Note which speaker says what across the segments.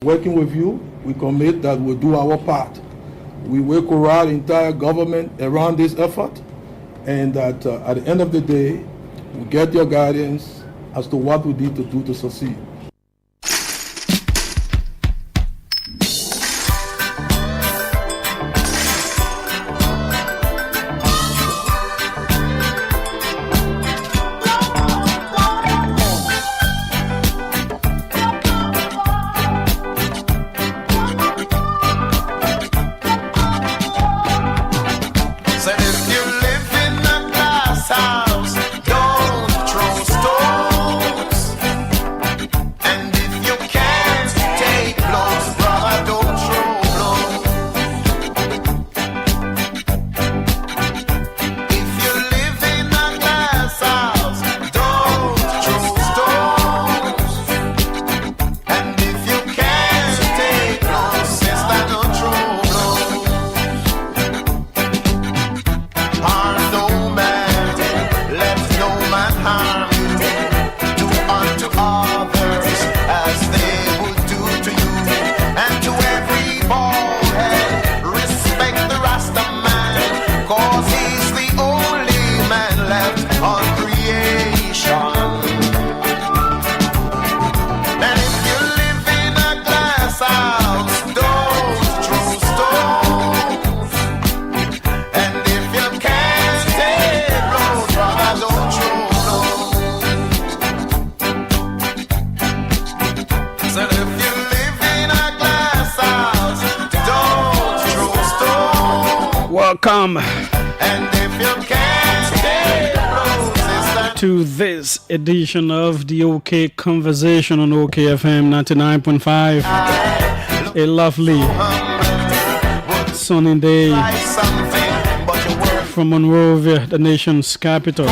Speaker 1: Working with you, we commit that we'll do our part. We will corral the entire government around this effort, and that at the end of the day, we get your guidance as to what we need to do to succeed.
Speaker 2: Welcome to this edition of the OK Conversation on OKFM 99.5. A lovely sunny day from Monrovia, the nation's capital.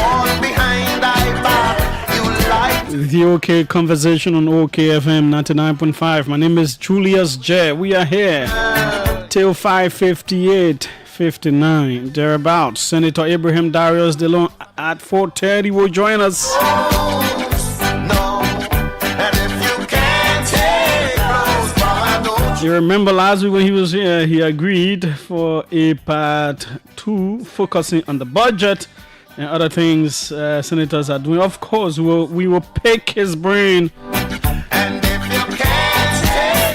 Speaker 2: The OK Conversation on OKFM 99.5. My name is Julius J. We are here till 5:58:59 thereabouts. Senator Abraham Darius DeLong at 4:30 will join us. You remember last week when he was here, he agreed for a part 2 focusing on the budget and other things senators are doing. Of course, we will pick his brain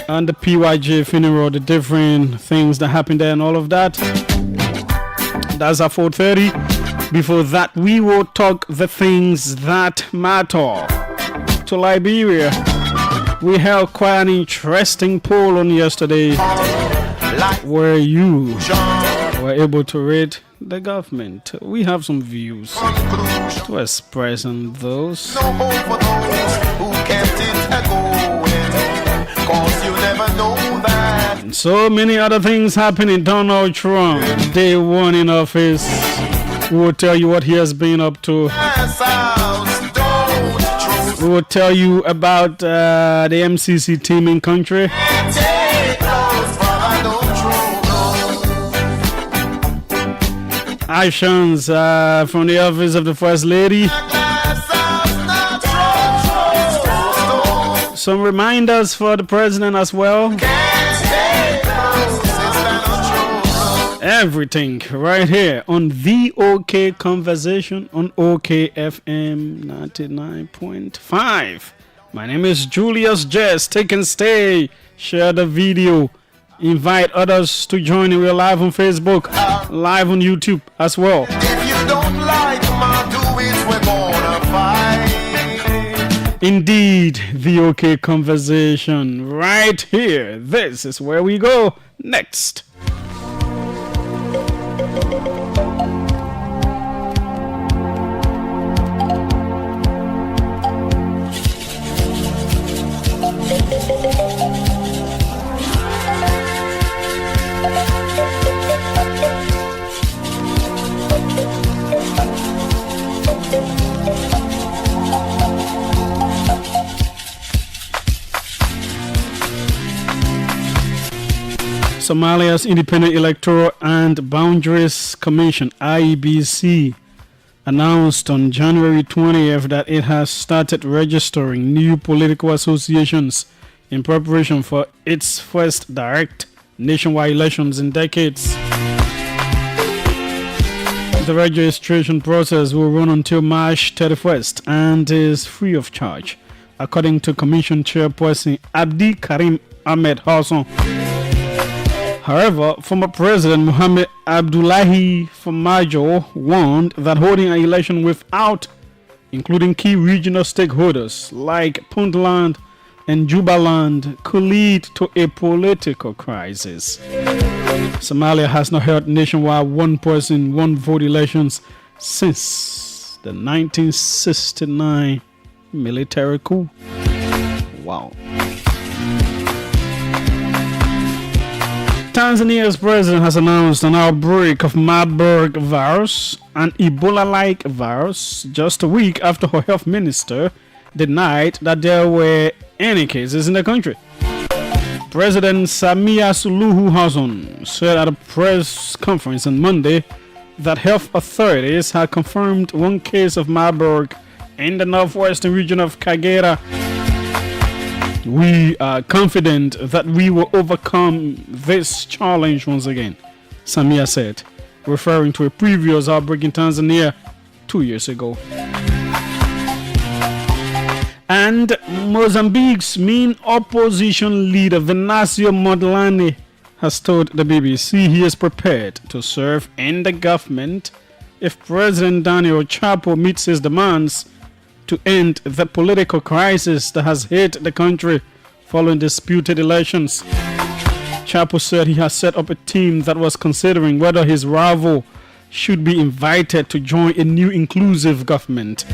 Speaker 2: on the PYJ funeral, the different things that happened there and all of that. That's at 4:30. Before that, we will talk the things that matter. To Liberia, we held quite an interesting poll on yesterday where you were able to rate the government. We have some views to express on those. And so many other things happening. Donald Trump, day one in office, we will tell you what he has been up to. We will tell you about the MCC team in country. Actions from the office of the First Lady. Some reminders for the president as well. Everything right here on the OK Conversation on OKFM 99.5. My name is Julius Jess. Take and stay. Share the video. Invite others to join. We're live on Facebook, live on YouTube as well.
Speaker 3: If you don't like my doings, we're gonna fight.
Speaker 2: Indeed, the OK Conversation right here. This is where we go next. Somalia's Independent Electoral and Boundaries Commission, IEBC, announced on January 20th that it has started registering new political associations in preparation for its first direct nationwide elections in decades. The registration process will run until March 31st and is free of charge, according to Commission Chairperson Abdi Karim Ahmed Hassan. However, former President Mohamed Abdullahi Farmajo warned that holding an election without including key regional stakeholders like Puntland and Jubaland could lead to a political crisis. Somalia has not held nationwide one-person, one-vote elections since the 1969 military coup. Wow. Tanzania's president has announced an outbreak of Marburg virus, an Ebola-like virus, just a week after her health minister denied that there were any cases in the country. President Samia Suluhu Hassan said at a press conference on Monday that health authorities had confirmed one case of Marburg in the northwestern region of Kagera. We are confident that we will overcome this challenge once again, Samia said, referring to a previous outbreak in Tanzania 2 years ago. And Mozambique's main opposition leader, Venancio Mondlane, has told the BBC he is prepared to serve in the government if President Daniel Chapo meets his demands to end the political crisis that has hit the country following disputed elections. Chapo said he has set up a team that was considering whether his rival should be invited to join a new inclusive government.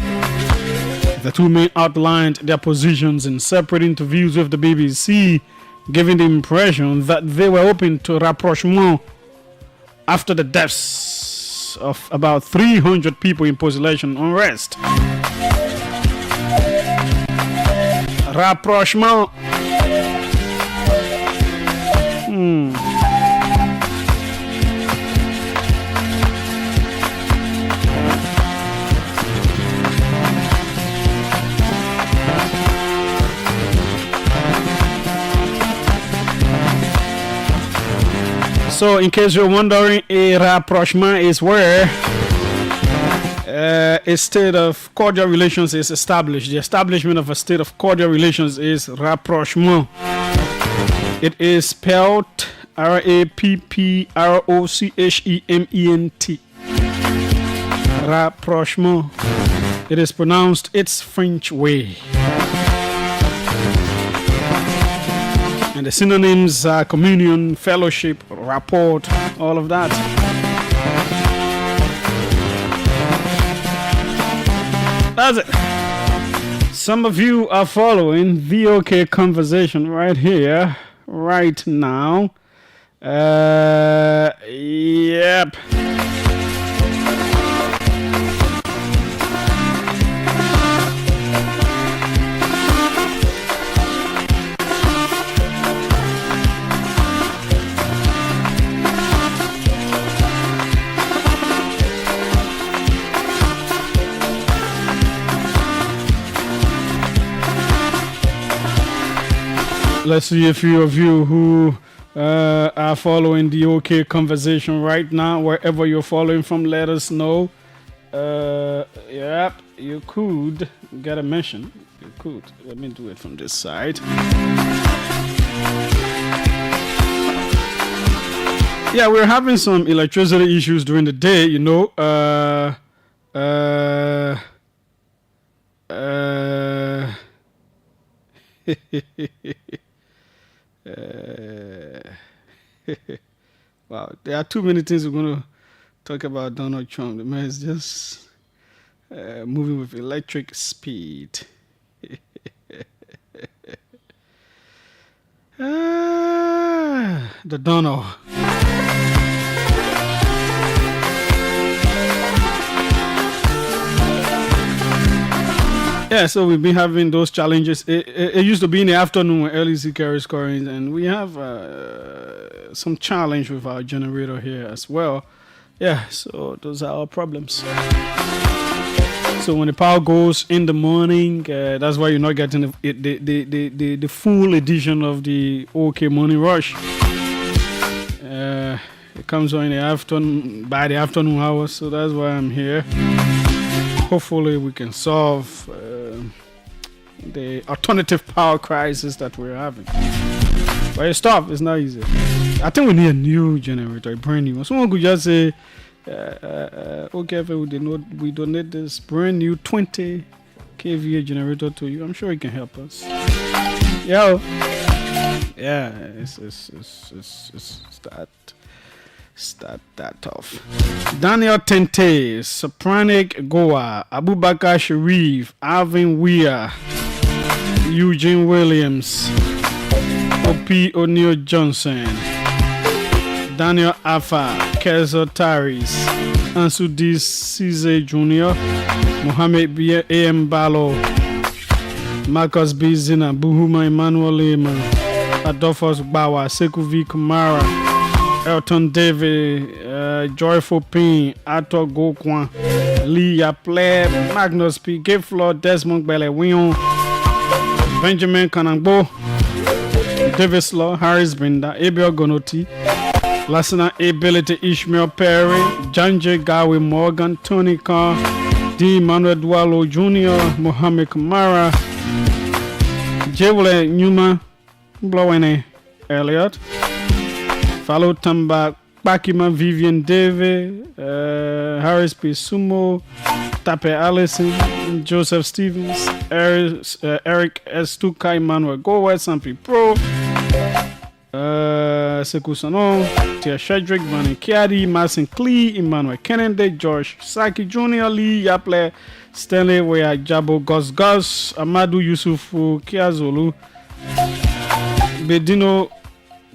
Speaker 2: The two men outlined their positions in separate interviews with the BBC, giving the impression that they were open to rapprochement after the deaths of about 300 people in post-election unrest. Rapprochement. So, in case you're wondering, a rapprochement is where a state of cordial relations is established. The establishment of a state of cordial relations is rapprochement. It is spelled rapprochement. Rapprochement. It is pronounced its French way. And the synonyms are communion, fellowship, rapport, all of that. That's it. Some of you are following the OK conversation right here, right now. Yep. Let's see a few of you who are following the OK conversation right now. Wherever you're following from, let us know. Yep, you could get a mention. You could. Let me do it from this side. Yeah, we're having some electricity issues during the day, you know. Wow, there are too many things we're going to talk about Donald Trump. The man is just moving with electric speed. The Donald. Yeah, so we've been having those challenges. It used to be in the afternoon when LEC carries scoring, and we have some challenge with our generator here as well. Yeah, so those are our problems. So when the power goes in the morning, that's why you're not getting the full edition of the OK Money Rush. It comes on in the afternoon, by the afternoon hours, so that's why I'm here. Hopefully we can solve the alternative power crisis that we're having. But it's tough, it's not easy. I think we need a new generator, a brand new one. Someone could just say, okay, we donate this brand new 20 kVA generator to you. I'm sure it can help us. Yo, yeah, it's that tough. Daniel Tente, Sopranic Goa, Abubakar Sharif, Alvin Weir, Eugene Williams, O.P. O'Neill Johnson, Daniel Afa, Kezo Taris, Ansudi Cisse Jr., Mohammed B. A.M. Balo, Marcus B. Zina, Buhuma Emmanuel Lehman, Adolphus Bawa, Sekou V. Kumara, Elton David, Joyful Pin, Ato Gokwan, Lee Yaple, Magnus P. Gayflow, Desmond Belewion, Benjamin Kanangbo, Davis Law, Harris Brinda, Abel Gonoti, Lasana Ability Ishmael Perry, Janje Gawi Morgan, Tony Carr, D. Manuel Dualo Jr., Mohammed Kamara, Jewel Newman, Blowene Elliott, Follow Tamba, Bakima Vivian David, Harris P. Sumo, Tape Allison, Joseph Stevens, Eric S. Tukai, Emmanuel Gowet, Sampi Pro, Sekou Sano, Tia Shedrick, Vanny Kiadi, Masin Klee, Emmanuel Kennedy, George Saki Jr., Lee Yaple, Stanley Wea Jabo Gus Gus, Amadou Yusufu Kiazolu, Bedino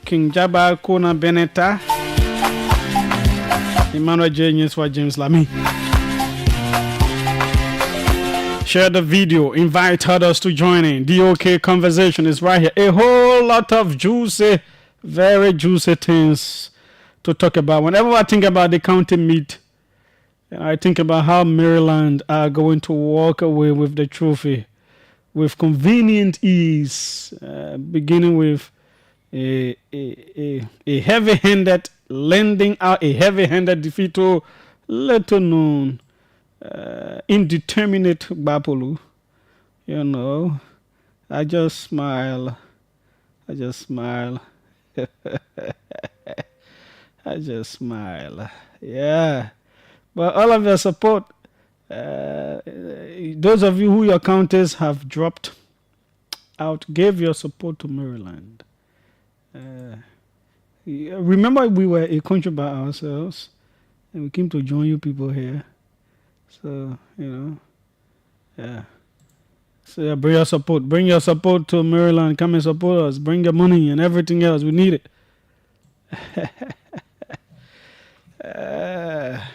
Speaker 2: King Jaba Kona Beneta, Emmanuel J. Nyeswa James Lamy. Share the video, invite others to join in. The OK conversation is right here. A whole lot of juicy, very juicy things to talk about. Whenever I think about the county meet, I think about how Maryland are going to walk away with the trophy with convenient ease, beginning with a heavy-handed lending out, a heavy-handed defeat to little known indeterminate Bapolu. You know, I just smile. I just smile. Yeah. But all of your support, those of you who your counties have dropped out, gave your support to Maryland. Remember, we were a country by ourselves, and we came to join you people here. So, you know, yeah. So, yeah, bring your support. Bring your support to Maryland. Come and support us. Bring your money and everything else. We need it. Yeah.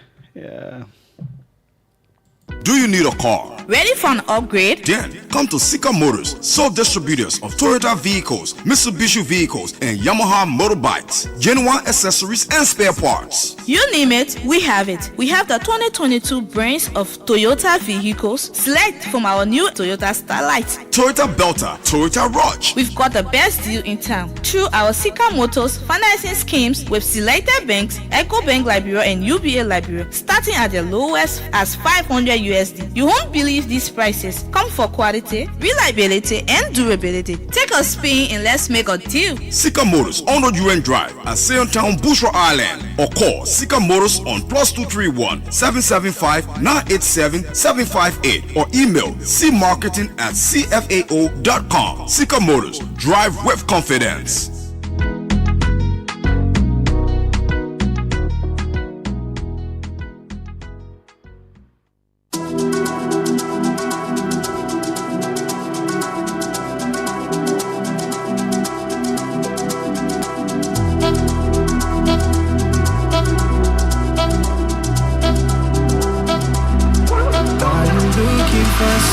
Speaker 3: Do you need a car?
Speaker 4: Ready for an upgrade?
Speaker 3: Then come to Sika Motors, sole distributors of Toyota vehicles, Mitsubishi vehicles, and Yamaha motorbikes, genuine accessories and spare parts.
Speaker 4: You name it, we have it. We have the 2022 brands of Toyota vehicles. Select from our new Toyota Starlight,
Speaker 3: Toyota Belter, Toyota Rush.
Speaker 4: We've got the best deal in town through our Sika Motors financing schemes with selected banks, EcoBank Liberia and UBA Liberia, starting at the lowest as $500 USD. You won't believe these prices. Come for quality, reliability, and durability. Take a spin and let's make a deal.
Speaker 3: Sika Motors on the UN Drive at Sayotown, Bushra Island, or call Sika Motors on +231 775 987 758 or email cmarketing@cfao.com. Sika Motors, drive with confidence.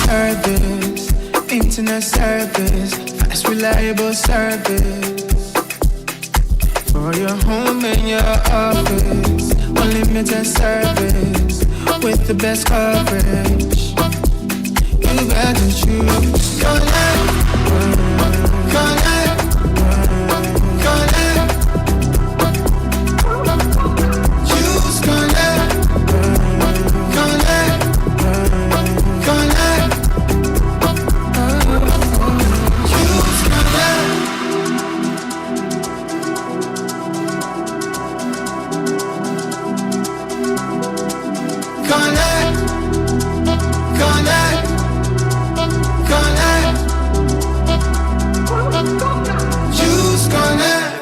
Speaker 5: Service, internet service, fast reliable service for your home and your office. Unlimited service, with the best coverage. You got to choose your life. Your life. Your life. Choose your life. Your life. Your life. Choose your life. Connect, connect, connect. Choose connect.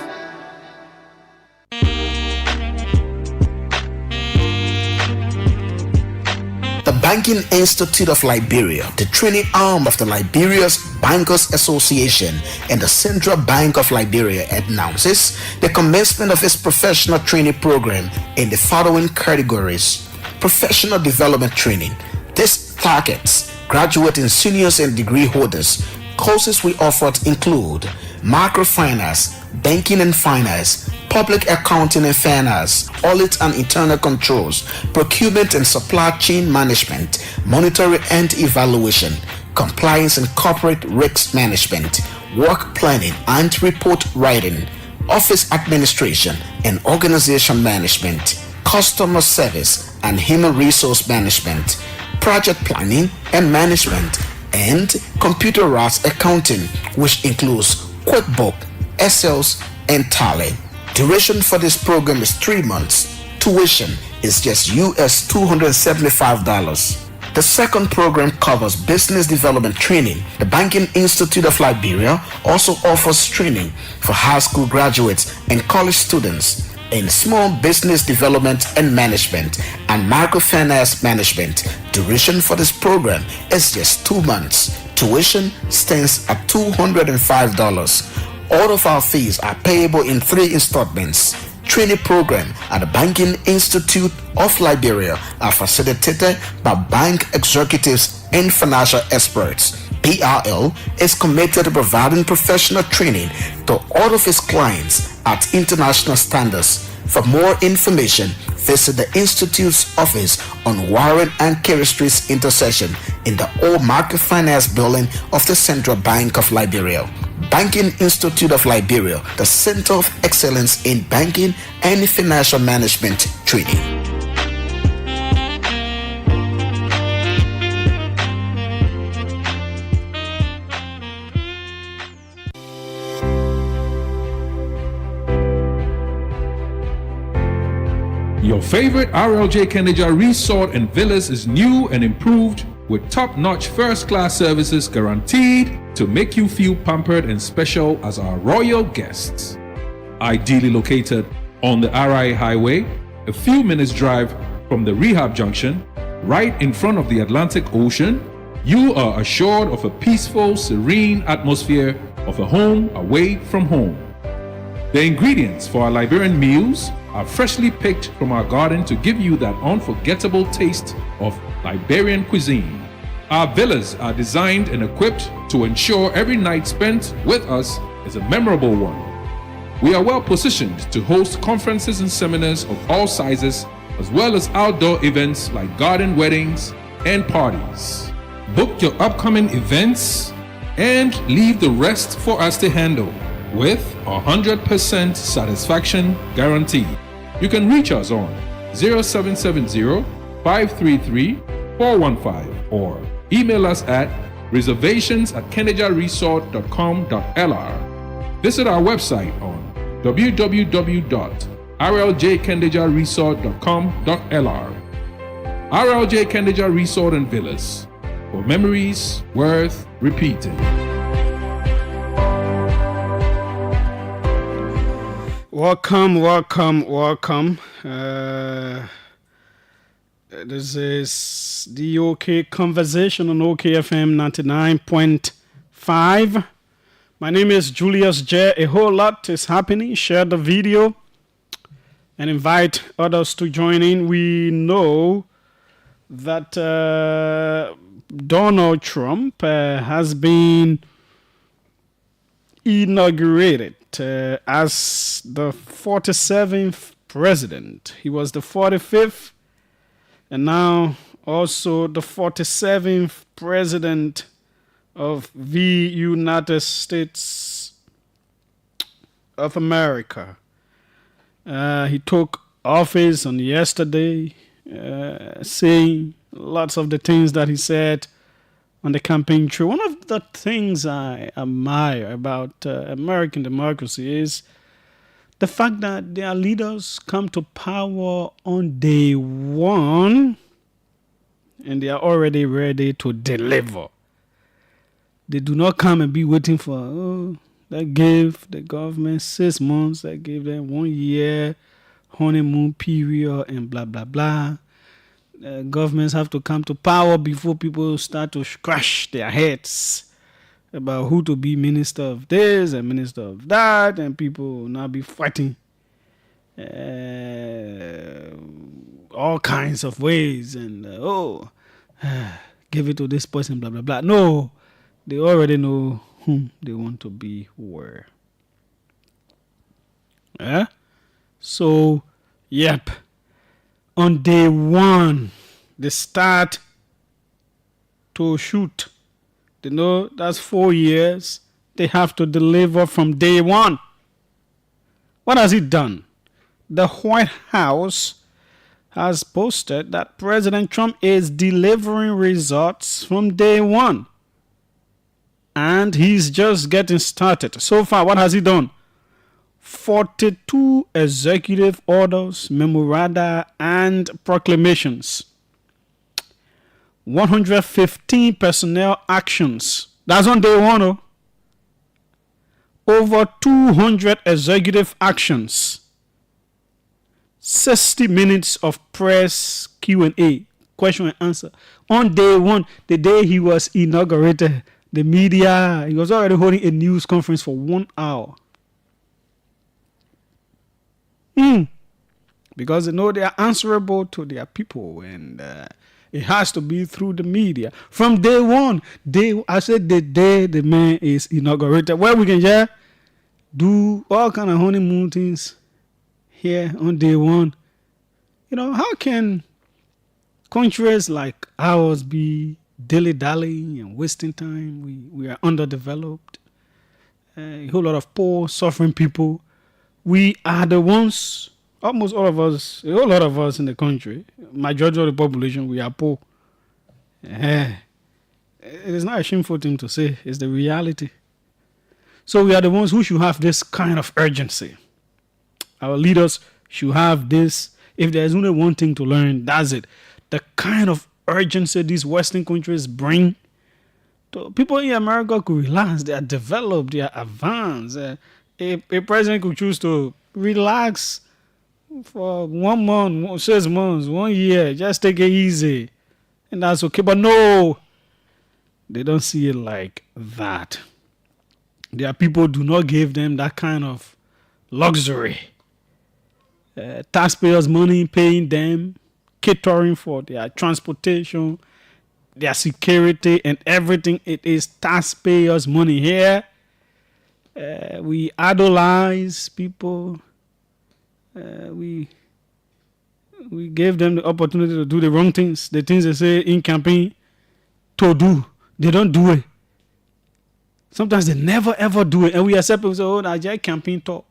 Speaker 6: The Banking Institute of Liberia, the training arm of the Liberia's Bankers Association and the Central Bank of Liberia, announces the commencement of its professional training program in the following categories. Professional development training. This targets graduate and seniors and degree holders. Courses we offered include microfinance, banking and finance, public accounting and finance, audit and internal controls, procurement and supply chain management, monitoring and evaluation, compliance and corporate risk management, work planning and report writing, office administration and organization management, customer service and human resource management, project planning and management, and computerized accounting, which includes QuickBooks, Excels, and Tally. Duration for this program is 3 months. Tuition is just US $275. The second program covers business development training. The Banking Institute of Liberia also offers training for high school graduates and college students in small business development and management and microfinance management. Duration for this program is just 2 months. Tuition stands at $205. All of our fees are payable in 3 installments. Training program at the Banking Institute of Liberia are facilitated by bank executives and financial experts. BRL is committed to providing professional training to all of its clients at international standards. For more information, visit the Institute's office on Warren and Kerry Street's intersection in the old Microfinance building of the Central Bank of Liberia. Banking Institute of Liberia, the Center of Excellence in Banking and Financial Management Training.
Speaker 7: Your favorite RLJ Kendeja Resort and Villas is new and improved with top-notch first-class services guaranteed to make you feel pampered and special as our royal guests. Ideally located on the RI Highway, a few minutes drive from the rehab junction, right in front of the Atlantic Ocean, you are assured of a peaceful, serene atmosphere of a home away from home. The ingredients for our Liberian meals are freshly picked from our garden to give you that unforgettable taste of Liberian cuisine. Our villas are designed and equipped to ensure every night spent with us is a memorable one. We are well positioned to host conferences and seminars of all sizes, as well as outdoor events like garden weddings and parties. Book your upcoming events and leave the rest for us to handle with 100% satisfaction guarantee. You can reach us on 0770-533-415 or email us at reservations@kendejaresort.com.lr. Visit our website on www.rljkendejaresort.com.lr. RLJ Kendeja Resort and Villas, for memories worth repeating.
Speaker 2: Welcome. This is the OK Conversation on OKFM 99.5. My name is Julius J. A whole lot is happening. Share the video and invite others to join in. We know that Donald Trump has been inaugurated as the 47th president. He was the 45th And now also the 47th president of the United States of America. He took office on yesterday, saying lots of the things that he said on the campaign trail. One of the things I admire about American democracy is the fact that their leaders come to power on day one and they are already ready to deliver. They do not come and be waiting for, that gave the government 6 months, that gave them 1 year honeymoon period and blah, blah, blah. Governments have to come to power before people start to scratch their heads about who to be minister of this and minister of that, and people will now be fighting all kinds of ways and give it to this person, blah blah blah. No, they already know whom they want to be where. So, yep, on day one they start to shoot. They know that's 4 years. They have to deliver from day one. What has he done? The White House has posted that President Trump is delivering results from day one. And he's just getting started. So far, what has he done? 42 executive orders, memoranda, and proclamations. 115 personnel actions. That's on day one. Over 200 executive actions. 60 minutes of press Q&A, question and answer. On day one, the day he was inaugurated, the media, he was already holding a news conference for 1 hour. Because they know they are answerable to their people, and it has to be through the media. From day one, I said the day the man is inaugurated, where we can do all kind of honeymoon things here on day one. You know, how can countries like ours be dilly-dallying and wasting time? We are underdeveloped. A whole lot of poor, suffering people. We are the ones, almost all of us, a whole lot of us in the country, majority of the population, we are poor. It is not a shameful thing to say. It's the reality. So we are the ones who should have this kind of urgency. Our leaders should have this. If there's only one thing to learn, that's it. The kind of urgency these Western countries bring. People in America could relax. They are developed. They are advanced. A president could choose to relax for 1 month, 6 months, 1 year. Just take it easy. And that's okay. But no, they don't see it like that. Their people do not give them that kind of luxury. Taxpayers' money paying them, catering for their transportation, their security, and everything. It is taxpayers' money here. We idolize people. We gave them the opportunity to do the wrong things, the things they say in campaign to do. They don't do it. Sometimes they never ever do it, and we accept people say, "Oh, that's just campaign talk."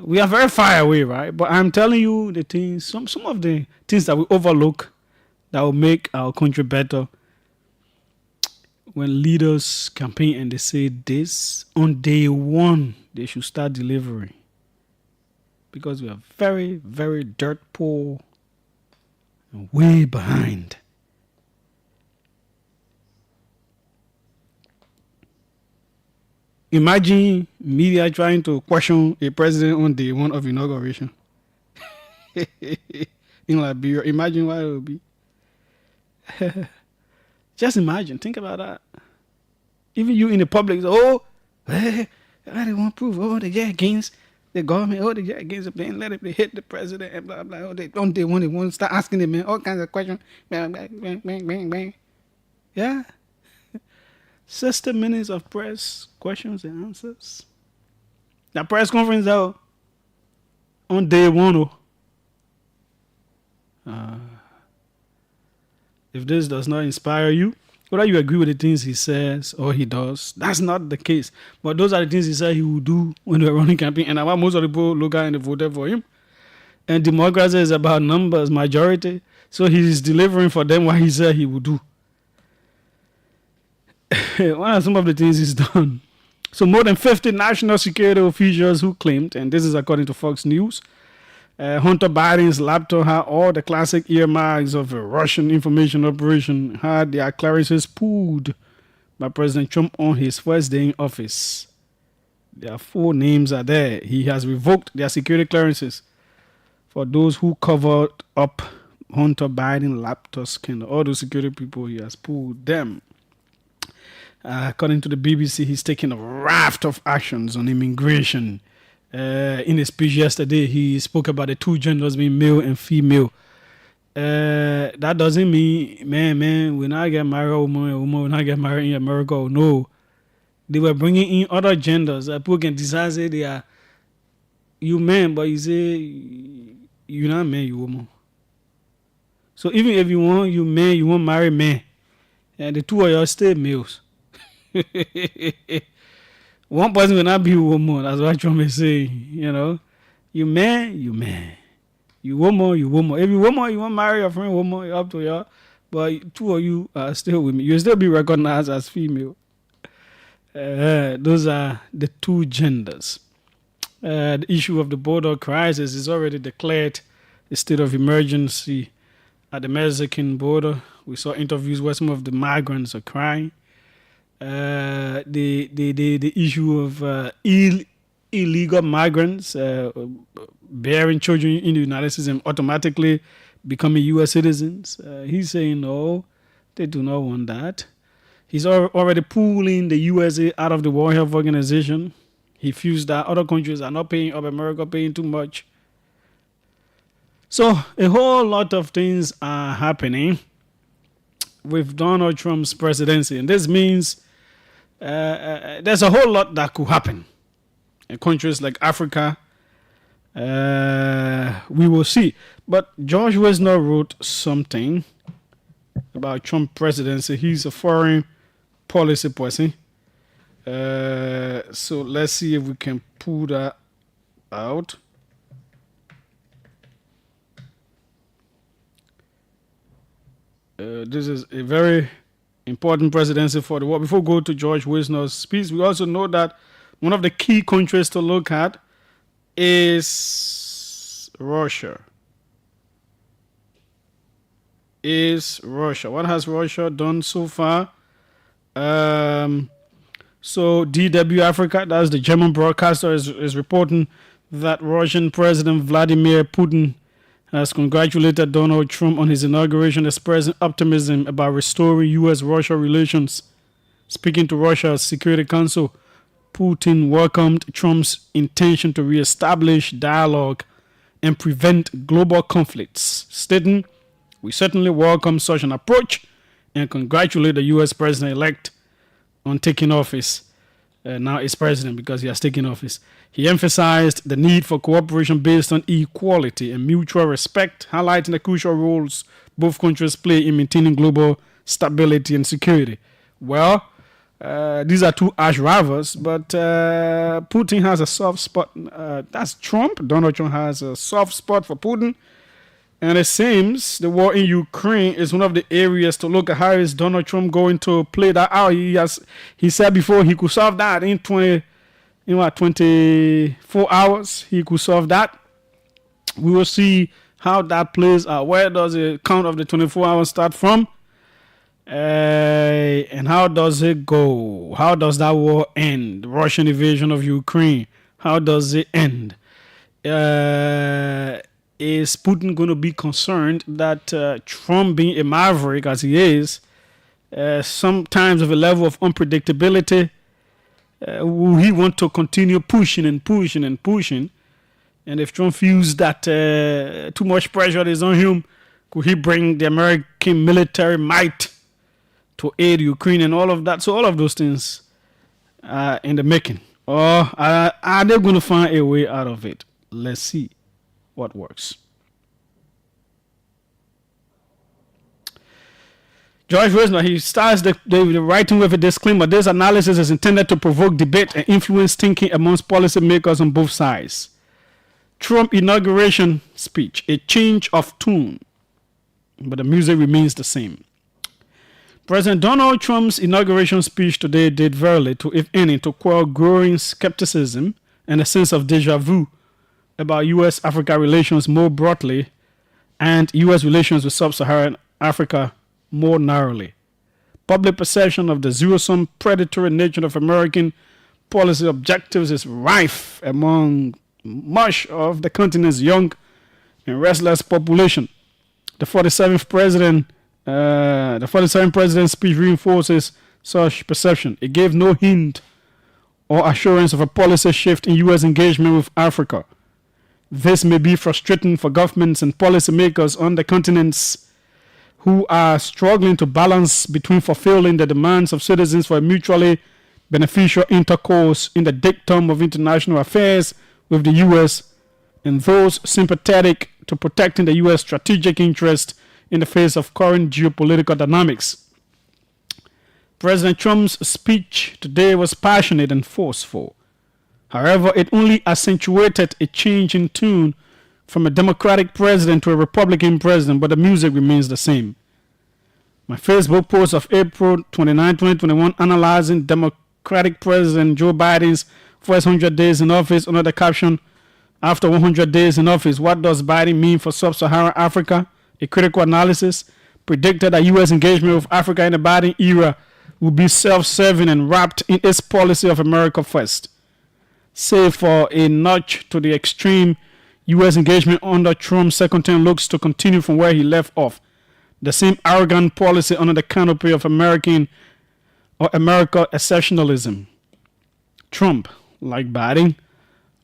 Speaker 2: We are very far away, right? But I'm telling you the things, some of the things that we overlook that will make our country better. When leaders campaign and they say this, on day one, they should start delivering. Because we are very, very dirt poor and way behind. Imagine media trying to question a president on day one of inauguration. In Liberia, imagine what it would be. Just imagine, think about that. Even you in the public, they want proof. They get against the government. They get against the plan. Let it hit the president and blah blah. They want to start asking the man all kinds of questions. Bang, bang, bang, bang, bang. Yeah. 60 minutes of press questions and answers. The press conference out on day one. If this does not inspire you, whether you agree with the things he says or he does, that's not the case. But those are the things he said he will do when they were running campaign, and why most of the people look at and they voted for him. And democracy is about numbers, majority. So he's delivering for them what he said he would do. What are some of the things he's done? So more than 50 national security officials who claimed, and this is according to Fox News, Hunter Biden's laptop had all the classic earmarks of a Russian information operation, had their clearances pulled by President Trump on his first day in office. Their full names are there. He has revoked their security clearances for those who covered up Hunter Biden laptop scandal. All those security people, he has pulled them. According to the BBC, he's taking a raft of actions on immigration. In a speech yesterday, he spoke about the two genders being male and female. That doesn't mean, man, when I get married, woman, when I get married in America, no. They were bringing in other genders. People can decide say they are you man, but you say you're not man, you woman. So even if you want you man, you want marry man, and the two of you still males. One person will not be a woman. That's what Trump is saying. You know, you man, you man. You woman, you woman. If you woman, you want to marry your friend woman, it's up to you. But two of you are still women. You'll still be recognized as female. Those are the two genders. The issue of the border crisis is already declared a state of emergency at the Mexican border. We saw interviews where some of the migrants are crying. The issue of illegal migrants bearing children in the United States and automatically becoming U.S. citizens. He's saying no, they do not want that. He's already pulling the USA out of the World Health Organization. He feels that other countries are not paying up, America paying too much. So a whole lot of things are happening with Donald Trump's presidency, and this means there's a whole lot that could happen in countries like Africa. We will see. But George Wisner wrote something about Trump presidency. He's a foreign policy person. So let's see if we can pull that out. This is a very important presidency for the world. Before we go to George Wisner's speech, we also know that one of the key countries to look at is Russia. What has Russia done so far? So DW Africa, that's the German broadcaster, is reporting that Russian President Vladimir Putin has congratulated Donald Trump on his inauguration, expressing optimism about restoring U.S.-Russia relations. Speaking to Russia's Security Council, Putin welcomed Trump's intention to reestablish dialogue and prevent global conflicts, stating, "We certainly welcome such an approach and congratulate the U.S. President-elect on taking office." Now is president because he has taken office. He emphasized the need for cooperation based on equality and mutual respect, highlighting the crucial roles both countries play in maintaining global stability and security. Well, these are two arch rivals, but Putin has a soft spot. That's Trump. Donald Trump has a soft spot for Putin. And it seems the war in Ukraine is one of the areas to look at. How is Donald Trump going to play that out? He said before he could solve that in 24 hours. He could solve that. We will see how that plays out. Where does the count of the 24 hours start from? And how does it go? How does that war end? The Russian invasion of Ukraine. How does it end? Is Putin going to be concerned that Trump, being a maverick as he is, sometimes of a level of unpredictability, will he want to continue pushing and pushing and pushing? And if Trump feels that too much pressure is on him, could he bring the American military might to aid Ukraine and all of that? So all of those things are in the making. Or are they going to find a way out of it? Let's see what works. George Wisner, he starts the writing with a disclaimer. This analysis is intended to provoke debate and influence thinking amongst policymakers on both sides. Trump inauguration speech, a change of tune, but the music remains the same. President Donald Trump's inauguration speech today did very little, if any, to quell growing skepticism and a sense of deja vu about U.S.-Africa relations more broadly and U.S. relations with sub-Saharan Africa more narrowly. Public perception of the zero-sum predatory nature of American policy objectives is rife among much of the continent's young and restless population. The 47th president's speech reinforces such perception. It gave no hint or assurance of a policy shift in U.S. engagement with Africa. This may be frustrating for governments and policymakers on the continents who are struggling to balance between fulfilling the demands of citizens for a mutually beneficial intercourse in the dictum of international affairs with the U.S. and those sympathetic to protecting the U.S. strategic interest in the face of current geopolitical dynamics. President Trump's speech today was passionate and forceful. However, it only accentuated a change in tune from a Democratic president to a Republican president, but the music remains the same. My Facebook post of April 29, 2021, analyzing Democratic President Joe Biden's first 100 days in office under the caption, "After 100 days in office, what does Biden mean for sub-Saharan Africa?" A critical analysis predicted that U.S. engagement with Africa in the Biden era would be self-serving and wrapped in its policy of America first. Save for a notch to the extreme, U.S. engagement under Trump's second term looks to continue from where he left off. The same arrogant policy under the canopy of America exceptionalism. Trump, like Biden,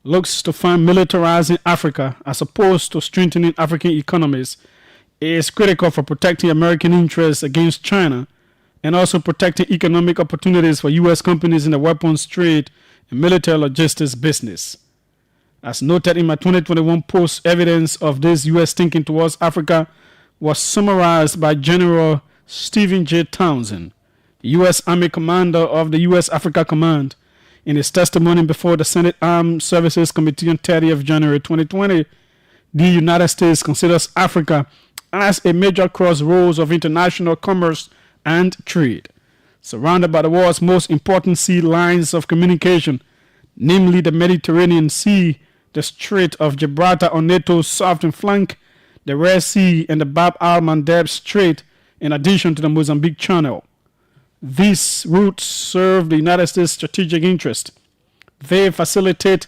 Speaker 2: looks to find militarizing Africa as opposed to strengthening African economies is critical for protecting American interests against China and also protecting economic opportunities for U.S. companies in the weapons trade and military logistics business. As noted in my 2021 post, evidence of this U.S. thinking towards Africa was summarized by General Stephen J. Townsend, U.S. Army commander of the U.S. Africa Command, in his testimony before the Senate Armed Services Committee on 30th January 2020. The United States considers Africa as a major crossroads of international commerce and trade, surrounded by the world's most important sea lines of communication, namely the Mediterranean Sea, the Strait of Gibraltar on NATO's southern flank, the Red Sea, and the Bab al-Mandeb Strait, in addition to the Mozambique Channel. These routes serve the United States' strategic interest. They facilitate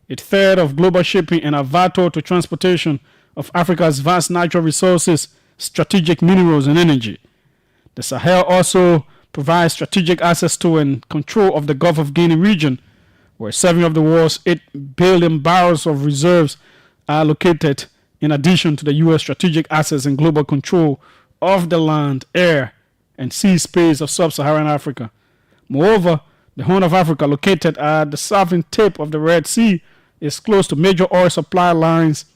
Speaker 2: a third of global shipping and are vital to transportation of Africa's vast natural resources, strategic minerals, and energy. The Sahel also provides strategic access to and control of the Gulf of Guinea region, where 7 of the world's 8 billion barrels of reserves are located, in addition to the U.S. strategic assets and global control of the land, air, and sea space of sub-Saharan Africa. Moreover, the Horn of Africa, located at the southern tip of the Red Sea, is close to major oil supply lines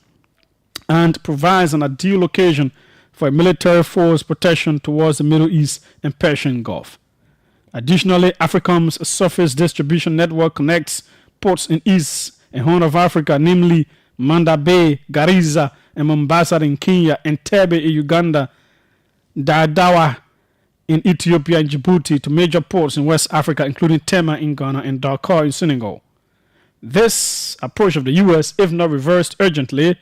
Speaker 2: and provides an ideal location for a military force protection towards the Middle East and Persian Gulf. Additionally, AFRICOM's surface distribution network connects ports in East and Horn of Africa, namely Manda Bay, Garissa, and Mombasa in Kenya, Entebbe in Uganda, Dadawa in Ethiopia, and Djibouti to major ports in West Africa, including Tema in Ghana and Dakar in Senegal. This approach of the U.S., if not reversed urgently,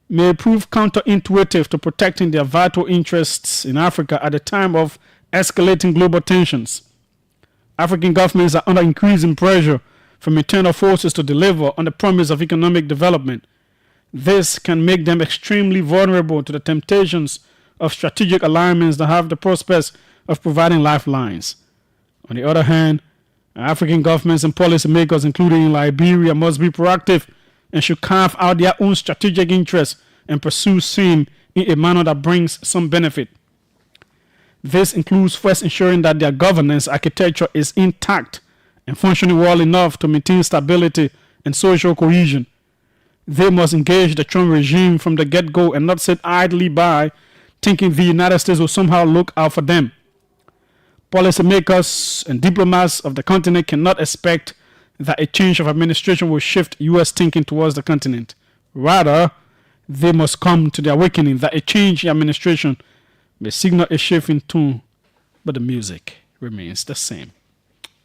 Speaker 2: may prove counterintuitive to protecting their vital interests in Africa at a time of escalating global tensions. African governments are under increasing pressure from internal forces to deliver on the promise of economic development. This can make them extremely vulnerable to the temptations of strategic alignments that have the prospects of providing lifelines. On the other hand, African governments and policymakers, including in Liberia, must be proactive and should carve out their own strategic interests and pursue same in a manner that brings some benefit. This includes first ensuring that their governance architecture is intact and functioning well enough to maintain stability and social cohesion. They must engage the Trump regime from the get-go and not sit idly by thinking the United States will somehow look out for them. Policymakers and diplomats of the continent cannot expect that a change of administration will shift U.S. thinking towards the continent. Rather, they must come to the awakening that a change in administration may signal a shift in tune, but the music remains the same.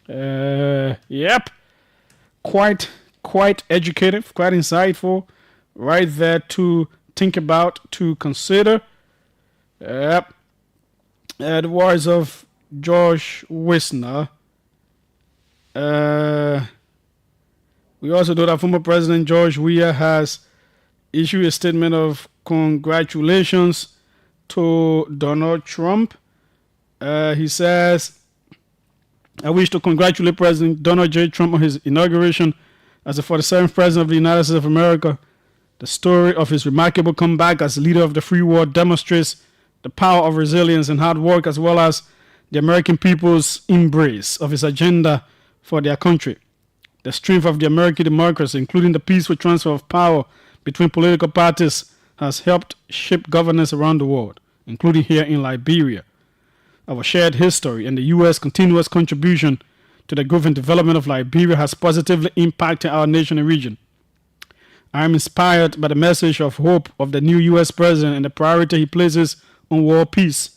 Speaker 2: Yep. Quite educative, quite insightful. Right there to think about, to consider. Yep. The words of George Wisner. We also know that former President George Weah has issued a statement of congratulations to Donald Trump. He says, I wish to congratulate President Donald J. Trump on his inauguration as the 47th President of the United States of America. The story of his remarkable comeback as leader of the free world demonstrates the power of resilience and hard work, as well as the American people's embrace of his agenda for their country. The strength of the American democracy, including the peaceful transfer of power between political parties, has helped shape governance around the world, including here in Liberia. Our shared history and the U.S. continuous contribution to the growth and development of Liberia has positively impacted our nation and region. I am inspired by the message of hope of the new U.S. president and the priority he places on world peace.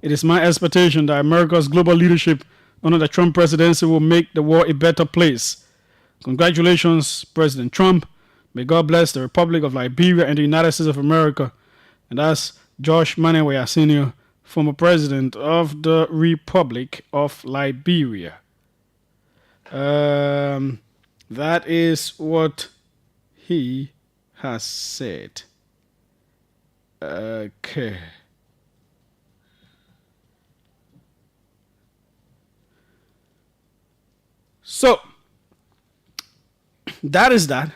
Speaker 2: It is my expectation that America's global leadership under the Trump presidency will make the world a better place. Congratulations, President Trump. May God bless the Republic of Liberia and the United States of America. And that's Josh Manuel Sr., former president of the Republic of Liberia. That is what he has said. Okay. So, that is that.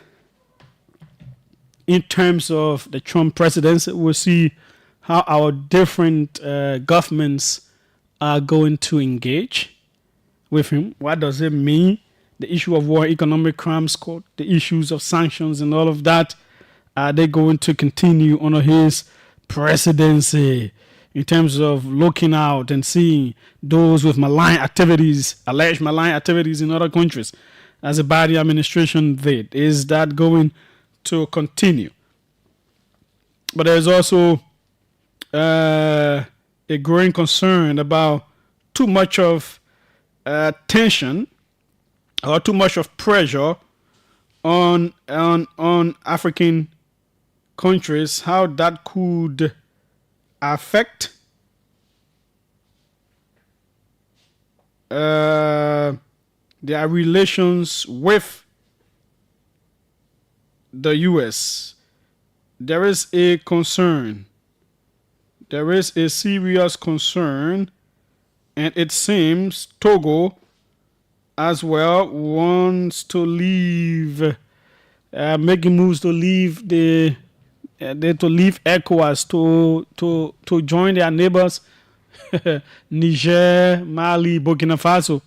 Speaker 2: In terms of the Trump presidency, we'll see how our different governments are going to engage with him. What does it mean? The issue of war, economic crimes court, the issues of sanctions and all of that. Are they going to continue under his presidency in terms of looking out and seeing those with malign activities, alleged malign activities in other countries, as the Biden administration did? Is that going to continue? But there's also a growing concern about too much of tension or too much of pressure on African countries, how that could affect their relations with the U.S. There is a concern. There is a serious concern, and it seems Togo as well wants to leave, making moves to leave to leave ECOWAS to join their neighbors, Niger, Mali, Burkina Faso,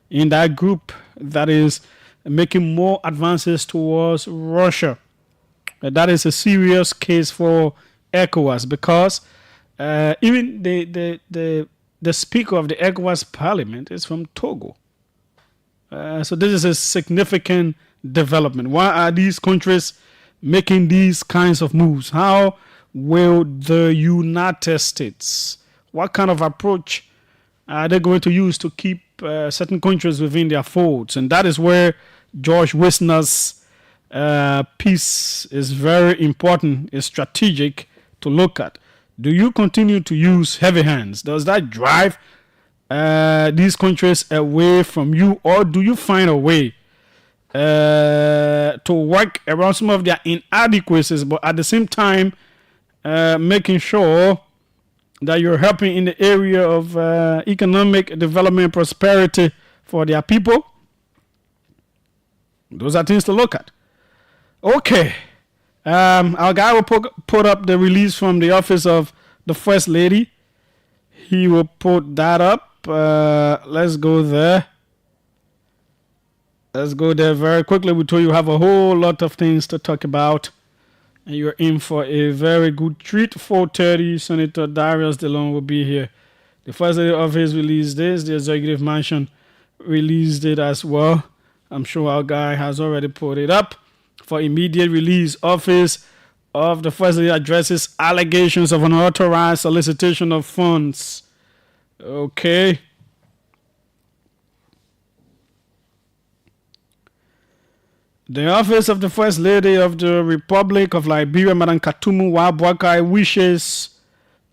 Speaker 2: in that group that is making more advances towards Russia. That is a serious case for ECOWAS because even the speaker of the ECOWAS parliament is from Togo. So this is a significant development. Why are these countries making these kinds of moves? How will the United States, what kind of approach are they going to use to keep certain countries within their folds? And that is where George Wisner's piece is very important, is strategic to look at. Do you continue to use heavy hands? Does that drive these countries away from you, or do you find a way to work around some of their inadequacies, but at the same time making sure that you're helping in the area of economic development and prosperity for their people? Those are things to look at. Okay. Our guy will put up the release from the office of the First Lady. He will put that up. Let's go there. Let's go there very quickly. We told you have a whole lot of things to talk about. And you're in for a very good treat. 4:30, Senator Darius DeLong will be here. The First Lady office released this. The Executive Mansion released it as well. I'm sure our guy has already put it up for immediate release. Office of the First Lady addresses allegations of unauthorized solicitation of funds. Okay. The office of the First Lady of the Republic of Liberia, Madam Katumu Wabwakai, wishes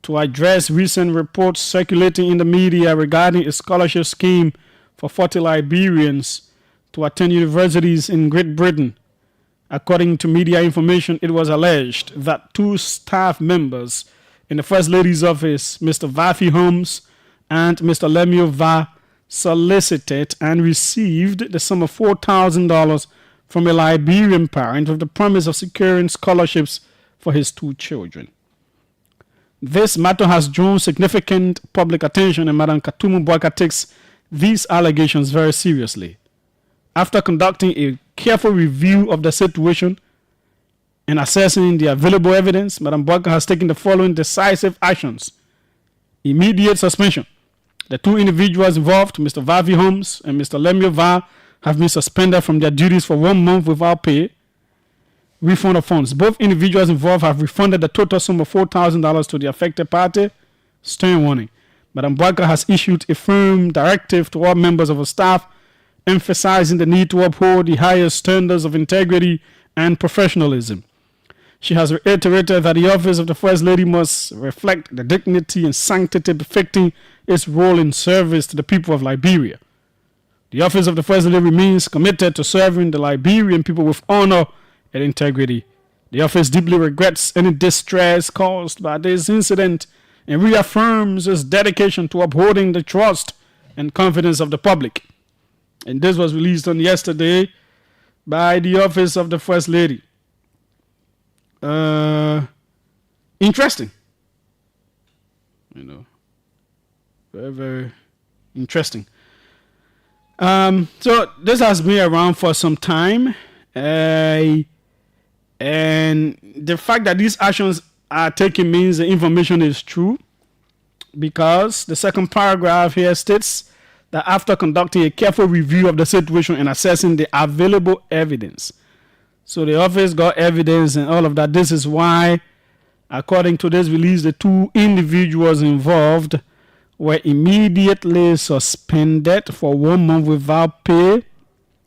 Speaker 2: to address recent reports circulating in the media regarding a scholarship scheme for 40 Liberians to attend universities in Great Britain. According to media information, it was alleged that 2 staff members in the First Lady's office, Mr. Vafi Holmes and Mr. Lemuel Va, solicited and received the sum of $4,000 from a Liberian parent with the promise of securing scholarships for his 2 children. This matter has drawn significant public attention, and Madam Katumu Bwaka takes these allegations very seriously. After conducting a careful review of the situation and assessing the available evidence, Madam Bwaka has taken the following decisive actions. Immediate suspension. The 2 individuals involved, Mr. Vavi Holmes and Mr. Lemuel Va, have been suspended from their duties for 1 month without pay. Refund of funds. Both individuals involved have refunded the total sum of $4,000 to the affected party. Stern warning. Madam Bwaka has issued a firm directive to all members of her staff, emphasizing the need to uphold the highest standards of integrity and professionalism. She has reiterated that the office of the First Lady must reflect the dignity and sanctity befitting its role in service to the people of Liberia. The office of the First Lady remains committed to serving the Liberian people with honor and integrity. The office deeply regrets any distress caused by this incident and reaffirms its dedication to upholding the trust and confidence of the public. And this was released on yesterday by the office of the First Lady. Interesting. Very, very interesting. So this has been around for some time. And the fact that these actions are taken means the information is true, because the second paragraph here states that after conducting a careful review of the situation and assessing the available evidence. So the office got evidence and all of that. This is why, according to this release, the 2 individuals involved were immediately suspended for 1 month without pay.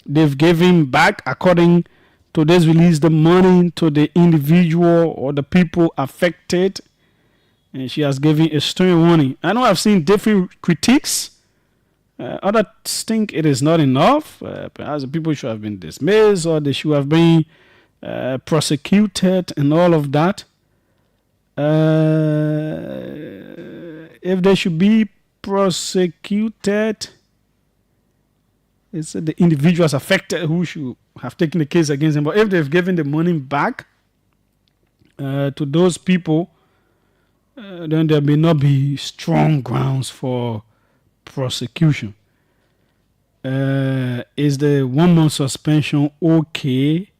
Speaker 2: They've given back, according to this release, the money to the individual or the people affected. And she has given a stern warning. I know I've seen different critiques. Others think it is not enough. Perhaps the people should have been dismissed, or they should have been prosecuted and all of that. If they should be prosecuted, it's the individuals affected who should have taken the case against them. But if they've given the money back to those people, then there may not be strong grounds for prosecution. Is the 1 month suspension okay?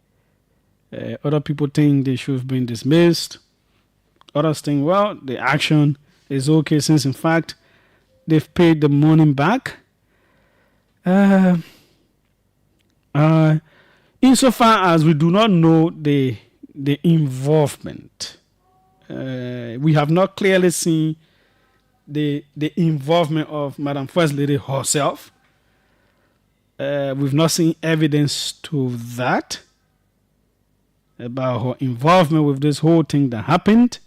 Speaker 2: Other people think they should have been dismissed. Others think, well, the action is okay, since in fact they've paid the money back. Insofar as we do not know the involvement, we have not clearly seen the involvement of Madam First Lady herself. We've not seen evidence to that about her involvement with this whole thing that happened.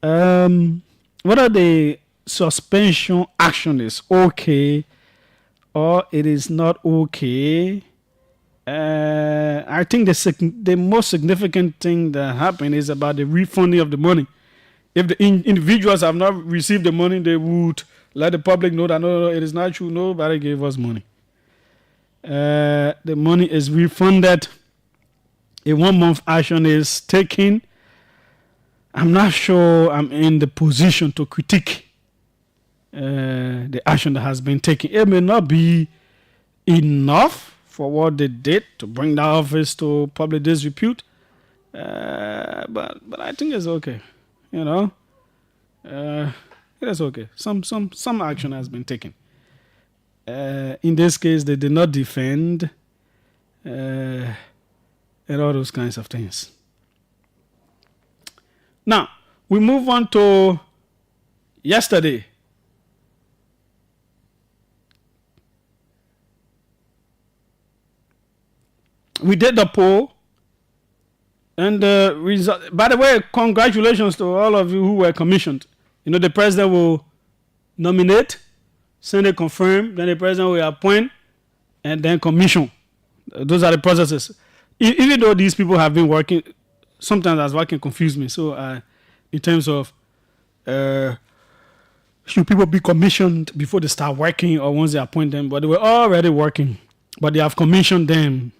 Speaker 2: Whether the suspension action is okay or it is not okay, I think the most significant thing that happened is about the refunding of the money. If the individuals have not received the money, they would let the public know that no, it is not true. Nobody gave us money. The money is refunded. A 1 month action is taken. I'm not sure I'm in the position to critique the action that has been taken. It may not be enough for what they did to bring the office to public disrepute, but I think it's okay. It is okay. Some action has been taken. In this case, they did not defend and all those kinds of things. Now, we move on to yesterday. We did the poll, and the result. By the way, congratulations to all of you who were commissioned. You know, the president will nominate, Senate confirm, then the president will appoint, and then commission. Those are the processes. Even though these people have been working, sometimes that's what can confuse me. So, in terms of should people be commissioned before they start working or once they appoint them? But they were already working, but they have commissioned them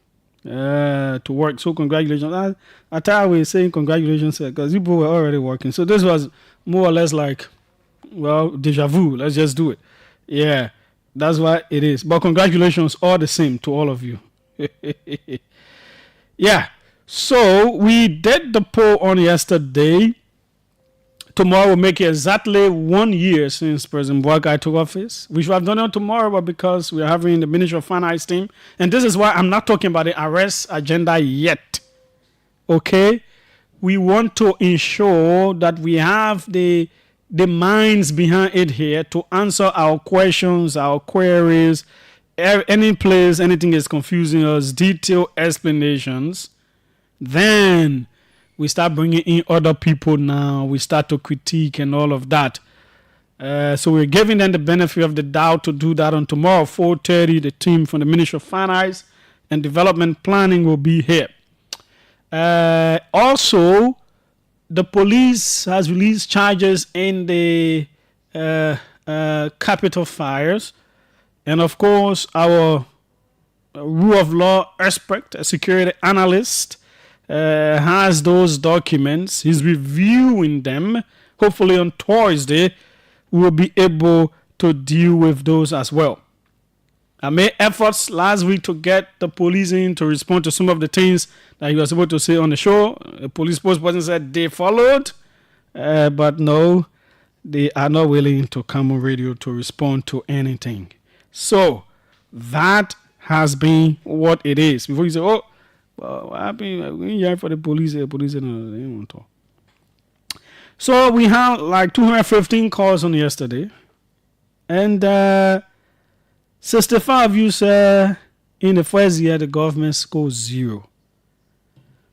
Speaker 2: to work. So congratulations. I thought we were saying congratulations because people were already working. So this was more or less like, well, deja vu. Let's just do it. Yeah, that's what it is. But congratulations all the same to all of you. Yeah. So we did the poll on yesterday. Tomorrow will make it exactly 1 year since President Bouakai took office. We should have done it tomorrow, but because we are having the Ministry of Finance team, and this is why I'm not talking about the arrest agenda yet. Okay? We want to ensure that we have the minds behind it here to answer our questions, our queries, any place anything is confusing us, detailed explanations. Then we start bringing in other people now. We start to critique and all of that. So we're giving them the benefit of the doubt to do that on tomorrow, 4:30. The team from the Ministry of Finance and Development Planning will be here. Also, the police has released charges in the Capitol fires. And of course, our rule of law expert, a security analyst, has those documents. He's reviewing them. Hopefully on Thursday, we will be able to deal with those as well. I made efforts last week to get the police in to respond to some of the things that he was able to say on the show. The police spokesperson said they followed, but no, they are not willing to come on radio to respond to anything. So that has been what it is. Before you say, oh, well, what happened? We hear for the police, they don't want to talk. So we have like 215 calls on yesterday. And 65 of you said in the first year the government scored 0.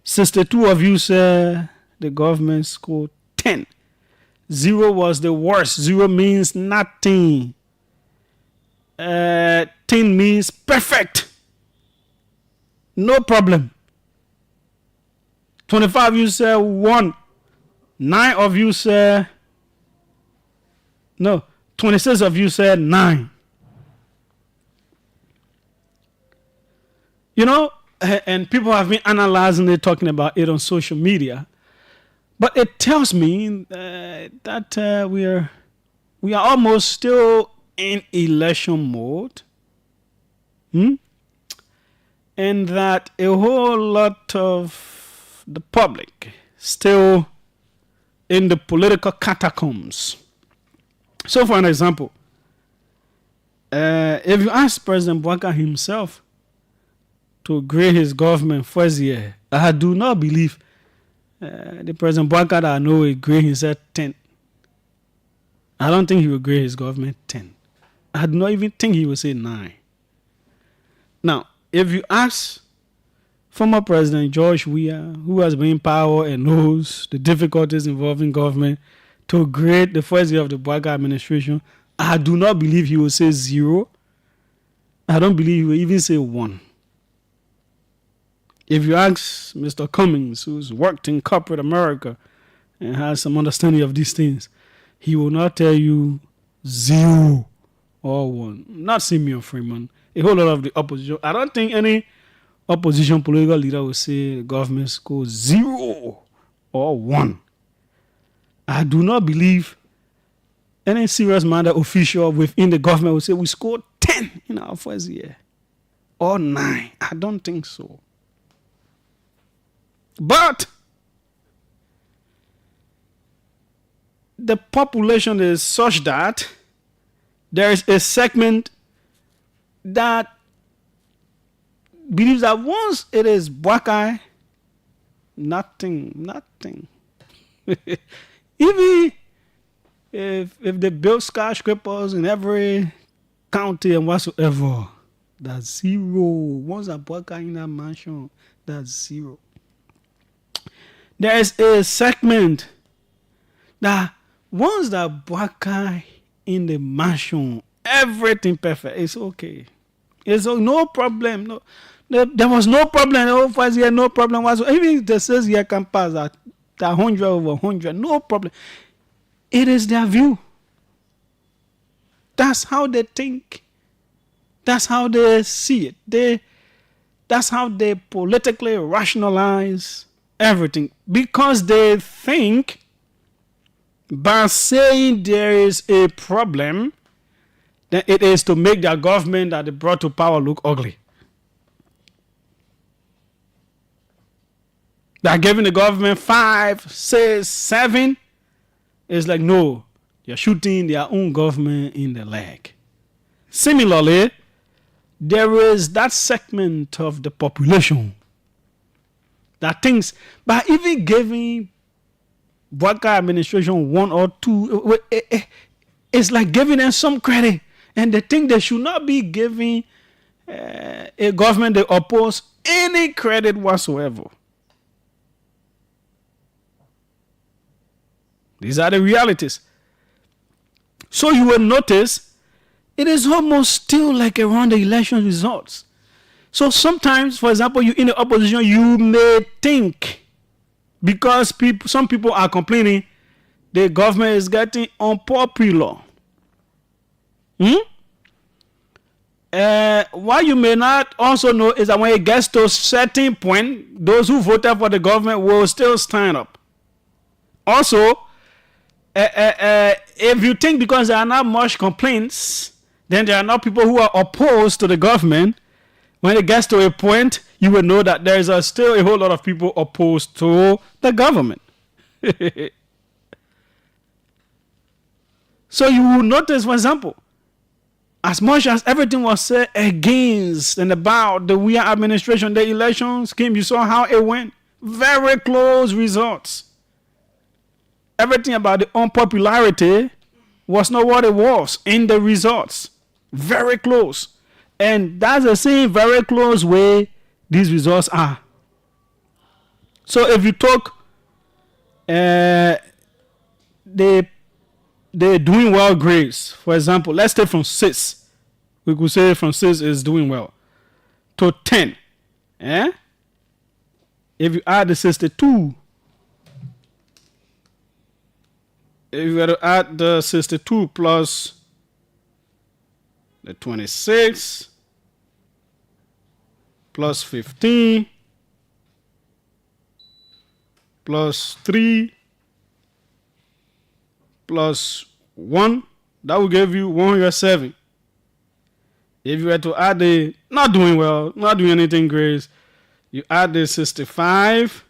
Speaker 2: 62 of you said the government scored 10. 0 was the worst. 0 means nothing. 10 means perfect. No problem. 25 of you said 1. 9 of you said no. 26 of you said 9. You know, and people have been analyzing it, talking about it on social media. But it tells me that we are almost still in election mode. And that a whole lot of the public still in the political catacombs. So, for an example, if you ask President Bouakai himself to grade his government first year, I do not believe the President Bouakai that I know will grade himself 10. I don't think he will grade his government 10. I do not even think he will say 9. Now, if you ask former President George Weah, who has been in power and knows the difficulties involving government, to grade the first year of the Bouakai administration, I do not believe he will say 0. I don't believe he will even say 1. If you ask Mr. Cummings, who's worked in corporate America and has some understanding of these things, he will not tell you 0 or 1. Not Simeon Freeman. A whole lot of the opposition. I don't think any opposition political leader will say the government scores 0 or 1. I do not believe any serious-minded official within the government will say we scored 10 in our first year or 9. I don't think so. But the population is such that there is a segment that believes that once it is black eye, nothing. Even if they build skyscrapers in every county and whatsoever, that's zero. Once a black eye in that mansion, that's zero. There is a segment that once the black guy in the mansion, everything perfect. It's okay. It's no problem. There was no problem. Oh, 5 years, no problem. Even if the 6 year can pass at 100 over 100, no problem. It is their view. That's how they think. That's how they see it. That's how they politically rationalize everything, because they think by saying there is a problem, then it is to make their government that they brought to power look ugly. They're giving the government 5, 6, 7. It's like, no, they're shooting their own government in the leg. Similarly, there is that segment of the population that thinks by even giving Bwaka administration 1 or 2, it's like giving them some credit, and they think they should not be giving a government they oppose any credit whatsoever. These are the realities. So you will notice it is almost still like around the election results. So sometimes, for example, you in the opposition, you may think, because some people are complaining the government is getting unpopular. What you may not also know is that when it gets to a certain point, those who voted for the government will still stand up. Also, if you think because there are not much complaints, then there are not people who are opposed to the government, when it gets to a point, you will know that there is still a whole lot of people opposed to the government. So you will notice, for example, as much as everything was said against and about the Weah administration, the election scheme, you saw how it went. Very close results. Everything about the unpopularity was not what it was in the results. Very close. And that's the same very close way these results are. So if you took the doing well grades, for example, let's take from 6. We could say from 6 is doing well to 10. If you add the 62, if you were to add the 62 plus the 26 plus 15 plus 3 plus 1, that will give you 107. If you were to add the not doing well, not doing anything great, you add the 65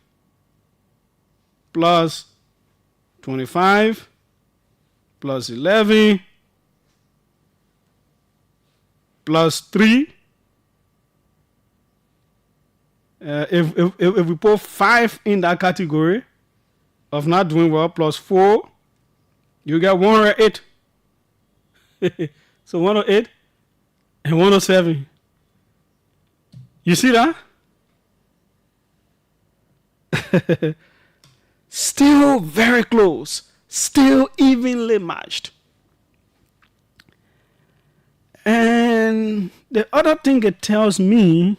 Speaker 2: plus 25 plus 11 plus 3. If we put 5 in that category of not doing well plus 4, you get 108. So 108 and 107. You see that? Still very close. Still evenly matched. And the other thing it tells me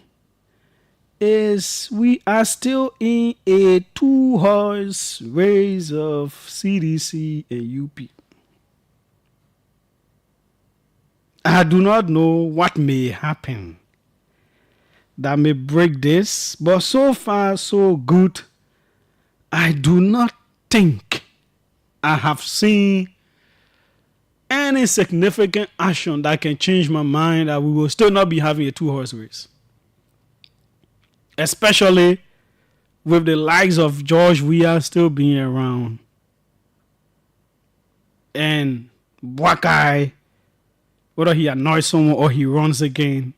Speaker 2: is we are still in a 2-horse race of CDC and UP. I do not know what may happen that may break this, but so far so good. I do not think I have seen any significant action that can change my mind that we will still not be having a 2-horse race. Especially with the likes of George Weah still being around. and Buakai, whether he annoys someone or he runs again,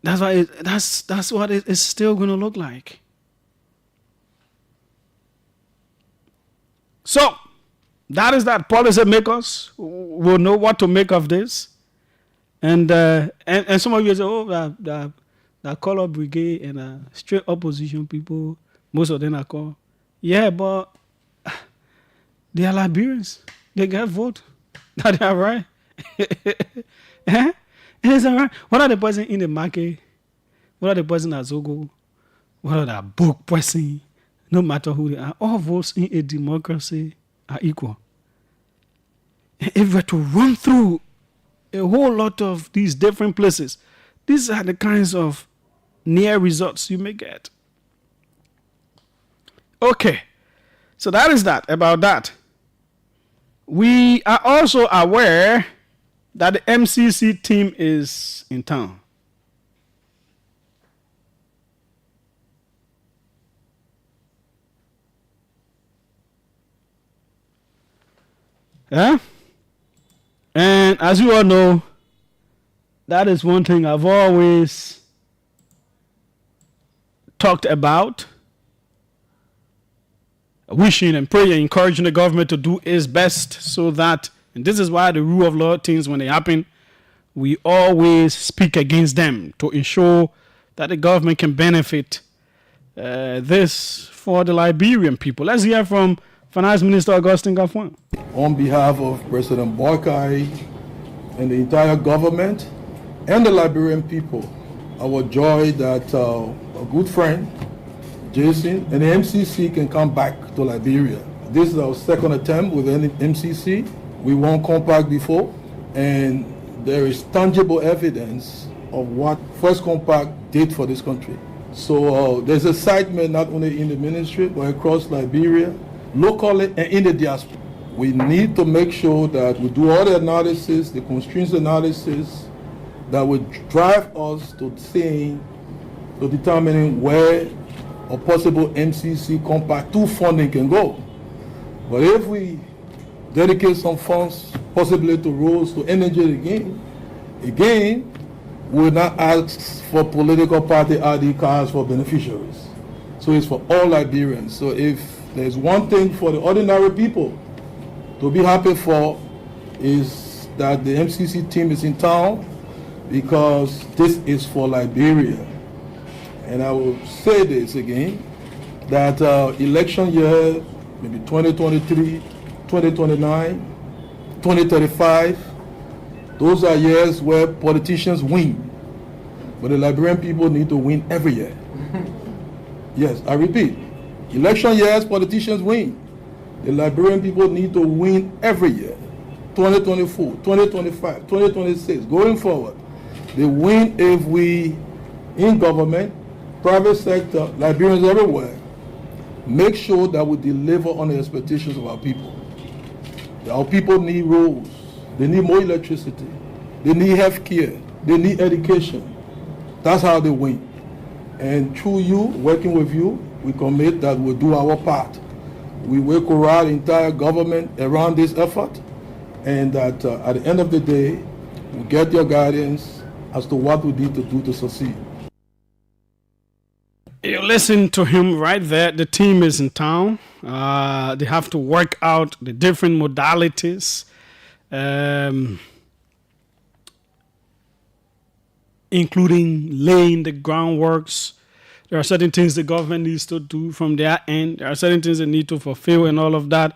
Speaker 2: that's what it's still going to look like. So that is that. Policymakers will know what to make of this, and some of you say, "Oh, that color brigade and straight opposition people, most of them are called." Yeah, but they are Liberians. They get vote. That they are right. Eh? Is that right? What are the person in the market? What are the person at Zogo? What are the book person? No matter who they are, all votes in a democracy are equal. If we're to run through a whole lot of these different places, these are the kinds of near results you may get. Okay, so that is that about that. We are also aware that the MCC team is in town. Yeah? And as you all know, that is one thing I've always talked about. Wishing and praying, encouraging the government to do its best so that, and this is why the rule of law things, when they happen, we always speak against them to ensure that the government can benefit this for the Liberian people. Let's hear from Finance Minister Augustine Gafuan.
Speaker 1: On behalf of President Buakai and the entire government and the Liberian people, our joy that a good friend, Jason, and the MCC can come back to Liberia. This is our second attempt with MCC. We won Compact before, and there is tangible evidence of what First Compact did for this country. So there's excitement not only in the ministry, but across Liberia, locally and in the diaspora. We need to make sure that we do all the analysis, the constraints analysis, that would drive us to determining where a possible MCC Compact 2 funding can go. But if we dedicate some funds possibly to roads, to energy again, we will not ask for political party ID cards for beneficiaries. So it's for all Liberians. So if there's one thing for the ordinary people to be happy for, is that the MCC team is in town, because this is for Liberia. And I will say this again, that election year, maybe 2023, 2029, 2035, those are years where politicians win. But the Liberian people need to win every year. Yes, I repeat, election years, politicians win. The Liberian people need to win every year. 2024, 2025, 2026, going forward. They win if we, in government, private sector, Liberians everywhere, make sure that we deliver on the expectations of our people. Our people need roads, they need more electricity, they need health care, they need education. That's how they win. And through you, working with you, we commit that we'll do our part. We will corral the entire government around this effort, and that at the end of the day, we get your guidance as to what we need to do to succeed.
Speaker 2: You listen to him right there. The team is in town. They have to work out the different modalities, including laying the groundworks. There are certain things the government needs to do from their end. There are certain things they need to fulfill and all of that,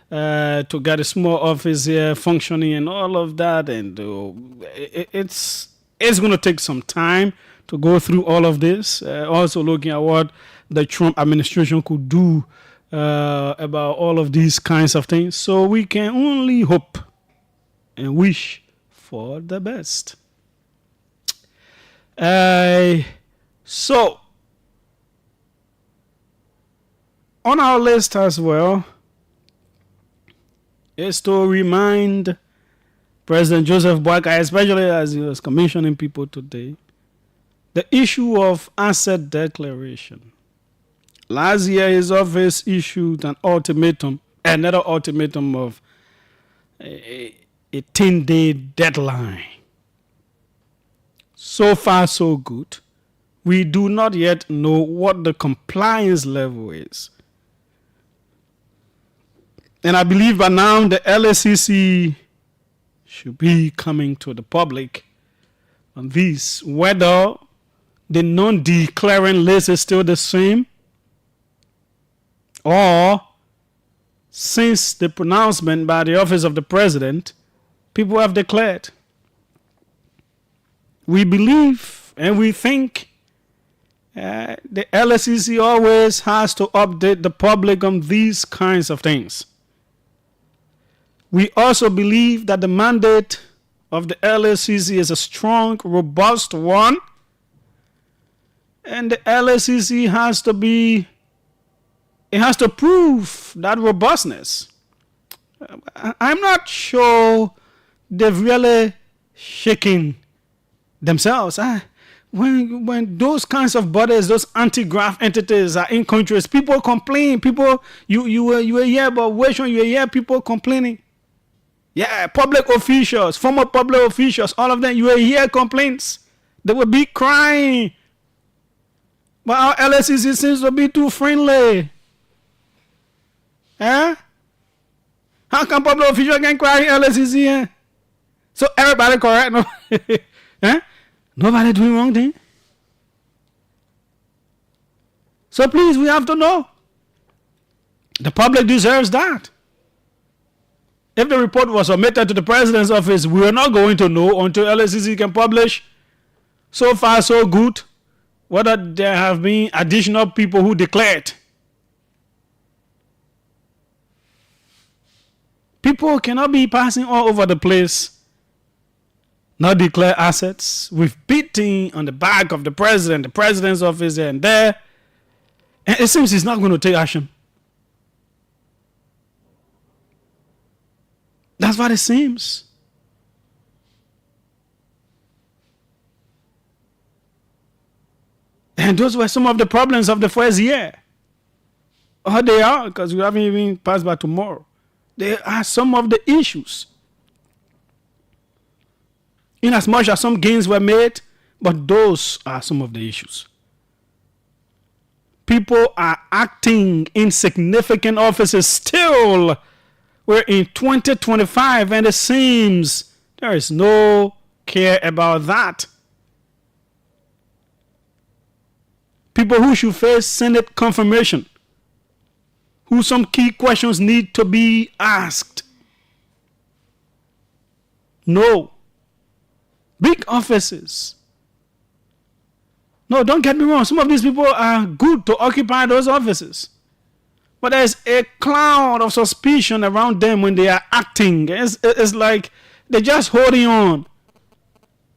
Speaker 2: to get a small office here functioning and all of that. And it's going to take some time to go through all of this. Also looking at what the Trump administration could do about all of these kinds of things. So we can only hope and wish for the best. So, on our list as well is to remind President Joseph Boakai, especially as he was commissioning people today, the issue of asset declaration. Last year, his office issued an ultimatum another ultimatum of a 10-day deadline. So far, so good. We do not yet know what the compliance level is. And I believe by now the LACC should be coming to the public on this, whether the non-declaring list is still the same, or since the pronouncement by the office of the president, people have declared. We believe and we think the LSCC always has to update the public on these kinds of things. We also believe that the mandate of the LSCC is a strong, robust one, and the LSCC has to prove that robustness. I'm not sure they've really shaken themselves. When those kinds of bodies, those anti-graft entities are in countries, people complain. People, you were here, but wait when you were here, people complaining. Yeah, public officials, former public officials, all of them, you will hear complaints. They will be crying. But our LSCC seems to be too friendly. Eh? How come public officials can cry in LSCC? Eh? So everybody correct? No? Eh? Nobody doing wrong thing? So please, we have to know. The public deserves that. If the report was submitted to the president's office, we are not going to know until LSCC can publish. So far, so good. Whether there have been additional people who declared. People cannot be passing all over the place, not declare assets. We've beaten on the back of the president, the president's office here and there. And it seems he's not going to take action. That's what it seems. And those were some of the problems of the first year. Oh, they are, because we haven't even passed by tomorrow. They are some of the issues. In as much as some gains were made, but those are some of the issues. People are acting in significant offices still. We're in 2025 and it seems there is no care about that. People who should face Senate confirmation, who some key questions need to be asked. No. Big offices. No, don't get me wrong. Some of these people are good to occupy those offices. But there's a cloud of suspicion around them when they are acting. It's like they're just holding on.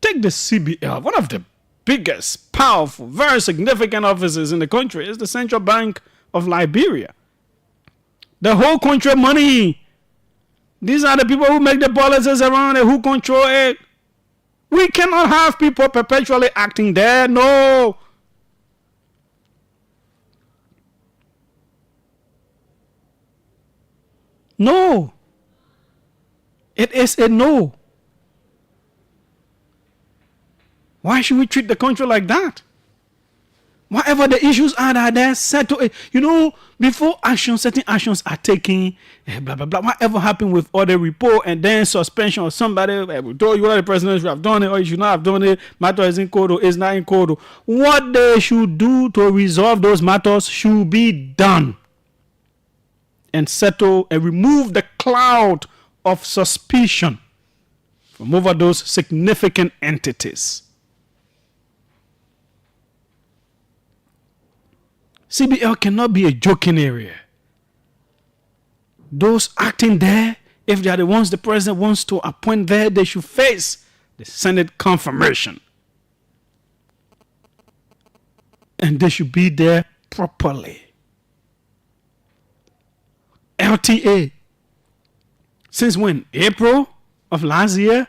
Speaker 2: Take the CBL, one of the biggest, powerful, very significant offices in the country. It's the Central Bank of Liberia. The whole country money. These are the people who make the policies around it, who control it. We cannot have people perpetually acting there. No. No. It is a no. Why should we treat the country like that? Whatever the issues are that they're settle it. You know, before certain actions are taken, blah, blah, blah. Whatever happened with other report and then suspension of somebody, we told you whether the president should have done it or you should not have done it, matter is in code or is not in code. What they should do to resolve those matters should be done. And settle and remove the cloud of suspicion from over those significant entities. CBL cannot be a joking area. Those acting there, if they are the ones the president wants to appoint there, they should face the Senate confirmation. And they should be there properly. LTA. Since when? April of last year?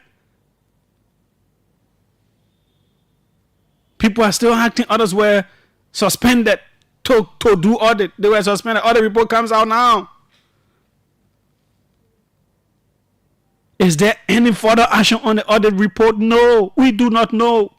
Speaker 2: People are still acting. Others were suspended to do audit. They were suspended. Audit report comes out now. Is there any further action on the audit report? No, we do not know.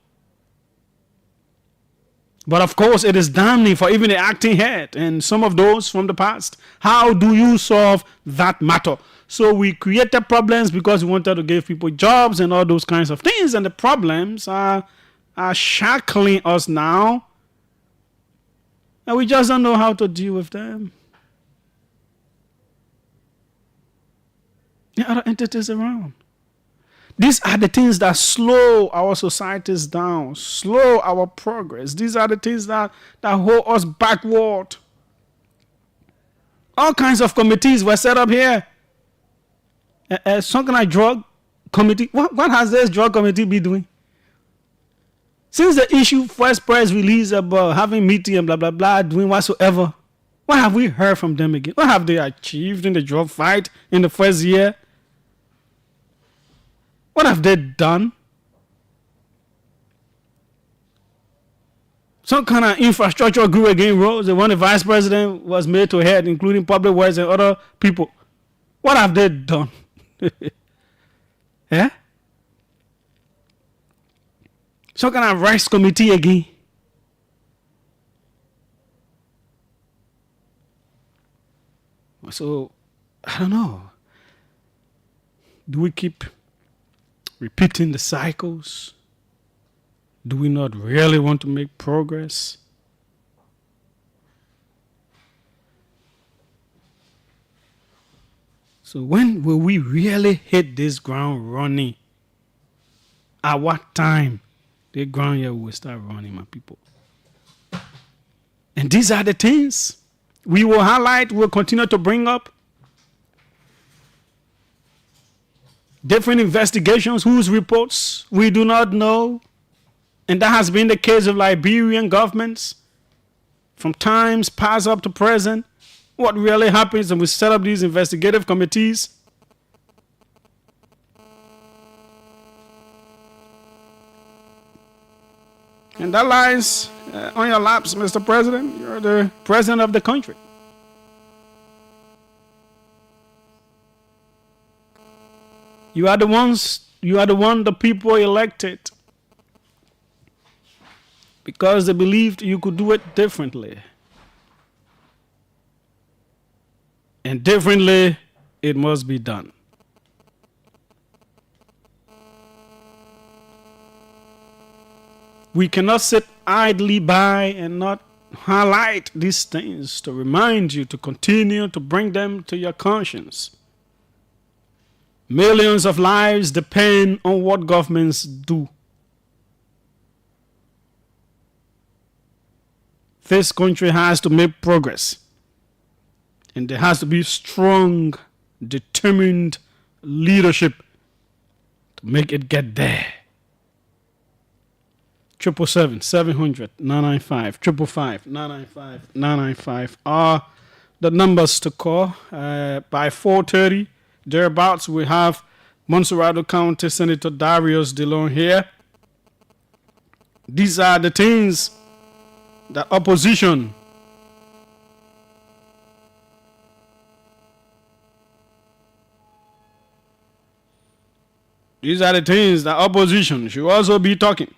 Speaker 2: But of course, it is damning for even the acting head and some of those from the past. How do you solve that matter? So we created problems because we wanted to give people jobs and all those kinds of things. And the problems are shackling us now. And we just don't know how to deal with them. There are other entities around. These are the things that slow our societies down, slow our progress. These are the things that hold us backward. All kinds of committees were set up here. Some kind of drug committee. What has this drug committee been doing? Since the issue first press release about having meeting and blah, blah, blah, doing whatsoever, what have we heard from them again? What have they achieved in the drug fight in the first year? What have they done? Some kind of infrastructure grew again, roads. The one the vice president was made to head, including public works and other people. What have they done? Yeah? Some kind of rights committee again. So, I don't know. Do we keep repeating the cycles? Do we not really want to make progress? So when will we really hit this ground running? At what time the ground here will start running, my people? And these are the things we will highlight, we'll continue to bring up. Different investigations, whose reports we do not know. And that has been the case of Liberian governments from times past up to present. What really happens when we set up these investigative committees? And that lies on your laps, Mr. President. You're the president of the country. You are the one the people elected because they believed you could do it differently. And differently, it must be done. We cannot sit idly by and not highlight these things to remind you to continue to bring them to your conscience. Millions of lives depend on what governments do. This country has to make progress. And there has to be strong, determined leadership to make it get there. 777-700-995, 555-995 are the numbers to call. By 4:30, thereabouts, we have Monserrado County Senator Darius DeLong here. These are the things that opposition should also be talking.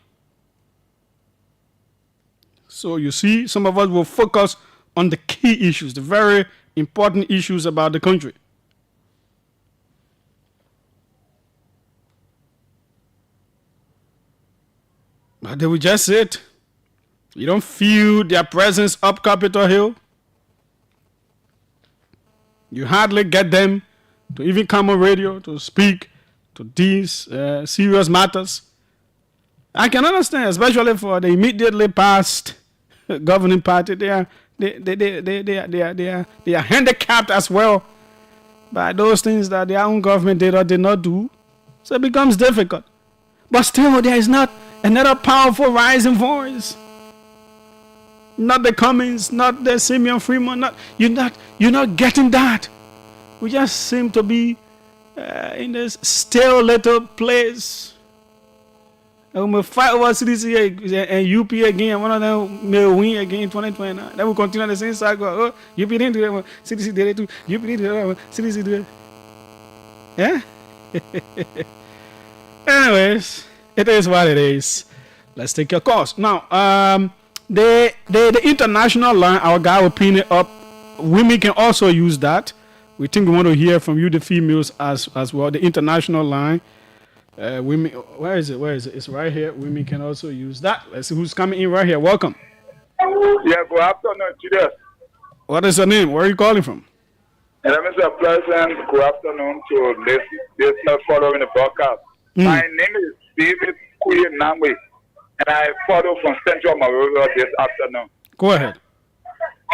Speaker 2: So you see, some of us will focus on the key issues, the very important issues about the country. But they will just sit. You don't feel their presence up Capitol Hill. You hardly get them to even come on radio to speak to these serious matters. I can understand, especially for the immediately past governing party, they are handicapped as well by those things that their own government did or did not do. So it becomes difficult. But still, there is not another powerful rising voice. Not the Cummings, not the Simeon Freeman. You're not getting that. We just seem to be in this stale little place. And we'll fight over CDC and UP again. One of them may win again in 2029. Then we'll continue the same cycle. Oh, UP didn't do that one. CDC did it too. UP didn't do that one. CDC did it. Yeah? Anyways, it is what it is. Let's take your calls now. The international line, our guy will pin it up. Women can also use that. We think we want to hear from you, the females, as well. The international line. Women, where is it? It's right here. Women can also use that. Let's see who's coming in right here. Welcome.
Speaker 8: Yeah, good afternoon, Julius.
Speaker 2: What is your name? Where are you calling from?
Speaker 8: And it's a pleasant good afternoon to listeners following the broadcast. My name is David Kuyenamwe, and I follow from Central Monrovia this afternoon.
Speaker 2: Go ahead.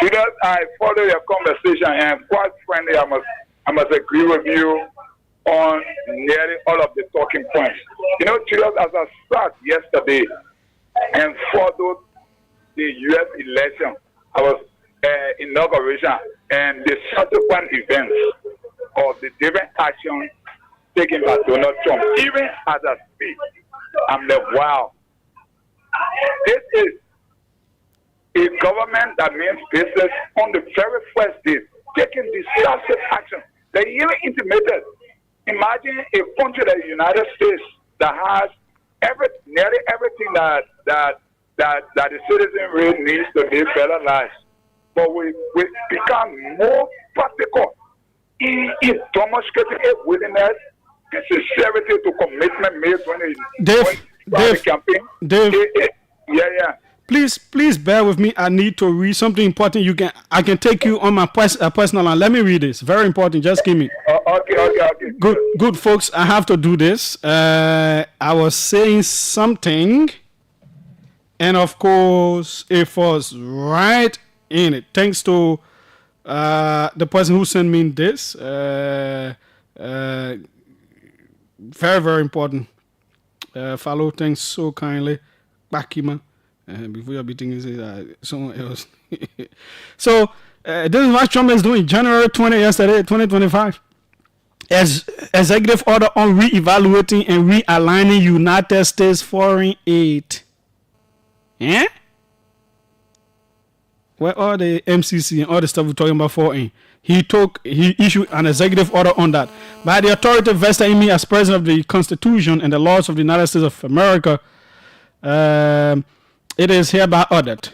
Speaker 8: Julius, I follow your conversation, and quite frankly, I must agree with you on nearly all of the talking points. You know, Julius, as I sat yesterday and followed the U.S. election, I was inauguration and the subsequent events of the different actions taken by Donald Trump. Even as I speak, I'm like, wow. This is a government that means business on the very first day, taking decisive action. They even intimated. Imagine a country like the United States that has nearly everything that the citizen really needs to live better lives. But we become more practical in demonstrating a willingness and sincerity to commitment made when the campaign.
Speaker 2: Dave,
Speaker 8: yeah.
Speaker 2: Please bear with me. I need to read something important. I can take you on my personal line. Let me read this. Very important. Just give me.
Speaker 8: Okay.
Speaker 2: Good folks. I have to do this. I was saying something, and of course, it was right in it. Thanks to the person who sent me this. Very, very important. Follow. Thanks so kindly. Bakima. Before you're beating someone else. So, this is what Trump is doing. January 20 yesterday, 2025. As executive order on re-evaluating and realigning United States foreign aid. Yeah? Where all the MCC and all the stuff we're talking about foreign. He issued an executive order on that. By the authority vested in me as president of the Constitution and the laws of the United States of America, it is hereby ordered.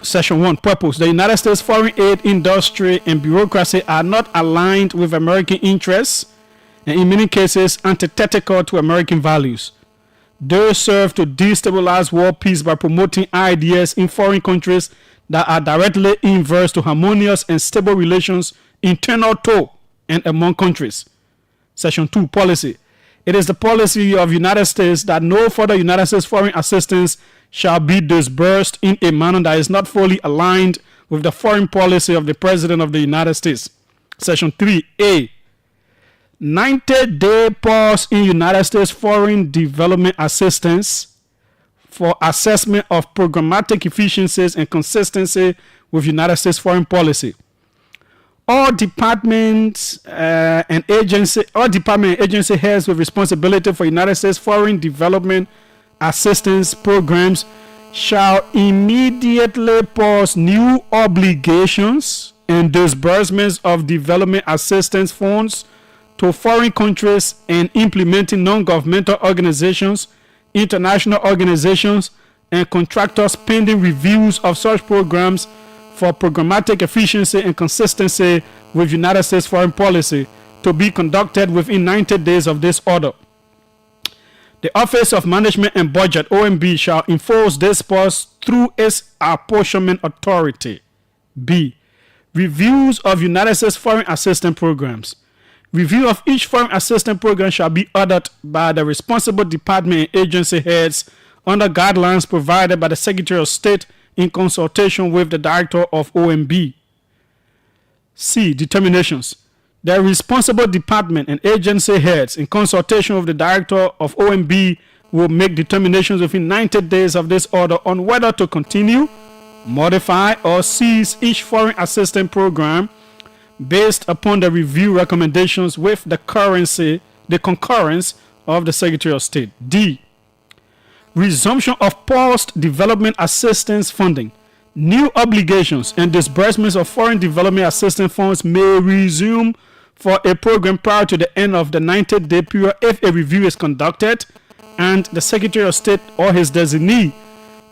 Speaker 2: Section 1, purpose. The United States foreign aid industry and bureaucracy are not aligned with American interests and in many cases antithetical to American values. They serve to destabilize world peace by promoting ideas in foreign countries that are directly inverse to harmonious and stable relations internal to and among countries. Section 2, policy. It is the policy of the United States that no further United States foreign assistance shall be disbursed in a manner that is not fully aligned with the foreign policy of the President of the United States. Section 3A. 90-day pause in United States foreign development assistance for assessment of programmatic efficiencies and consistency with United States foreign policy. All departments and agency heads with responsibility for United States foreign development assistance programs shall immediately pause new obligations and disbursements of development assistance funds to foreign countries and implementing non-governmental organizations, international organizations, and contractors pending reviews of such programs for programmatic efficiency and consistency with United States foreign policy to be conducted within 90 days of this order. The Office of Management and Budget, OMB, shall enforce this pause through its apportionment authority. B. Reviews of United States foreign assistance programs. Review of each foreign assistance program shall be ordered by the responsible department and agency heads under guidelines provided by the Secretary of State in consultation with the Director of OMB. C. Determinations. The responsible department and agency heads in consultation with the Director of OMB will make determinations within 90 days of this order on whether to continue, modify, or cease each foreign assistance program based upon the review recommendations with the concurrence of the Secretary of State. D. Resumption of post-development assistance funding. New obligations and disbursements of foreign development assistance funds may resume for a program prior to the end of the 90-day period if a review is conducted and the Secretary of State or his designee,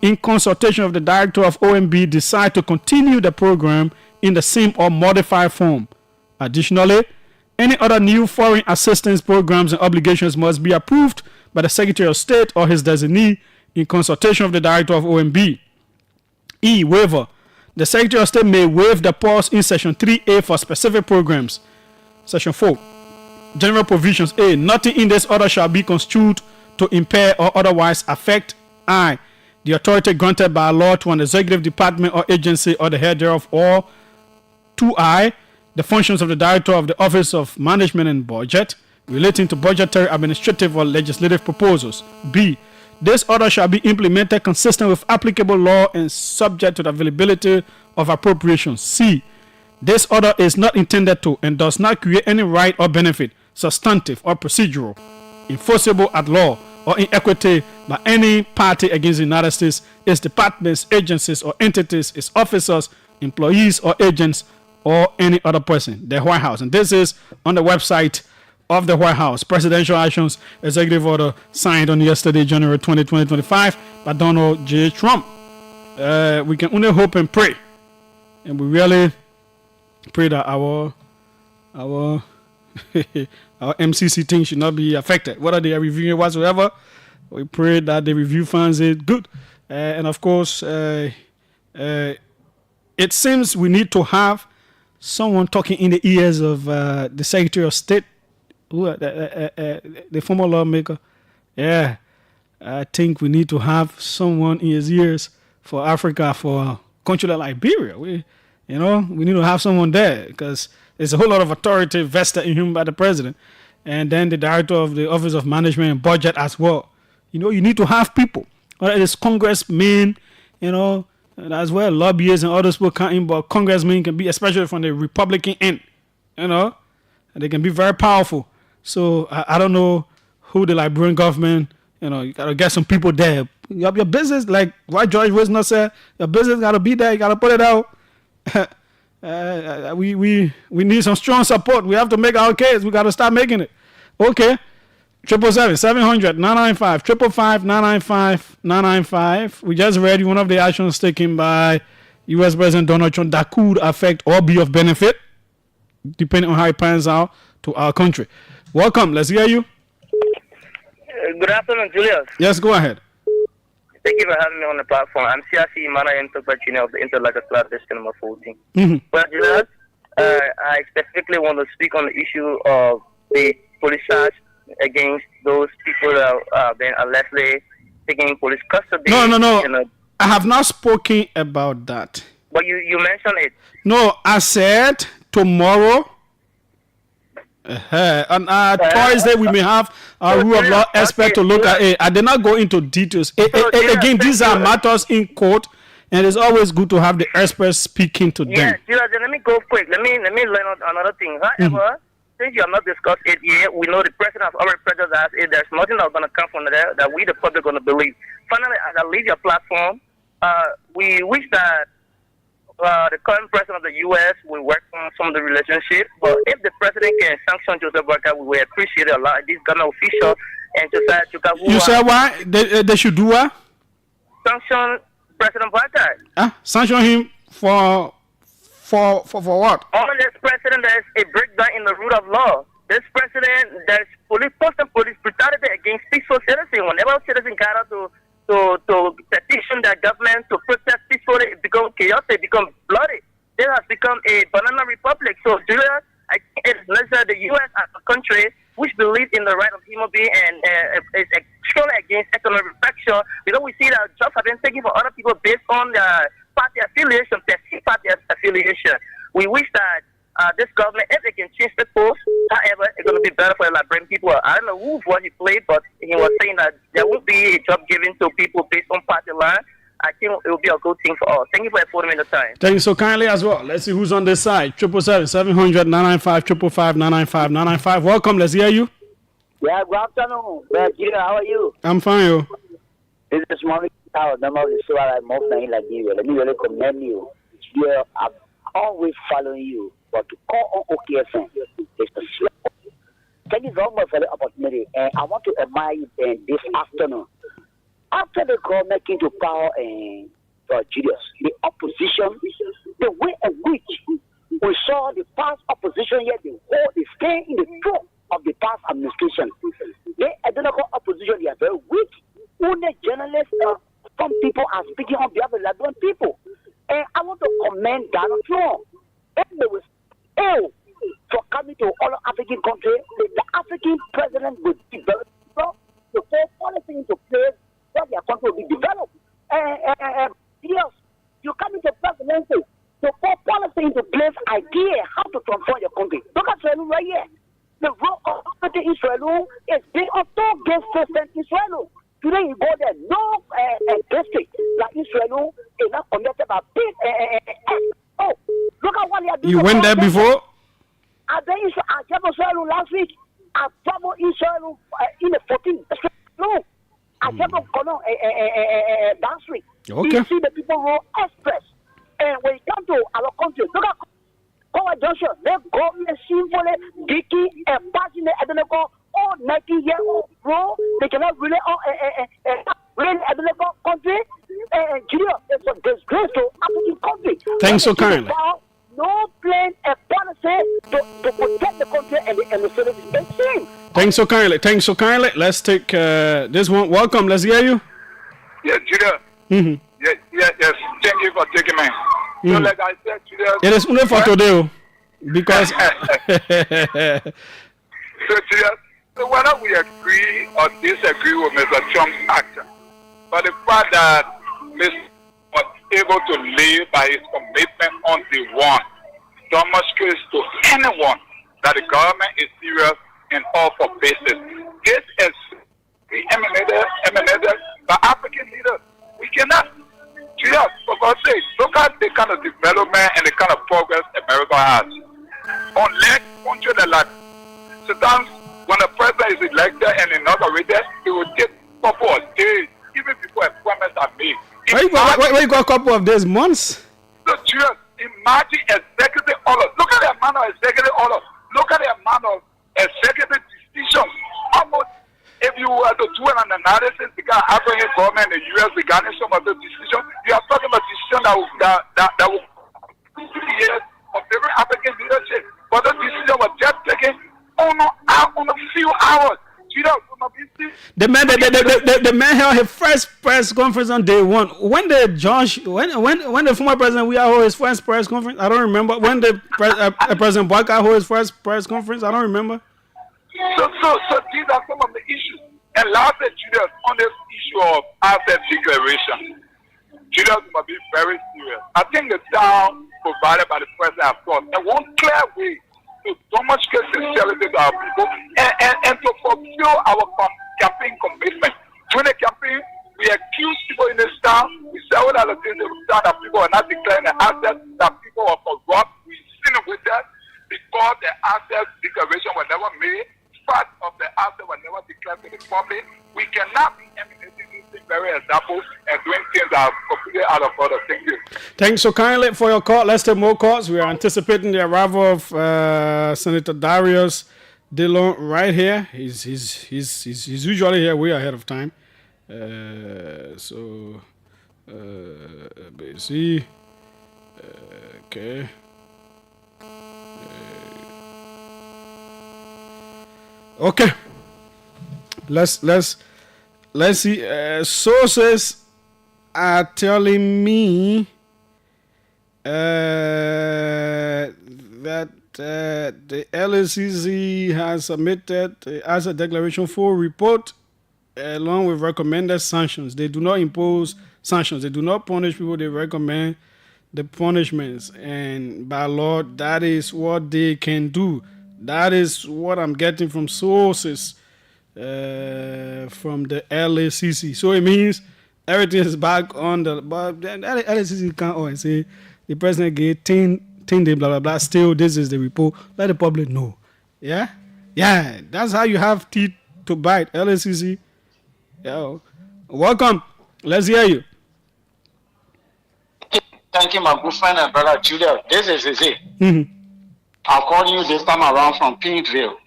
Speaker 2: in consultation of the Director of OMB, decide to continue the program in the same or modified form. Additionally, any other new foreign assistance programs and obligations must be approved by the Secretary of State or his designee in consultation of the Director of OMB. E. Waiver. The Secretary of State may waive the pause in Section 3A for specific programs. Section 4. General provisions. A. Nothing in this order shall be construed to impair or otherwise affect I. The authority granted by law to an executive department or agency or the head thereof, or 2I. The functions of the Director of the Office of Management and Budget relating to budgetary, administrative, or legislative proposals. B. This order shall be implemented consistent with applicable law and subject to the availability of appropriations. C. This order is not intended to and does not create any right or benefit, substantive or procedural, enforceable at law or in equity by any party against the United States, its departments, agencies, or entities, its officers, employees, or agents, or any other person. The White House. And this is on the website of the White House. Presidential Actions Executive Order signed on yesterday, January 20, 2025 by Donald J. Trump. We can only hope and pray. And we really pray that our our MCC thing should not be affected. Whether they are reviewing whatsoever, we pray that the review finds it good. And of course, it seems we need to have someone talking in the ears of the Secretary of State, the former lawmaker. Yeah, I think we need to have someone in his ears for Africa, for a country like Liberia. We need to have someone there because there's a whole lot of authority vested in him by the president, and then the Director of the Office of Management and Budget as well. You need to have people. Whether it's congressmen, as well, lobbyists and others will come in, but congressmen can be, especially from the Republican end, and they can be very powerful. So I don't know who the Liberian government, you gotta get some people there. Your business, like what George Wisner said, your business gotta be there. You gotta put it out. We need some strong support. We have to make our case. We gotta start making it. Okay. 777-700-995, 555-995-995. We just read one of the actions taken by U.S. President Donald Trump that could affect or be of benefit, depending on how it pans out to our country. Welcome. Let's hear you.
Speaker 9: Good afternoon, Julius.
Speaker 2: Yes, go ahead.
Speaker 9: Thank you for having me on the platform. I'm CRC Mana Intokba Junior of the Interlegislative District number 14. Well, Julius, I specifically want to speak on the issue of the police charge against those people that are being allegedly taking police custody.
Speaker 2: No. I have not spoken about that.
Speaker 9: But you mentioned it.
Speaker 2: No, I said tomorrow. On Thursday, we may have a rule of law expert to look at it. I did not go into details. Again, these are matters in court, and it's always good to have the experts speaking to them.
Speaker 9: Yeah, let me go quick. Let me learn another thing. However, since you have not discussed it yet, we know the president has already prejudiced us. There's nothing that's going to come from there that we, the public, are going to believe. Finally, as I leave your platform, we wish that the current president of the U.S. will work on some of the relationship. But if the president can sanction Joseph Barker, we will appreciate it a lot. This government official and Joseph Chuka.
Speaker 2: You said why? They should do what?
Speaker 9: Sanction President Barker.
Speaker 2: Sanction him for what?
Speaker 9: On this president, there's a breakdown in the rule of law. This president, there's police brutality against peaceful citizens. Whenever citizens gather to petition their government to protest peacefully, it becomes chaotic, it becomes bloody. This has become a banana republic. So, Julius, I think it's necessary the U.S. as a country which believes in the right of human being and is extremely against economic repression. Because we see that jobs have been taken for other people based on their party affiliation, party affiliation. We wish that this government, if they can change the post, however, it's going to be better for the Liberian people. I don't know what he played, but he was saying that there will be a job given to people based on party line. I think it will be a good thing for us. Thank you for affording me the time.
Speaker 2: Thank you so kindly as well. Let's see who's on this side. 777-700-995, 555-995-995. Welcome. Let's hear you.
Speaker 10: Yeah, good afternoon. How are you?
Speaker 2: I'm fine, yo.
Speaker 10: This is Mommy. Member of the Civil Movement in Liberia. Let me really commend you. I've always following you, but to call on OKSN, It's a slow. Thank you very much for the opportunity. And I want to admire you this afternoon. After the government came to power for Julius, the opposition, the way in which we saw the past opposition here, they stay in the throat of the past administration. The identical opposition, they are very weak. Only journalists, some people are speaking on behalf of Liberian people. And I want to commend Donald Trump. If they was ill for coming to all African countries, the African president would develop the whole policy into place that their country will be developed. Yes, you come into presidency to put policy into place, idea how to transform your country. Look at Israel right here. The role of Israel is being on top against President Israel. Today you go there, no district like Israel is not connected by big. Oh, look at what they are doing.
Speaker 2: You went there before?
Speaker 10: I traveled Israel last week. I traveled Israel in the 14th district. No, I traveled last week.
Speaker 2: Okay.
Speaker 10: You see the people who express. And when it comes to our country, look at Howard Johnson. They government sinfully, dicky, and passing the identical all 90-year-old bro. They cannot really identical country. Julius, it's a disgrace to African country.
Speaker 2: Thanks so kindly.
Speaker 10: No plan a policy to protect the country and the citizens.
Speaker 2: Thanks so kindly. Thanks so kindly. Let's take this one. Welcome. Let's hear you.
Speaker 8: Yeah, Julius.
Speaker 2: Mm-hmm.
Speaker 8: Yes. Thank you for taking me. So, like I said, Julius.
Speaker 2: It is only for today, because.
Speaker 8: So, Julius, so whether we agree or disagree with Mr. Trump's action, but the fact that Mr. was able to live by his commitment on the one, demonstrates to anyone that the government is serious in all for business. This is emanated by African leaders. We cannot. Julius, for God's sake, look at the kind of development and the kind of progress America has. Unlike countries like sometimes when the president is elected and inaugurated, it will take a couple of days, even before a promise are made.
Speaker 2: Why you got a couple of days, months?
Speaker 8: So, Julius, imagine executive orders. Look at the amount of executive orders. Look at the amount of executive decisions. Almost, if you were to do an analysis because African government in the U.S. regarding some of the decisions, you are talking about decisions that will 2 years of different African leadership. But the decision was just taken on a few hours.
Speaker 2: The man held his first press conference on day one. When the former president we hold his first press conference, I don't remember. When the President Boyka hold his first press conference, I don't remember.
Speaker 8: So these are some of the issues. And lastly, Julius, on this issue of asset declaration, Julius must be very serious. I think the town provided by the president, of course, and one clear way to demonstrate sincerity to our people and to fulfill our campaign commitment. During the campaign, we accuse people in this town. We say all other things in the town that people are not declaring the assets, that people are corrupt. We sin with that because the asset declaration was never made. Part of the asset was never declared to the public. We cannot be emulating these very examples and doing things that are completely out of order. Thank you.
Speaker 2: Thanks so kindly for your call. Let's take more calls. We are anticipating the arrival of Senator Darius Dillon right here. He's usually here way ahead of time. See. Okay. Okay. Let's see. Sources are telling me that the LACC has submitted as a declaration full report along with recommended sanctions. They do not impose sanctions. They do not punish people. They recommend the punishments. And by law, that is what they can do. That is what I'm getting from sources from the LACC. So it means everything is back on the... But the LACC can't always say the president gave 10 days, blah, blah, blah. Still, this is the report. Let the public know. Yeah? Yeah. That's how you have teeth to bite. LACC. Yeah. Welcome. Let's hear you.
Speaker 11: Thank you, my good friend and brother Julius. This is it.
Speaker 2: Mm-hmm.
Speaker 11: I'm calling you this time around from Pinkville.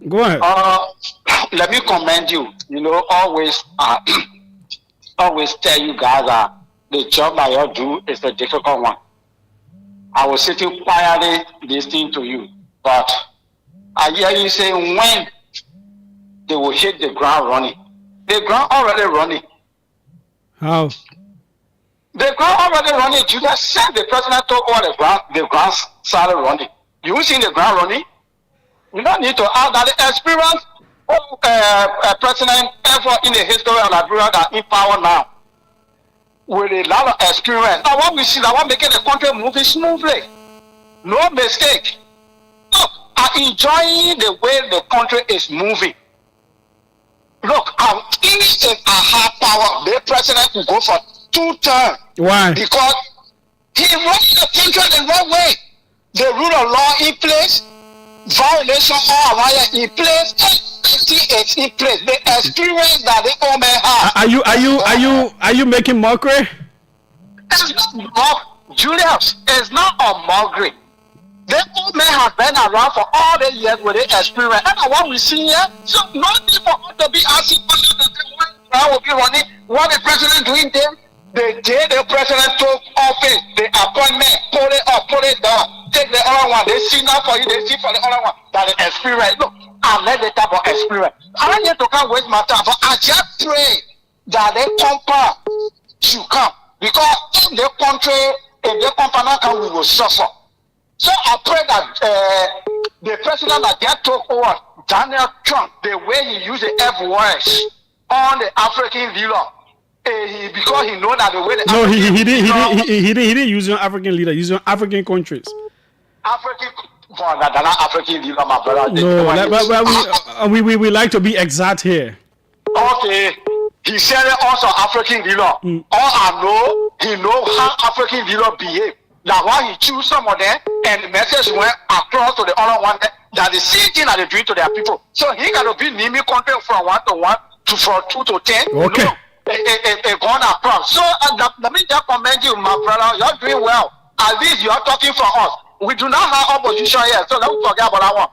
Speaker 2: Go ahead.
Speaker 11: Let me commend you. You know, always always tell you guys that the job that you do is a difficult one. I was sitting quietly listening to you, but I hear you say when they will hit the ground running. The ground already running.
Speaker 2: How?
Speaker 11: The ground already running. You just said the president took over the ground started running. You seen the ground running? You don't need to add that the experience of president ever in the history of Liberia that in power now. With a lot of experience. Now what we see that what making the country moving smoothly. No mistake. Look, I'm enjoying the way the country is moving. Look, I'm in a high power. The president will go for 2 terms.
Speaker 2: Why?
Speaker 11: Because he runs the country the wrong way. The rule of law in place, violation all around in place, everything is in place. The experience that the old man has.
Speaker 2: Are you making mockery?
Speaker 11: It's not Julius. It's not a mockery. The old man has been around for all the years with the experience. And what we see here, so no need for us to be asking questions that will be running. What the president doing there? The day the president took office, the appointment, pull it up, pull it down, take the other one. They see now for you, they see for the other one. That the experience. Look, I let the type of experience. I don't need to come waste my time, but I just pray that the company should come. Because if the country, if the company come, we will suffer. So I pray that the president that get took over, Donald Trump, the way he used the F words on the African leader, because he know that the way the
Speaker 2: he didn't use an African leader. He used African countries.
Speaker 11: African, they're not African leader, my brother.
Speaker 2: No, we like to be exact here.
Speaker 11: Okay, he said it also African leader. All I know, he know how African leader behave. That's why he choose some of them, and the message went across to the other one that the same thing that they do to their people. So he got to be naming country from 1 to 1 to from 2 to 10.
Speaker 2: Okay.
Speaker 11: No. Going across. So let me just commend you, my brother. You're doing well. At least you're talking for us. We do not have opposition here, so don't forget about that one.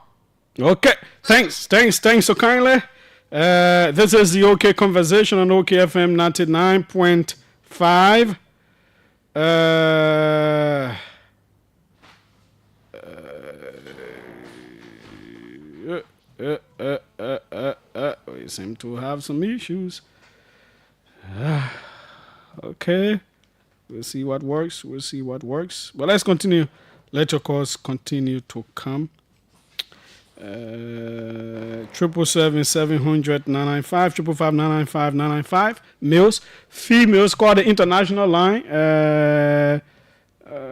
Speaker 2: Okay. Thanks so kindly. This is the OK Conversation on OKFM 99.5. We seem to have some issues. Okay, we'll see what works. But let's continue. Let your calls continue to come. 777-700-995, 555-995, males, females. Call the international line.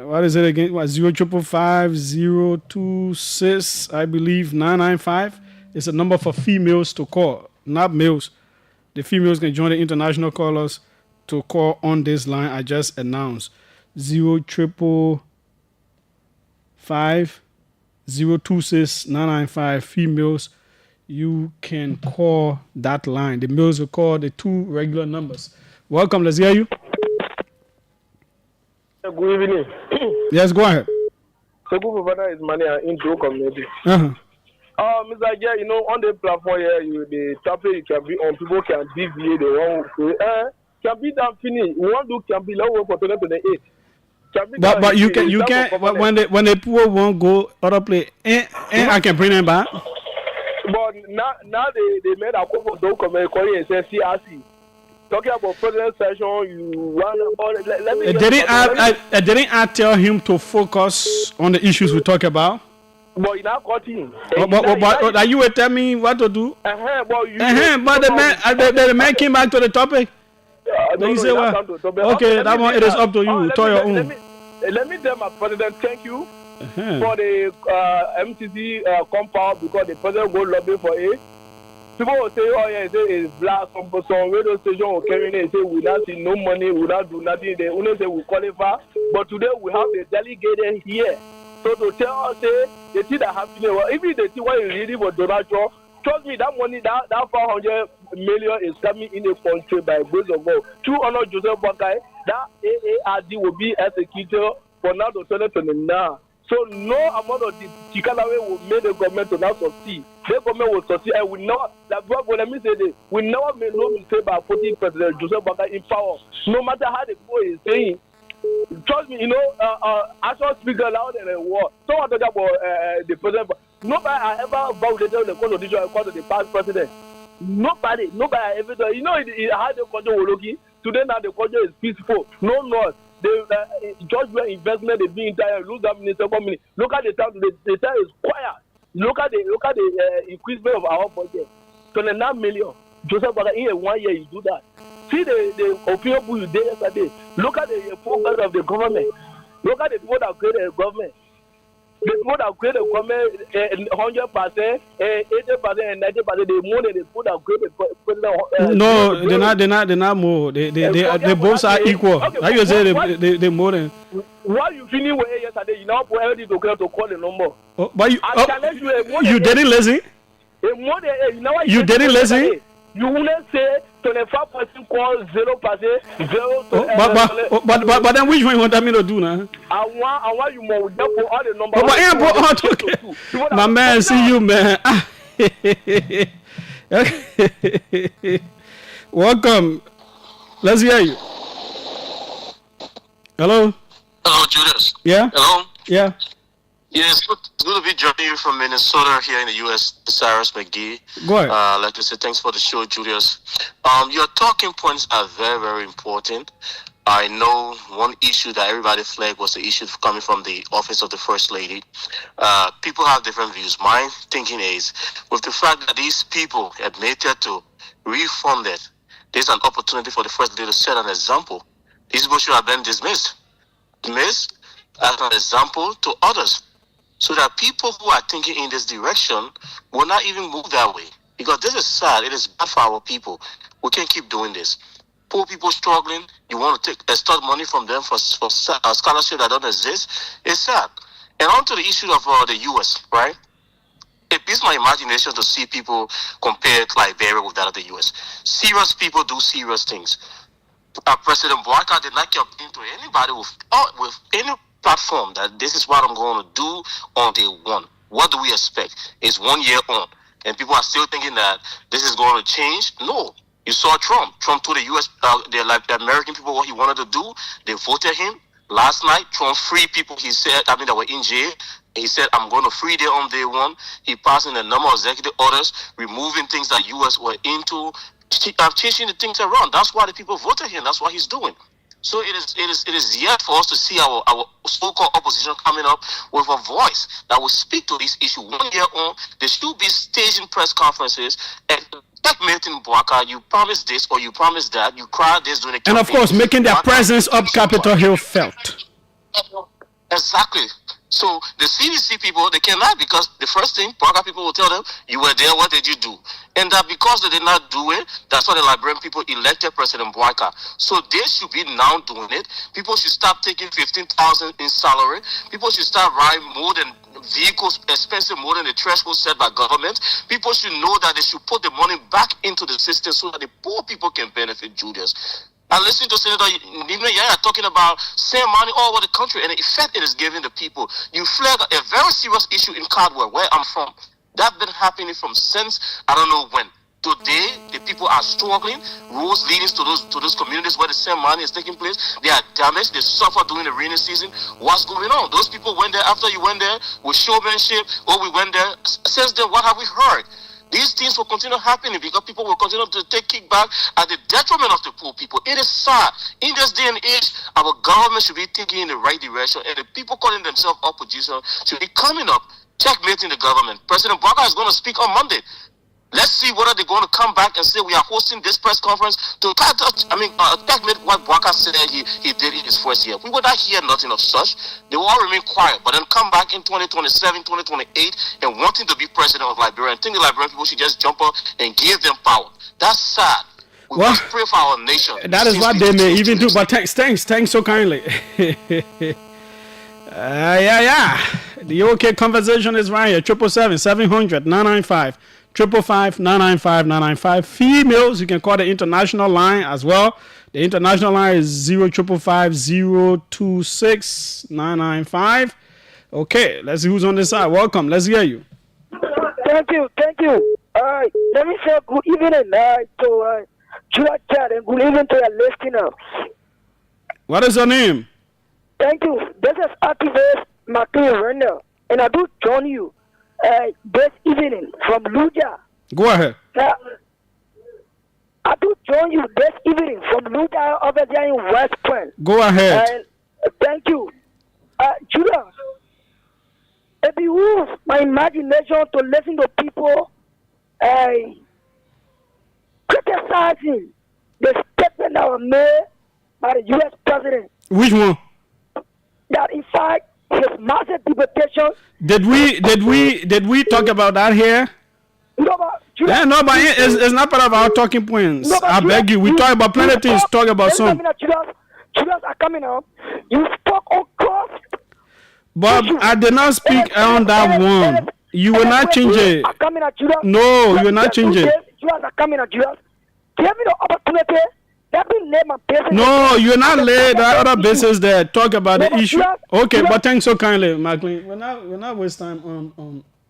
Speaker 2: What is it again? 0555026, I believe 995. It's a number for females to call, not males. The females can join the international callers to call on this line I just announced. 0555026-995. Females, you can call that line. The males will call the 2 regular numbers. Welcome, let's hear you.
Speaker 12: Good evening.
Speaker 2: Yes, go ahead.
Speaker 12: So good brother is money into community.
Speaker 2: Mr.
Speaker 12: Jay, you know, on the platform here, the topic you can be on, people can deviate, they won't say, can be done finish. We want to can be lower for 2028.
Speaker 2: But you can when the people won't go other place, I can bring them back.
Speaker 12: But now they made a couple of documents calling and say CRC. Talking about president session, you want let me.
Speaker 2: Didn't I tell him to focus on the issues we talk about?
Speaker 12: But you now got him.
Speaker 2: But you will tell me what to do.
Speaker 12: But
Speaker 2: the man came back to the topic. You say what? Okay, that one it is up to you. To your own.
Speaker 12: Let me tell my president thank you for the MTC compound because the president go lobby for it. People will say, oh yeah, it's black. Some radio station will carry it and say we not see no money, we not do nothing. They only say we qualify. But today we have the delegate here. So to tell us, say, the thing that happening, even the thing what you reading for Donald Trump, trust me, that money, that 400 million is coming in the country by grace of God. 200 Joseph Bokai, that AARD will be executed for now to 2029. So no amount of the Chicalawe will make the government to now succeed. The government will succeed and we never, let me say this, we never made no mistake by putting President Joseph Boakai in power. No matter how the people is saying. Trust me, actual speaker loud in a war. Someone talk about the president. Nobody I ever validated on the constitution according to the past president. Nobody I ever done. How the country was looking. Today now the country is peaceful. No noise. Just where investment is being entire lose that minister company. Look at the town today. The town is quiet. Look at the increasement of our budget. 29 million. Joseph Boakai in 1 year you do that. See the opinion poll you did yesterday. Look at the progress of the government. Look at the people that create the government. The people that create the government 100%, 80%, and 90%. The more than the people that create the president.
Speaker 2: No, they're not more. They both are equal.
Speaker 12: Okay,
Speaker 2: how you say they more than?
Speaker 12: Why you feeling way yesterday? You now put everything to call the number.
Speaker 2: Oh, but you didn't listen.
Speaker 12: You
Speaker 2: didn't listen.
Speaker 12: You wouldn't say 25% call 0%, 0.
Speaker 2: But then which one you want me to do now?
Speaker 12: I want you more. We just put all the numbers.
Speaker 2: Okay. My man, see you, man. Welcome. Let's hear you. Hello.
Speaker 13: Hello, Julius.
Speaker 2: Yeah.
Speaker 13: Hello.
Speaker 2: Yeah.
Speaker 13: Yeah, it's good to be joining you from Minnesota here in the U.S., Cyrus McGee.
Speaker 2: Go ahead.
Speaker 13: I'd like to say thanks for the show, Julius. Your talking points are very, very important. I know one issue that everybody flagged was the issue coming from the office of the First Lady. People have different views. My thinking is, with the fact that these people admitted to reform it, there's an opportunity for the First Lady to set an example. These people should have been dismissed as an example to others, so that people who are thinking in this direction will not even move that way. Because this is sad. It is bad for our people. We can't keep doing this. Poor people struggling, you want to extort money from them for scholarship that don't exist. It's sad. And on to the issue of the U.S., right? It beats my imagination to see people compare Liberia with that of the U.S. Serious people do serious things. President Boakai did not give in to anybody with any platform that this is what I'm going to do on day one. What do we expect? It's 1 year on, and people are still thinking that this is going to change. No, you saw Trump. Trump told the U.S., the American people what he wanted to do. They voted him. Last night, Trump freed people. He said, that were in jail. He said, I'm going to free them on day one. He passed in a number of executive orders, removing things that U.S. were into, changing the things around. That's why the people voted him. That's what he's doing. So it is yet for us to see our so-called opposition coming up with a voice that will speak to this issue. 1 year on, there should be staging press conferences and checkmating Boakai. You promised this or you promised that. You cried this during the campaign.
Speaker 2: And of course, making their presence up Capitol Hill felt.
Speaker 13: Exactly. So the CDC people, they cannot, because the first thing Boakai people will tell them, you were there, what did you do? And that because they did not do it, that's why the Liberian people elected President Boakai. So they should be now doing it. People should stop taking $15,000 in salary. People should start riding more than vehicles, expensive more than the threshold set by government. People should know that they should put the money back into the system so that the poor people can benefit, Julius. I listened to Senator Yaya talking about same money all over the country and the effect it is giving the people. You flag a very serious issue in Caldwell, where I'm from. That's been happening since I don't know when. Today, the people are struggling. Roads leading to those communities where the same money is taking place, they are damaged. They suffer during the rainy season. What's going on? Those people went there after you went there with showmanship. We went there. Since then, what have we heard? These things will continue happening because people will continue to take kickback at the detriment of the poor people. It is sad. In this day and age, our government should be thinking in the right direction, and the people calling themselves opposition should be coming up, checkmating the government. President Boakai is going to speak on Monday. Let's see whether they're going to come back and say we are hosting this press conference to checkmate what Boakai said he did in his first year. We will not hear nothing of such. They will all remain quiet, but then come back in 2027, 2028 and wanting to be president of Liberia and think the Liberian people should just jump up and give them power. That's sad. We must pray for our nation.
Speaker 2: That is what they may even do. But thanks so kindly. The OK conversation is right here. 777-700-995. 555-995-995. Females, you can call the international line as well. The international line is 0555-026-995. Okay, let's see who's on the side. Welcome. Let's hear you.
Speaker 14: Thank you. Let me say good evening to Julius and good evening to your listeners.
Speaker 2: What is your name?
Speaker 14: Thank you. This is activist Martin Renner, and I do join you this evening from Luja.
Speaker 2: Go ahead.
Speaker 14: I do join you this evening from Luja over there in West Point.
Speaker 2: Go ahead.
Speaker 14: And thank you. Julius, it behooves my imagination to listen to people criticizing the statement that was made by the U.S. president.
Speaker 2: Which one?
Speaker 14: That in fact his massive deportation.
Speaker 2: Did we talk about that here?
Speaker 14: No, but
Speaker 2: yeah, no, but it's not part of our talking points.
Speaker 14: No,
Speaker 2: I beg you. We talk about plenty of things. Talk about some.
Speaker 14: Julius are coming up. You spoke on cross.
Speaker 2: But I did not speak on that one. You will not change it. No, you will not change it.
Speaker 14: Julius are coming up. Julius, give me the opportunity. Let me lay my business.
Speaker 2: No, you're not lay that other basis there. Talk about the issue. Okay, but thanks so kindly, McLean. We're not waste time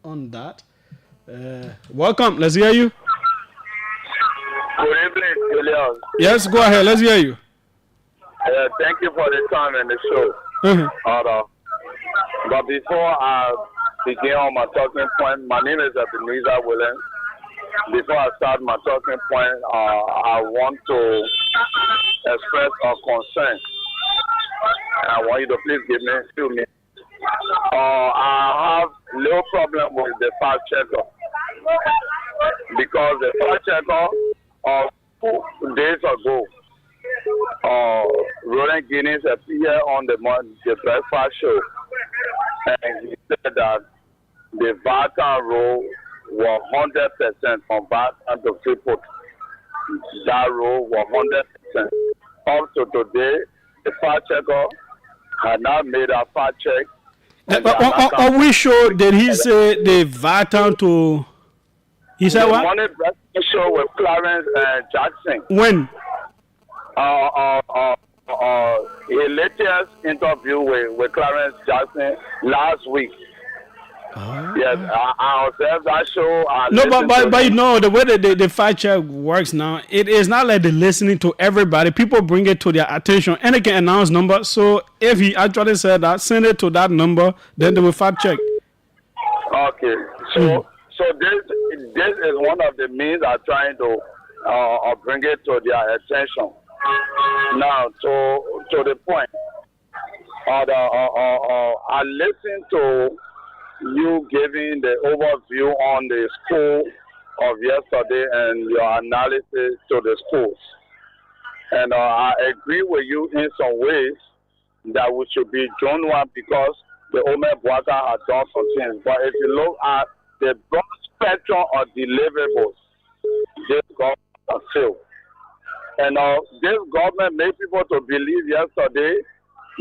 Speaker 2: on that. Welcome. Let's hear you.
Speaker 8: Good evening, Julius.
Speaker 2: Yes, go ahead. Let's hear you.
Speaker 8: Thank you for the time and the show. But before I begin on my talking point, my name is Ebenezer Williams. Before I start my talking point, I want to express a concern. I want you to please give me a few minutes. I have no problem with the fact checker because the fact checker 2 days ago, Roland Guinness appeared on the breakfast show, and he said that the Vatican rule was 100% from Vatican to Freeport. That rule was 100%. Up to today, the fact checker had not made a fact check.
Speaker 2: Are we sure did he say the Vatican to? He said what?
Speaker 8: The morning breakfast show with Clarence Jackson.
Speaker 2: When?
Speaker 8: His latest interview with Clarence Jackson last week. Yes, I observed that show.
Speaker 2: No, but you know the way the fact check works now, it is not like they're listening to everybody. People bring it to their attention and they can announce number. So if he actually said that, send it to that number, then they will fact check.
Speaker 8: Okay, so this is one of the means I'm trying to bring it to their attention. Now to the point, I listened to you giving the overview on the school of yesterday and your analysis to the schools. And I agree with you in some ways that we should be joined one because the Omer Bwaka has done some things. But if you look at the broad spectrum of deliverables, this government has failed. And this government made people to believe yesterday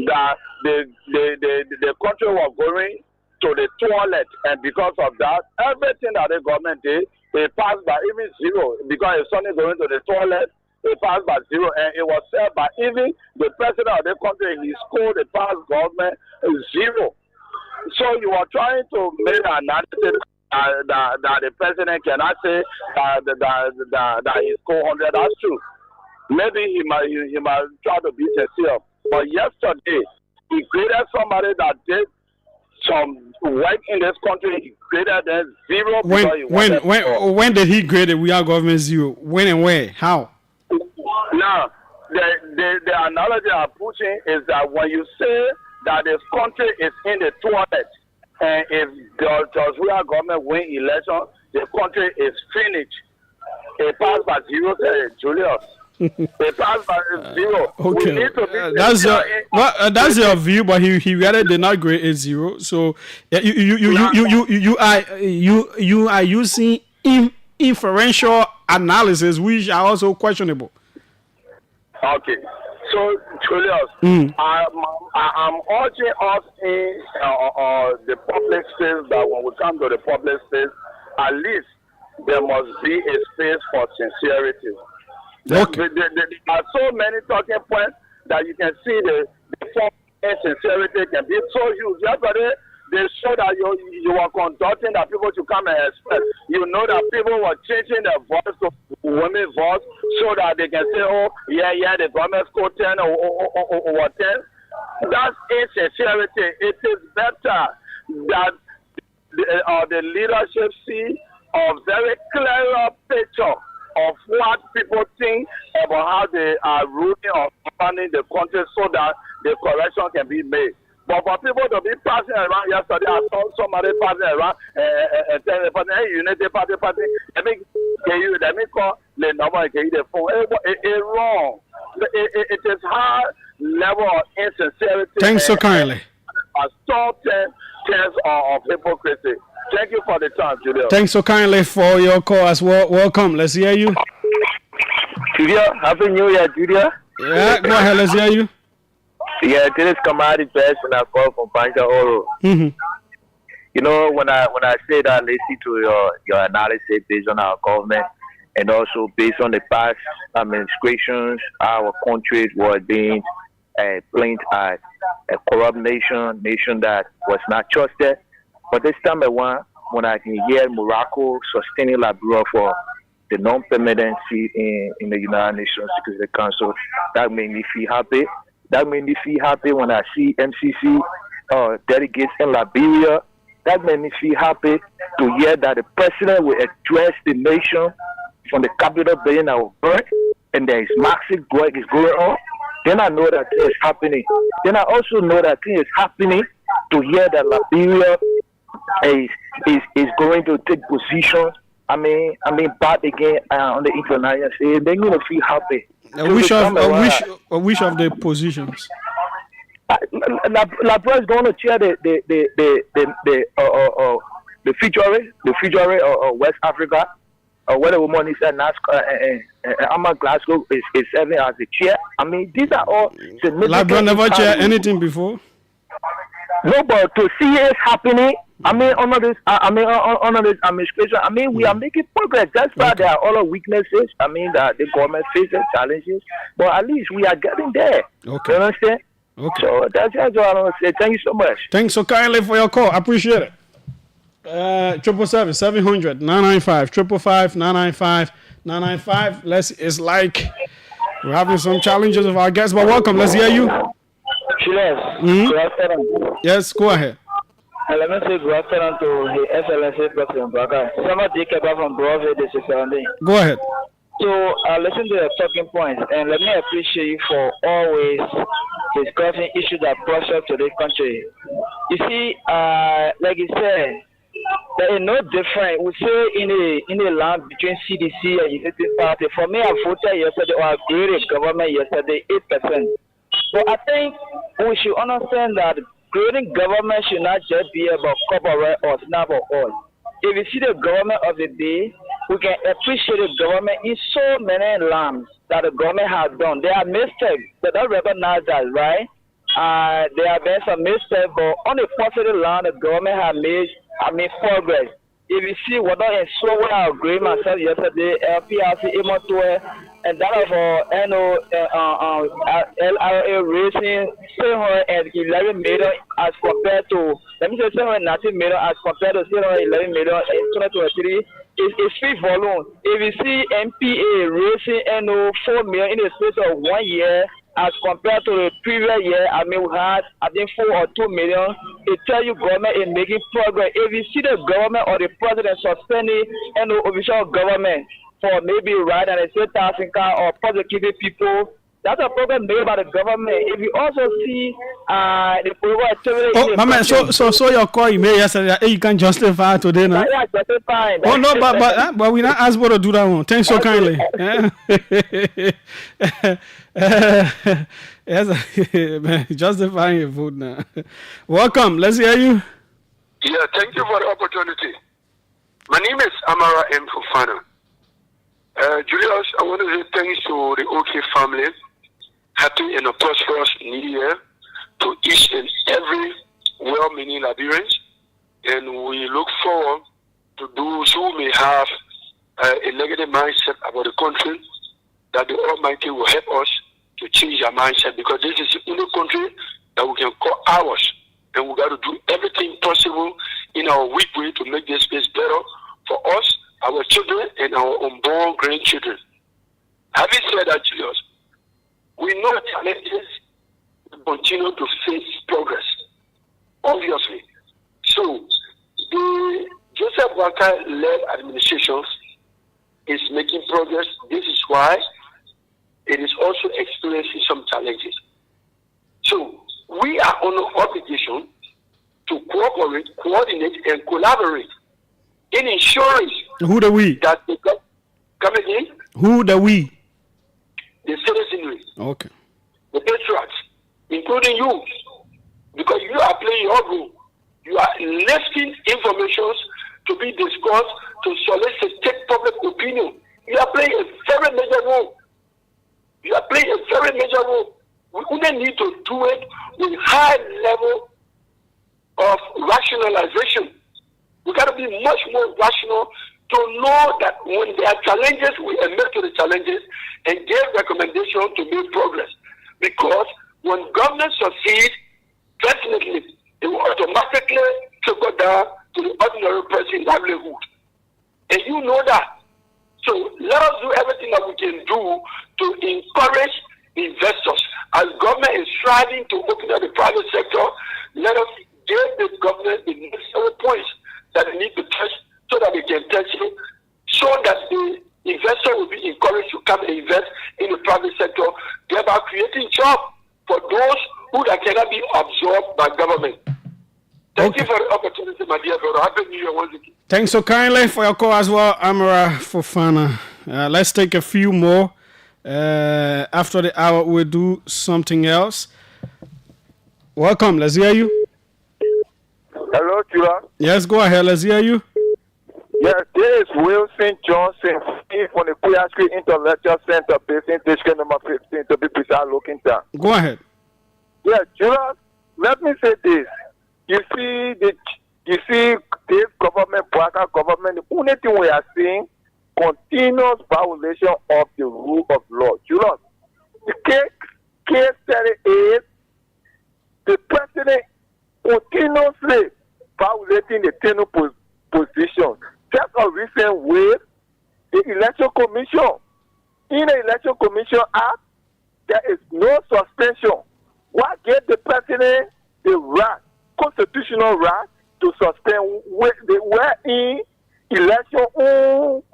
Speaker 8: that the country was going to the toilet, and because of that, everything that the government did, it passed by even zero. Because if something going to the toilet, it passed by zero, and it was said by even the president of the country, he scored the past government zero. So you are trying to make an analysis that the president cannot say that he scored 100. That's true. Maybe he might try to be sincere, but yesterday he created somebody that did some work in this country greater than zero.
Speaker 2: When did he grade it? We are government zero. When and where? How?
Speaker 8: Now, the analogy I'm pushing is that when you say that this country is in the toilet, and if the real government win election, the country is finished. It passed by zero, Julius. It passed by zero.
Speaker 2: Okay,
Speaker 8: we need to be
Speaker 2: that's your view, but he really did not grade it zero. So you are using inferential analysis, which are also questionable.
Speaker 8: Okay, so Julius, I'm urging us in the public space that when we come to the public space, at least there must be a space for sincerity.
Speaker 2: Okay.
Speaker 8: There are so many talking points that you can see the form of insincerity can be so huge. Yesterday, the
Speaker 12: know that you were conducting that people should come and express. You know that people were changing their voice to women's voice so that they can say, oh, yeah, the government scored 10 or 10. That's insincerity. It is better that the leadership see a very clear picture of what people think about how they are ruling or running the country so that the correction can be made. But for people to be passing around yesterday, I saw somebody passing around and telling the person, hey, Unity Party, let me call the number and give you the phone. It's wrong. It is high level of insincerity.
Speaker 2: Thanks so kindly.
Speaker 12: A strong sense of hypocrisy. Thank you for the time, Julius.
Speaker 2: Thanks so kindly for your call as well. Welcome. Let's hear you.
Speaker 12: Julius, Happy New Year, Julius.
Speaker 2: Yeah, go ahead. Let's hear you.
Speaker 12: Yeah, this is Kamadi Best and I call from Panja Oro.
Speaker 2: Mm-hmm.
Speaker 12: You know, when I say that, listen to your analysis based on our government and also based on the past administrations, our country was being blamed as a corrupt nation that was not trusted. But this time around, when I can hear Morocco sustaining Liberia for the non-permanency in the United Nations Security Council, that made me feel happy. That made me feel happy when I see MCC delegates in Liberia. That made me feel happy to hear that the president will address the nation from the Capitol building that was burnt, and there is massive work is going on. Then I know that thing is happening. Then I also know that thing is happening to hear that Liberia is going to take position. I mean, back again on the international stage. They're going to feel happy.
Speaker 2: Which of the positions?
Speaker 12: Liberia is going to chair the future of West Africa. Where the woman is at Amma Glasgow is serving as the chair. I mean, these are all significant.
Speaker 2: Liberia never chaired anything before.
Speaker 12: No, but to see it happening, under this administration, we are making progress. That's why there are all the weaknesses. That the government faces challenges, but at least we are getting there.
Speaker 2: Okay.
Speaker 12: You understand?
Speaker 2: Okay.
Speaker 12: So that's what I want to say. Thank you so much.
Speaker 2: Thanks so kindly for your call. I appreciate it. 777-700-995 555-995. It's like we're having some challenges with our guests, but welcome. Let's hear you.
Speaker 12: Julius, good afternoon.
Speaker 2: Yes, go ahead.
Speaker 12: Let me say good afternoon to the SLSA President Baka. Somebody came back from Broadway this Sunday.
Speaker 2: Go ahead.
Speaker 12: So listen to your talking points, and let me appreciate you for always discussing issues that pressure to this country. You see, like you said, there is no difference. We say in a land between CDC and United Party. For me, I voted yesterday or I agreed with government yesterday 8%. So I think we should understand that creating government should not just be about corporate or snap or oil. If you see the government of the day, we can appreciate the government in so many lands that the government has done. There are mistakes. They don't recognize that, right? There have been some mistakes, but on the positive land, the government has made progress. If you see what I saw when I agreed myself yesterday, LPRC, Emotoe, and that of LRA Racing, 711 million as compared to, let me say 719 million as compared to 711 million in 2023. It's free volume. If you see MPA Racing, 4 million in the space of 1 year, as compared to the previous year, we had, 4 or 2 million. It tells you government is making progress. If you see the government or the president suspending official government for maybe right and a state taxing car or prosecuting people, that's a program made by the government. If you also see the political activity.
Speaker 2: Oh, my man, so your call you made yesterday, you can justify today now?
Speaker 12: Yeah, justify.
Speaker 2: Oh no, but we not asked to do that one. Thanks so kindly. Yes, man, justifying your vote now. Welcome. Let's hear you.
Speaker 15: Yeah, thank you for the opportunity. My name is Amara M. Fufana. Julius, I want to say thanks to the OK family. Happy and a prosperous new year to each and every well-meaning Liberians. And we look forward to those who may have a negative mindset about the country, that the Almighty will help us to change our mindset, because this is the only country that we can call ours, and we got to do everything possible our weak way to make this place better for us, our children, and our unborn grandchildren. Having said that, Julius, we know challenges continue to face progress, obviously. So, the Joseph Walker-led administrations is making progress. This is why it is also experiencing some challenges. So, we are on an obligation to cooperate, coordinate, and collaborate in ensuring
Speaker 2: Who the we?
Speaker 15: that the come again,
Speaker 2: Who the we?
Speaker 15: the citizenry,
Speaker 2: Okay.
Speaker 15: the patriots, including you, because you are playing your role. You are lifting information to be discussed to solicit state public opinion. You are playing a very major role. You are playing a very major role. We only need to do it with high level of rationalization. We got to be much more rational to know that when there are challenges, we admit to the challenges and give recommendations to make progress. Because when government succeeds, definitely it will automatically trickle down to the ordinary person's livelihood. And you know that. So let us do everything that we can do to encourage investors. As government is striving to open up the private sector, let us give the government the necessary points that they need to touch so that they can touch it, so that the investor will be encouraged to come and invest in the private sector, thereby creating jobs for those who that cannot be absorbed by government. Thank you for the opportunity, my dear brother. Happy New Year once again.
Speaker 2: Thanks so kindly for your call as well, Amara Fofana. Let's take a few more. After the hour, we'll do something else. Welcome. Let's hear you.
Speaker 16: Hello, Julius.
Speaker 2: Yes, go ahead. Let's hear you.
Speaker 16: Yes, this is Wilson Johnson from the Queer Street Intellectual Center based in district number 15 to be precise, looking down.
Speaker 2: Go ahead.
Speaker 16: Yes, Julius, let me say this. You see this government, Baka government, the only thing we are seeing, continuous violation of the rule of law. Julius, the case study is the president continuously violating the tenure position. Just a recent way, the election commission, in the election commission act, there is no suspension. What gave the president the right, constitutional right, to suspend where in election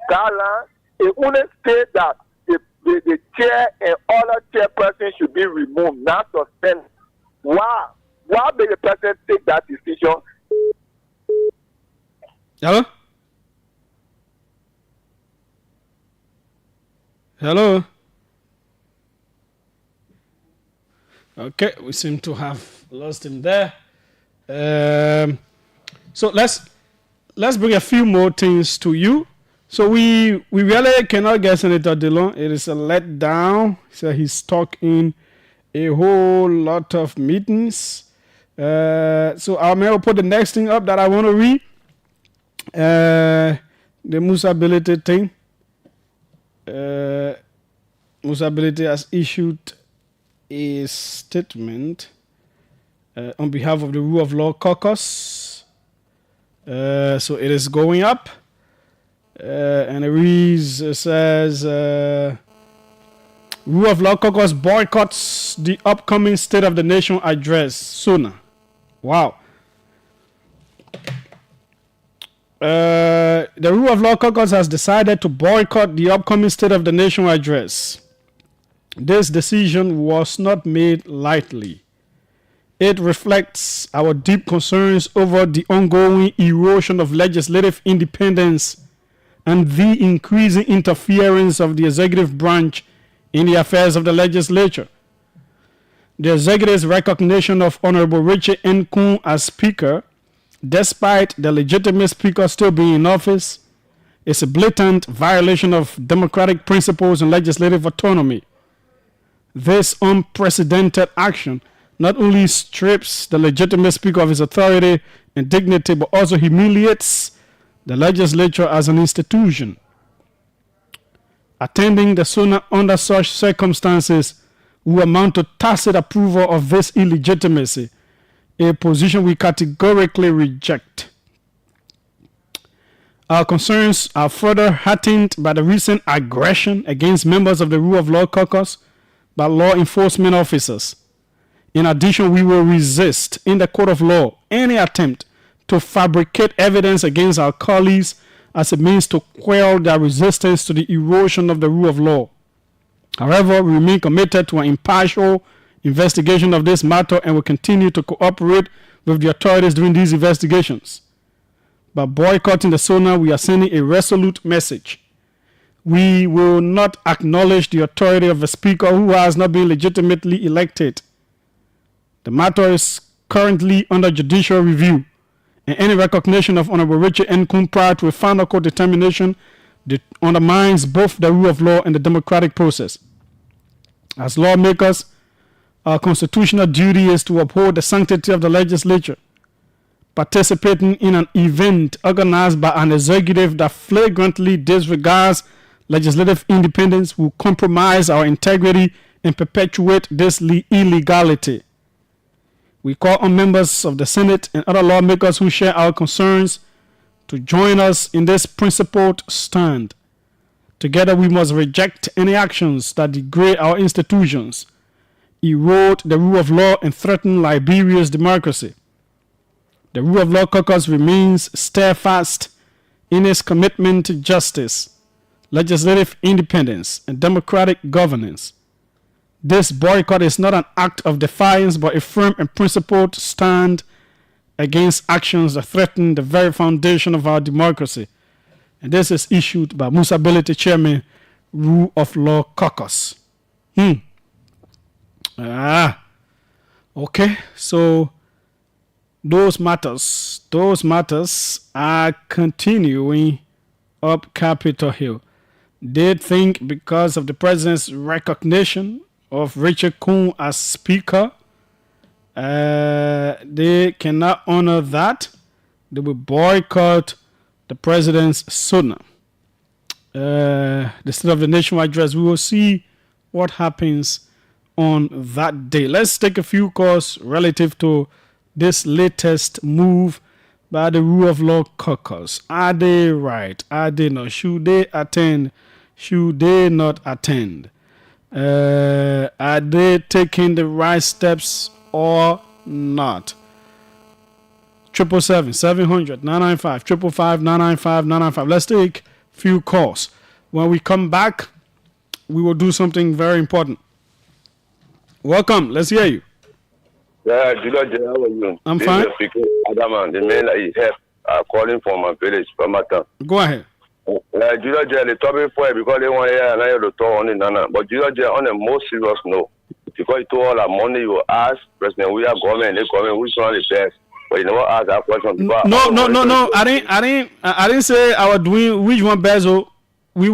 Speaker 16: Ghana, it only state that the chair and other chairperson should be removed, not suspended. Why? Why may the president take that decision?
Speaker 2: Hello? Hello? Okay, we seem to have lost him there. So let's bring a few more things to you. So we really cannot get Senator Dillon. It is a letdown. So he's stuck in a whole lot of meetings. So I'll maybe put the next thing up that I want to read. The Musability thing. Musability has issued a statement on behalf of the Rule of Law Caucus. So it is going up. And it reads, it says, Rule of Law Caucus boycotts the upcoming State of the Nation address sooner. Wow. The Rule of Law Caucus has decided to boycott the upcoming State of the Nation address. This decision was not made lightly. It reflects our deep concerns over the ongoing erosion of legislative independence and the increasing interference of the executive branch in the affairs of the legislature. The executive's recognition of Honorable Richard N. Kuhn as Speaker, despite the legitimate Speaker still being in office, is a blatant violation of democratic principles and legislative autonomy. This unprecedented action not only strips the legitimate Speaker of his authority and dignity, but also humiliates the legislature as an institution. Attending the SONA under such circumstances will amount to tacit approval of this illegitimacy, a position we categorically reject. Our concerns are further heightened by the recent aggression against members of the Rule of Law Caucus by law enforcement officers. In addition, we will resist in the court of law any attempt to fabricate evidence against our colleagues as a means to quell their resistance to the erosion of the rule of law. However, we remain committed to an impartial investigation of this matter and will continue to cooperate with the authorities during these investigations. By boycotting the SONA, we are sending a resolute message. We will not acknowledge the authority of a speaker who has not been legitimately elected. The matter is currently under judicial review, and any recognition of Honorable Richard N. Kuhn prior to a final court determination undermines both the rule of law and the democratic process. As lawmakers, our constitutional duty is to uphold the sanctity of the legislature. Participating in an event organized by an executive that flagrantly disregards legislative independence will compromise our integrity and perpetuate this illegality. We call on members of the Senate and other lawmakers who share our concerns to join us in this principled stand. Together, we must reject any actions that degrade our institutions, erode the rule of law, and threaten Liberia's democracy. The Rule of Law Caucus remains steadfast in its commitment to justice, legislative independence, and democratic governance. This boycott is not an act of defiance, but a firm and principled stand against actions that threaten the very foundation of our democracy. And this is issued by Musa Belete, Chairman, Rule of Law Caucus. Okay, so those matters are continuing up Capitol Hill. They think because of the president's recognition of Richard Kuhn as speaker, they cannot honor that. They will boycott the president's SONA. The State of the Nation address. We will see what happens on that day. Let's take a few calls relative to this latest move by the Rule of Law Caucus. Are they right? Are they not? Should they attend? Should they not attend? Are they taking the right steps or not? 777-700-995, 555-995-995. Let's take a few calls. When we come back, we will do something very important. Welcome. Let's hear you.
Speaker 17: Yeah, Julius, how are you?
Speaker 2: I'm fine.
Speaker 17: Adaman, the man that is help calling from my village, from my town.
Speaker 2: Go ahead.
Speaker 17: Julius, the topic for it because they want to hear and I have to talk on it, Nana. But Julius, on a more serious note, because you told all that money you ask President, we are government, they government, which one is best? But you never ask that question.
Speaker 2: No. I didn't say I was doing which one best. We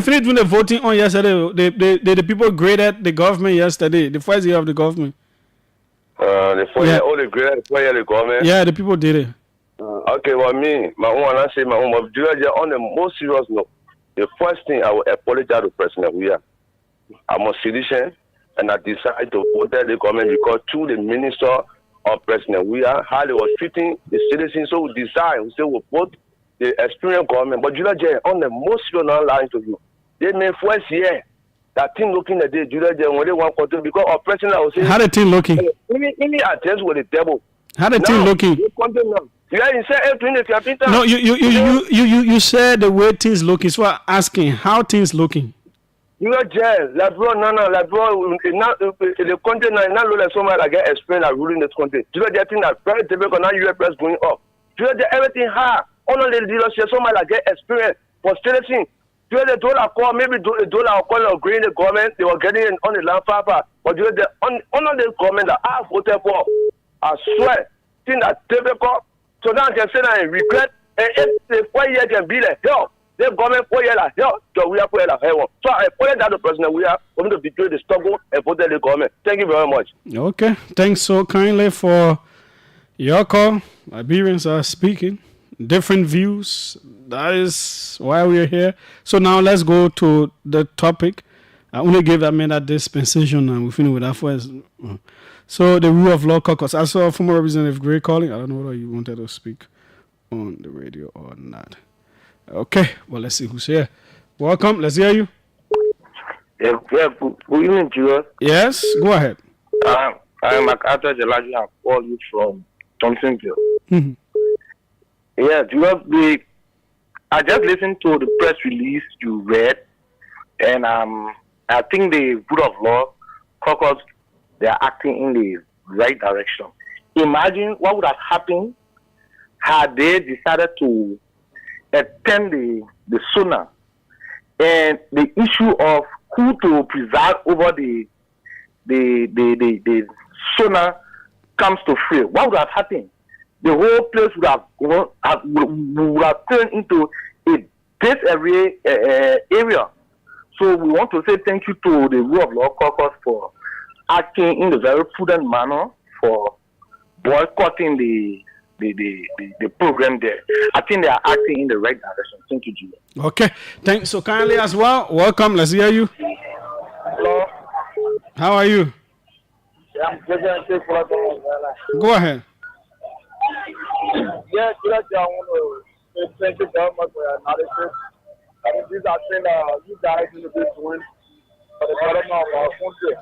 Speaker 2: finished doing the voting on yesterday. The people graded the government yesterday. The first year of the government.
Speaker 17: The 4 year old graded the 4 year the government.
Speaker 2: Yeah, the people did it.
Speaker 17: Okay, well me, my own, I say my own. But on the most serious note, the first thing I will apologize to President we are. I'm a citizen, and I decided to vote the government because through the minister of President we are how they was treating the citizens. So we decide we say we vote the experienced government. But on the most serious not lying to you, they made first year that thing looking at the when they want to because our president I was saying
Speaker 2: how the thing looking?
Speaker 17: Any attempts with the devil.
Speaker 2: How the thing looking? No, you said the way things looking. So I'm asking how things looking.
Speaker 17: You know, like bro, the country now look like somebody like experience like ruling this country. You know, the thing that very difficult now US press going up. You know, everything hard. Only the leadership somebody like experience for stressing. You know, the dollar call maybe the dollar call agreeing the government they were getting it on the land papa. But you know, the on the government that I voted for, I swear, thing that difficult. So now I can say that I regret. And if the 4 years can be like hell, the government 4 years like hell, so we are for hell. So I put that the president we are going to betray the struggle and vote the government. Thank you very much.
Speaker 2: Okay, thanks so kindly for your call. Liberians are speaking different views. That is why we are here. So now let's go to the topic. I only gave that man that dispensation and we finish with that first. So the Rule of Law Caucus. I saw former Representative Gray calling. I don't know whether you wanted to speak on the radio or not. Okay, well, let's see who's here. Welcome, let's hear you.
Speaker 18: Yeah, good evening, Julius.
Speaker 2: Yes, go ahead.
Speaker 18: I'm MacArthur Jalaji. I call you from Thompsonville.
Speaker 2: Mhm.
Speaker 18: Yeah, Julius, I just listened to the press release you read, and I think the rule of law caucus, they are acting in the right direction. Imagine what would have happened had they decided to attend the SONA, and the issue of who to preside over the SONA comes to free. What would have happened? The whole place would have turned into a disarray area. So we want to say thank you to the Rule of Law Caucus for acting in a very prudent manner for boycotting the program there. I think they are acting in the right direction. Thank you, Julius.
Speaker 2: Okay, thanks so kindly as well. Welcome, let's hear you.
Speaker 16: Hello.
Speaker 2: How are you?
Speaker 16: Yeah, I'm President
Speaker 2: Go ahead.
Speaker 16: Yeah, Julius, I want to say thank you very much for your analysis. I mean, these are things you guys need to be doing for the betterment of our country.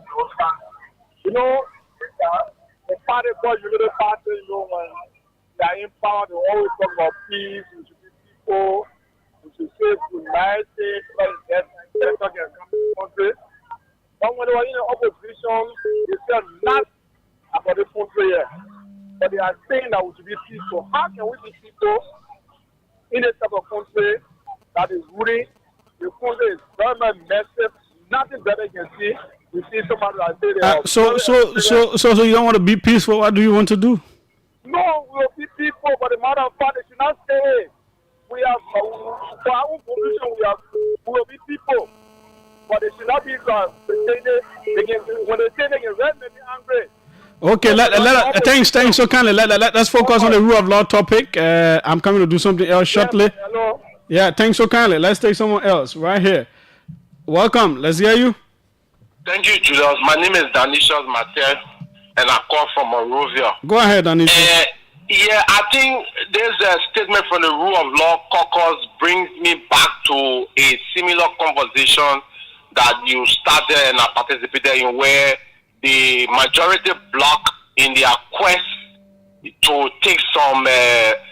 Speaker 16: You know, the party called Unity Party, you know, when they are in power, they always talk about peace, we should be people, we should save humanity, because it's better can come to the country. But when they were in the opposition, they said not about the country yet. But they are saying that we should be peaceful. How can we be peaceful in a type of country that is ruling? The country is very much massive. Nothing better you can see. We see somebody that say they are
Speaker 2: So you don't want to be peaceful? What do you want to do?
Speaker 16: No, we will be people, but the matter of fact, they should not say we have for our own position. We will be people, but they should not be when they say they can red, they be angry.
Speaker 2: Okay, thanks so kindly. Let's focus on the rule of law topic. I'm coming to do something else shortly.
Speaker 16: Hello.
Speaker 2: Yeah, thanks so kindly. Let's take someone else right here. Welcome. Let's hear you.
Speaker 19: Thank you, Julius. My name is Danishas Mattel, and I call from Monrovia.
Speaker 2: Go ahead, Danishas.
Speaker 19: Yeah, I think there's a statement from the Rule of Law Caucus brings me back to a similar conversation that you started and I participated in, where the majority bloc in their quest to take some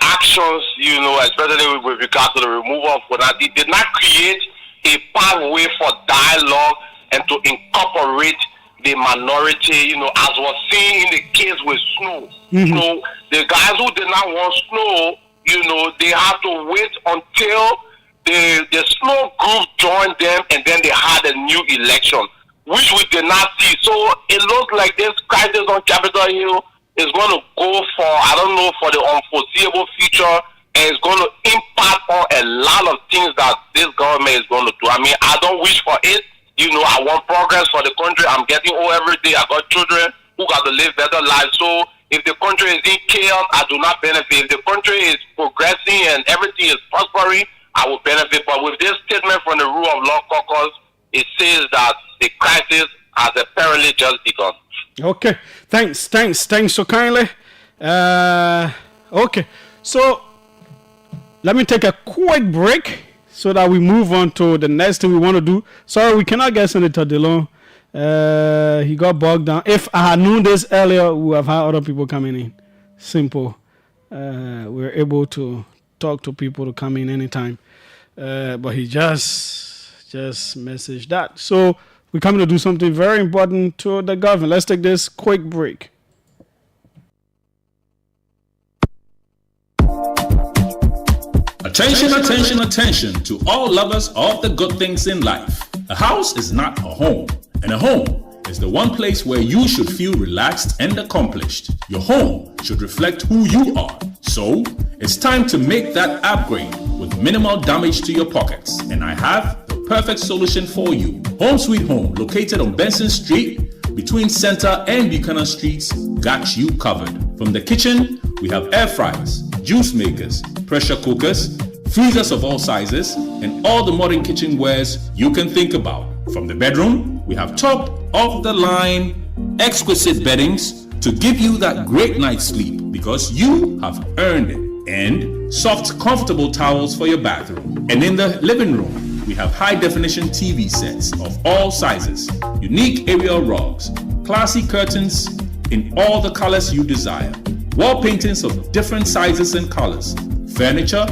Speaker 19: actions, you know, especially with regard to the removal of Fonadi, did not create a pathway for dialogue and to incorporate the minority, you know, as was seen in the case with Snow.
Speaker 2: Mm-hmm.
Speaker 19: So the guys who did not want Snow, you know, they have to wait until the Snow group joined them, and then they had a new election, which we did not see. So it looks like this crisis on Capitol Hill is going to go for, I don't know, for the unforeseeable future, and it's going to impact on a lot of things that this government is going to do. I mean, I don't wish for it. You know, I want progress for the country. I'm getting old every day. I got children who got to live better lives. So if the country is in chaos, I do not benefit. If the country is progressing and everything is prospering, I will benefit. But with this statement from the Rule of Law Caucus, it says that the crisis has apparently just begun.
Speaker 2: Okay, thanks so kindly. Okay, so let me take a quick break so that we move on to the next thing we want to do. Sorry, we cannot get Senator Dillon. He got bogged down. If I had known this earlier, we would have had other people coming in. Simple. We're able to talk to people to come in anytime. But he just messaged that. So we're coming to do something very important to the government. Let's take this quick break.
Speaker 20: Attention to all lovers of the good things in life. A house is not a home, and a home is the one place where you should feel relaxed and accomplished. Your home should reflect who you are. So, it's time to make that upgrade with minimal damage to your pockets. And I have the perfect solution for you. Home Sweet Home, located on Benson Street, between Center and Buchanan Streets, got you covered. From the kitchen, we have air fryers, juice makers, pressure cookers, freezers of all sizes, and all the modern kitchenwares you can think about. From the bedroom, we have top-of-the-line, exquisite beddings to give you that great night's sleep, because you have earned it. and soft, comfortable towels for your bathroom. And in the living room, we have high-definition TV sets of all sizes, unique aerial rugs, classy curtains in all the colors you desire, wall paintings of different sizes and colors, furniture,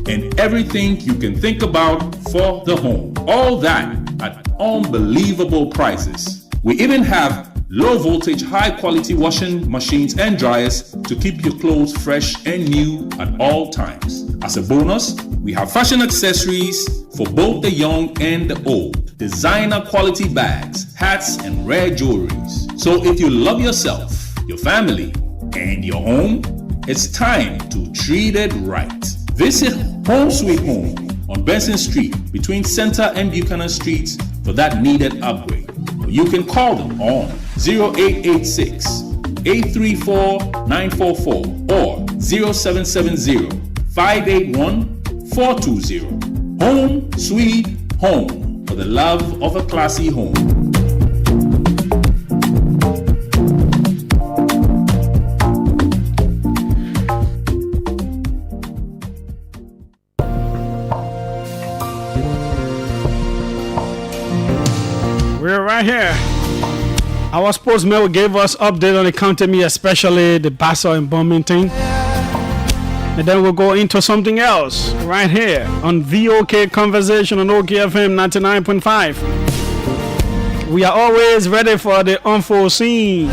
Speaker 20: and everything you can think about for the home. All that at unbelievable prices. We even have low voltage, high quality washing machines and dryers to keep your clothes fresh and new at all times. As a bonus, we have fashion accessories for both the young and the old, designer quality bags, hats, and rare jewelries. So if you love yourself, your family, and your home, it's time to treat it right. Visit Home Sweet Home on Benson Street between Center and Buchanan Streets for that needed upgrade. You can call them on 0886 834 944 or 0770 581 420. Home Sweet Home, for the love of a classy home.
Speaker 2: We're right here. Our sportsman gave us update on the county me, especially the Bassa and bombing thing. And then we'll go into something else right here on VOK Conversation on OKFM 99.5. We are always ready for the unforeseen.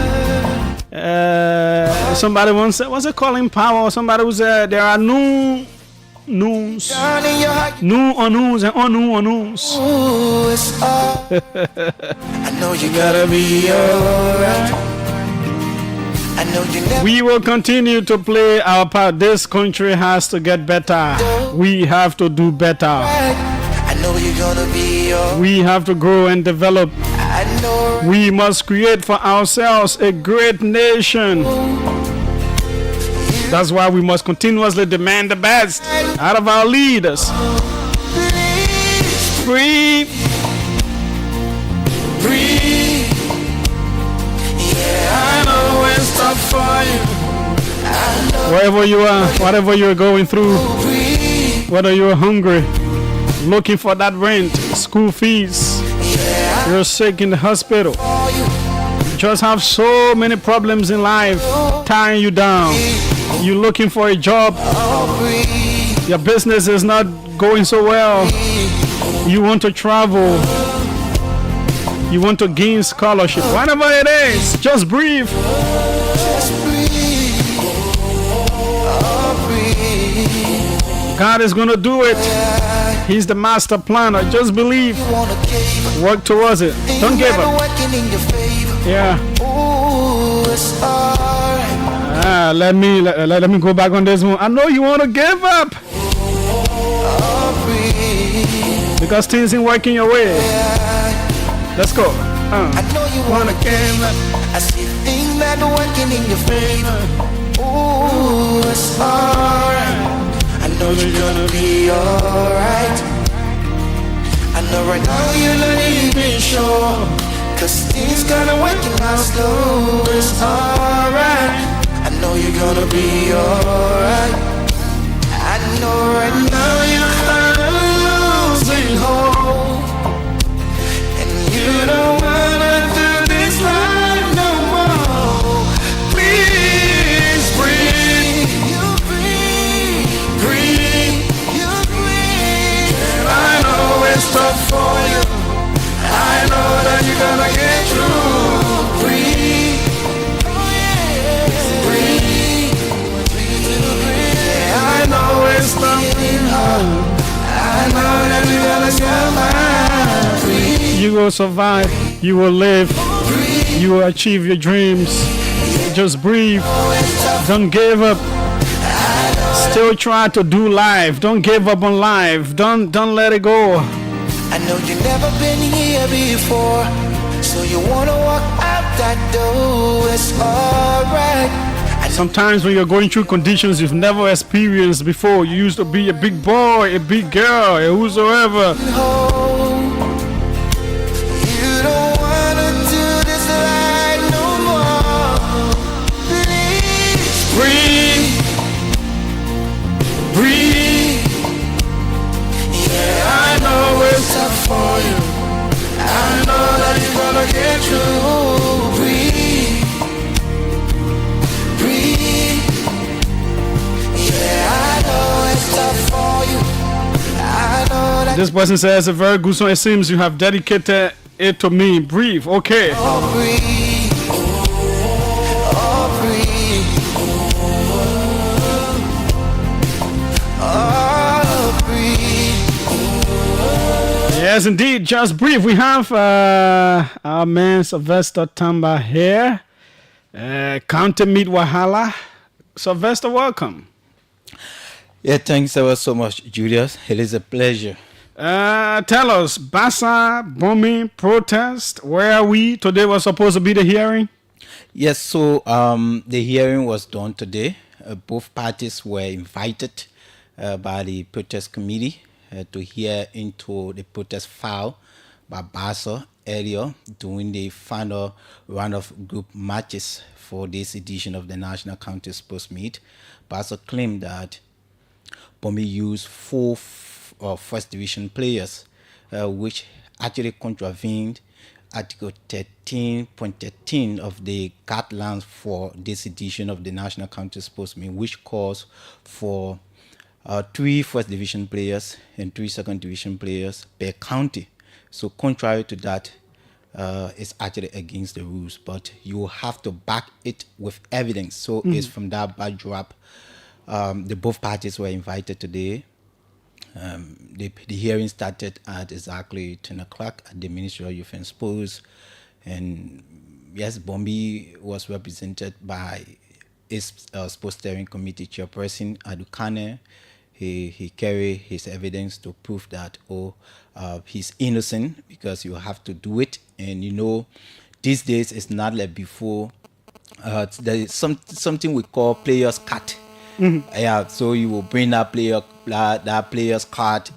Speaker 2: Somebody once said, what's it calling power? Somebody who said there are noons, new unknowns and unknowns.
Speaker 5: I know you gotta be alright. I know you never.
Speaker 2: We will continue to play our part. This country has to get better. We have to do better.
Speaker 5: I know you're gonna be alright.
Speaker 2: We have to grow and develop.
Speaker 5: I know.
Speaker 2: We must create for ourselves a great nation. That's why we must continuously demand the best out of our leaders. Breathe.
Speaker 5: Breathe. Yeah, I know it's tough for you.
Speaker 2: Wherever you are, whatever you're going through, whether you're hungry, looking for that rent, school fees, you're sick in the hospital, you just have so many problems in life tying you down. You're looking for a job, your business is not going so well, you want to travel, you want to gain scholarship, whatever it is, just breathe. God is going to do it. He's the master planner. Just believe. Work towards it. Don't give up. Yeah. Let me go back on this one. I know you want to give up because things ain't working your way. Let's go.
Speaker 5: I know you wanna give up. I see things that are working in your favor. Ooh, it's alright. I know you're gonna be alright. I know right now you're not even sure, 'cause things gonna working out slow. It's alright. I know you're gonna be alright. I know right now you're losing hope, and you don't wanna do this life no more. Please breathe. You breathe. Breathe. You breathe. And I know it's tough for you. I know that you're gonna get through. Breathe. I know it's something hard. I know that you're gonna survive.
Speaker 2: You will survive. You will live. You will achieve your dreams. Just breathe. Don't give up. Still try to do life. Don't give up on life. Don't let it go.
Speaker 5: I know you've never been here before, so you wanna walk out that door. It's alright.
Speaker 2: Sometimes when you're going through conditions you've never experienced before, you used to be a big boy, a big girl, a whosoever.
Speaker 5: You don't wanna do this life no more. Please
Speaker 2: breathe. This person says a very good song. It seems you have dedicated it to me. Breathe. Okay.
Speaker 5: Oh, breathe. Oh, breathe. Oh, breathe.
Speaker 2: Yes, indeed. Just breathe. We have our man Sylvester Tamba here. Counter Meet Wahala. Sylvester, welcome.
Speaker 21: Yeah, thanks ever so much, Julius. It is a pleasure.
Speaker 2: Tell us, Bassa, bombing, protest, where are we? Today was supposed to be the hearing?
Speaker 21: Yes, so the hearing was done today. Both parties were invited by the protest committee to hear into the protest file by Bassa earlier during the final round of group matches for this edition of the National County Sports Meet. Bassa claimed that Bombi used four first division players, which actually contravened Article 13.13 of the guidelines for this edition of the National County Sports Meet, which calls for 3 first division players and 3 second division players per county. So contrary to that, it's actually against the rules, but you have to back it with evidence. So it's from that backdrop. The both parties were invited today. The hearing started at exactly 10 o'clock at the Ministry of Youth and Sports. And yes, Bombi was represented by his sports steering committee chairperson, Adukane. He carried his evidence to prove that, he's innocent, because you have to do it. And you know, these days it's not like before. There is something we call player's cut. Yeah, so you will bring that player's card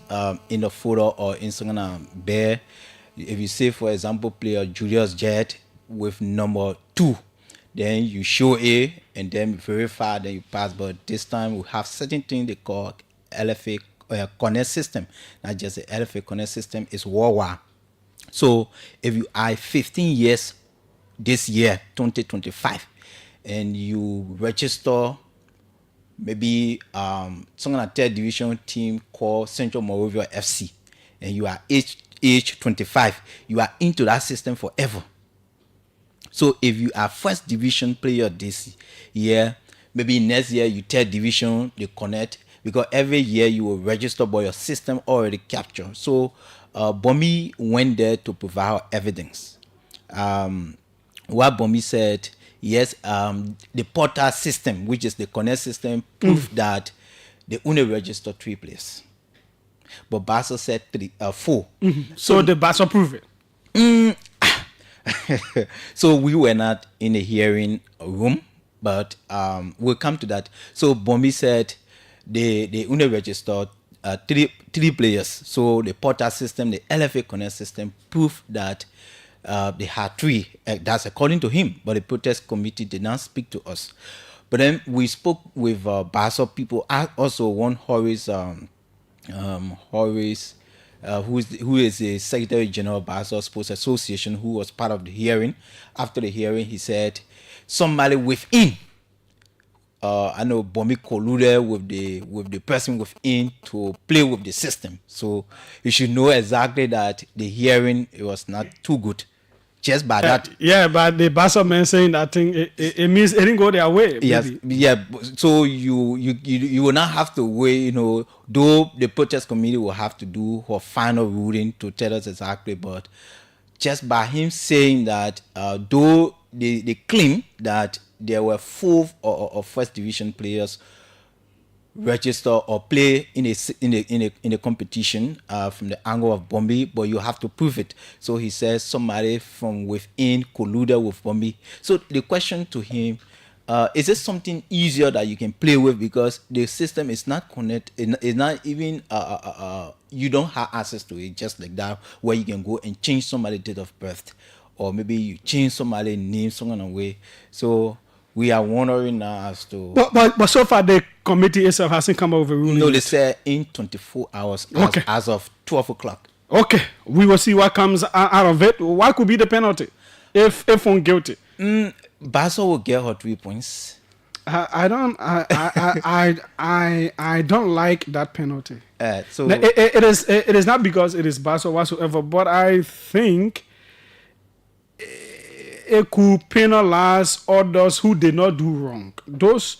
Speaker 21: in a photo or Instagram bear. If you say, for example, player Julius Jet with number 2, then you show A and then verify, then you pass. But this time we have certain things they call LFA connect system. Not just the LFA connect system, is worldwide. So if you are 15 years this year, 2025, and you register maybe some of the third division team called Central Morovia FC, and you are age 25, you are into that system forever. So if you are first division player this year, maybe next year you third division, they connect, because every year you will register, but your system already captured. So Bombi went there to provide evidence. What Bombi said, yes, the portal system, which is the connect system, proved that they only registered 3 players. But Bassa said 4.
Speaker 2: So the Bassa proved it?
Speaker 21: So we were not in the hearing room, but we'll come to that. So Bombi said they only registered 3 players. So the portal system, the LFA connect system, proved that they had 3. That's according to him, but the protest committee did not speak to us. But then we spoke with Bassa people. Also, one Horace, who is the Secretary General of Bassa Sports Association, who was part of the hearing. After the hearing, he said somebody within, I know Bombi colluded with the person within to play with the system. So you should know exactly that the hearing, it was not too good. Just by that.
Speaker 2: Yeah, but the Bassa man saying that thing, it means it didn't go their way.
Speaker 21: Yes, yeah. So you will not have to wait, though the protest committee will have to do her final ruling to tell us exactly, but just by him saying that, though they claim that there were 4 or first division players register or play in a competition from the angle of Bombi, but you have to prove it. So he says somebody from within colluded with Bombi. So the question to him, is it something easier that you can play with, because the system is not connected, it's not even you don't have access to it just like that, where you can go and change somebody's date of birth, or maybe you change somebody's name some way. So we are wondering now as to...
Speaker 2: But so far the committee itself hasn't come over ruling.
Speaker 21: No, they said in 24 hours as of 12 o'clock.
Speaker 2: Okay, we will see what comes out of it. What could be the penalty if found guilty?
Speaker 21: Bassa will get her 3 points.
Speaker 2: I don't like that penalty.
Speaker 21: So
Speaker 2: Now, it is not because it is bad or whatsoever, but I think it could penalize others who did not do wrong. Those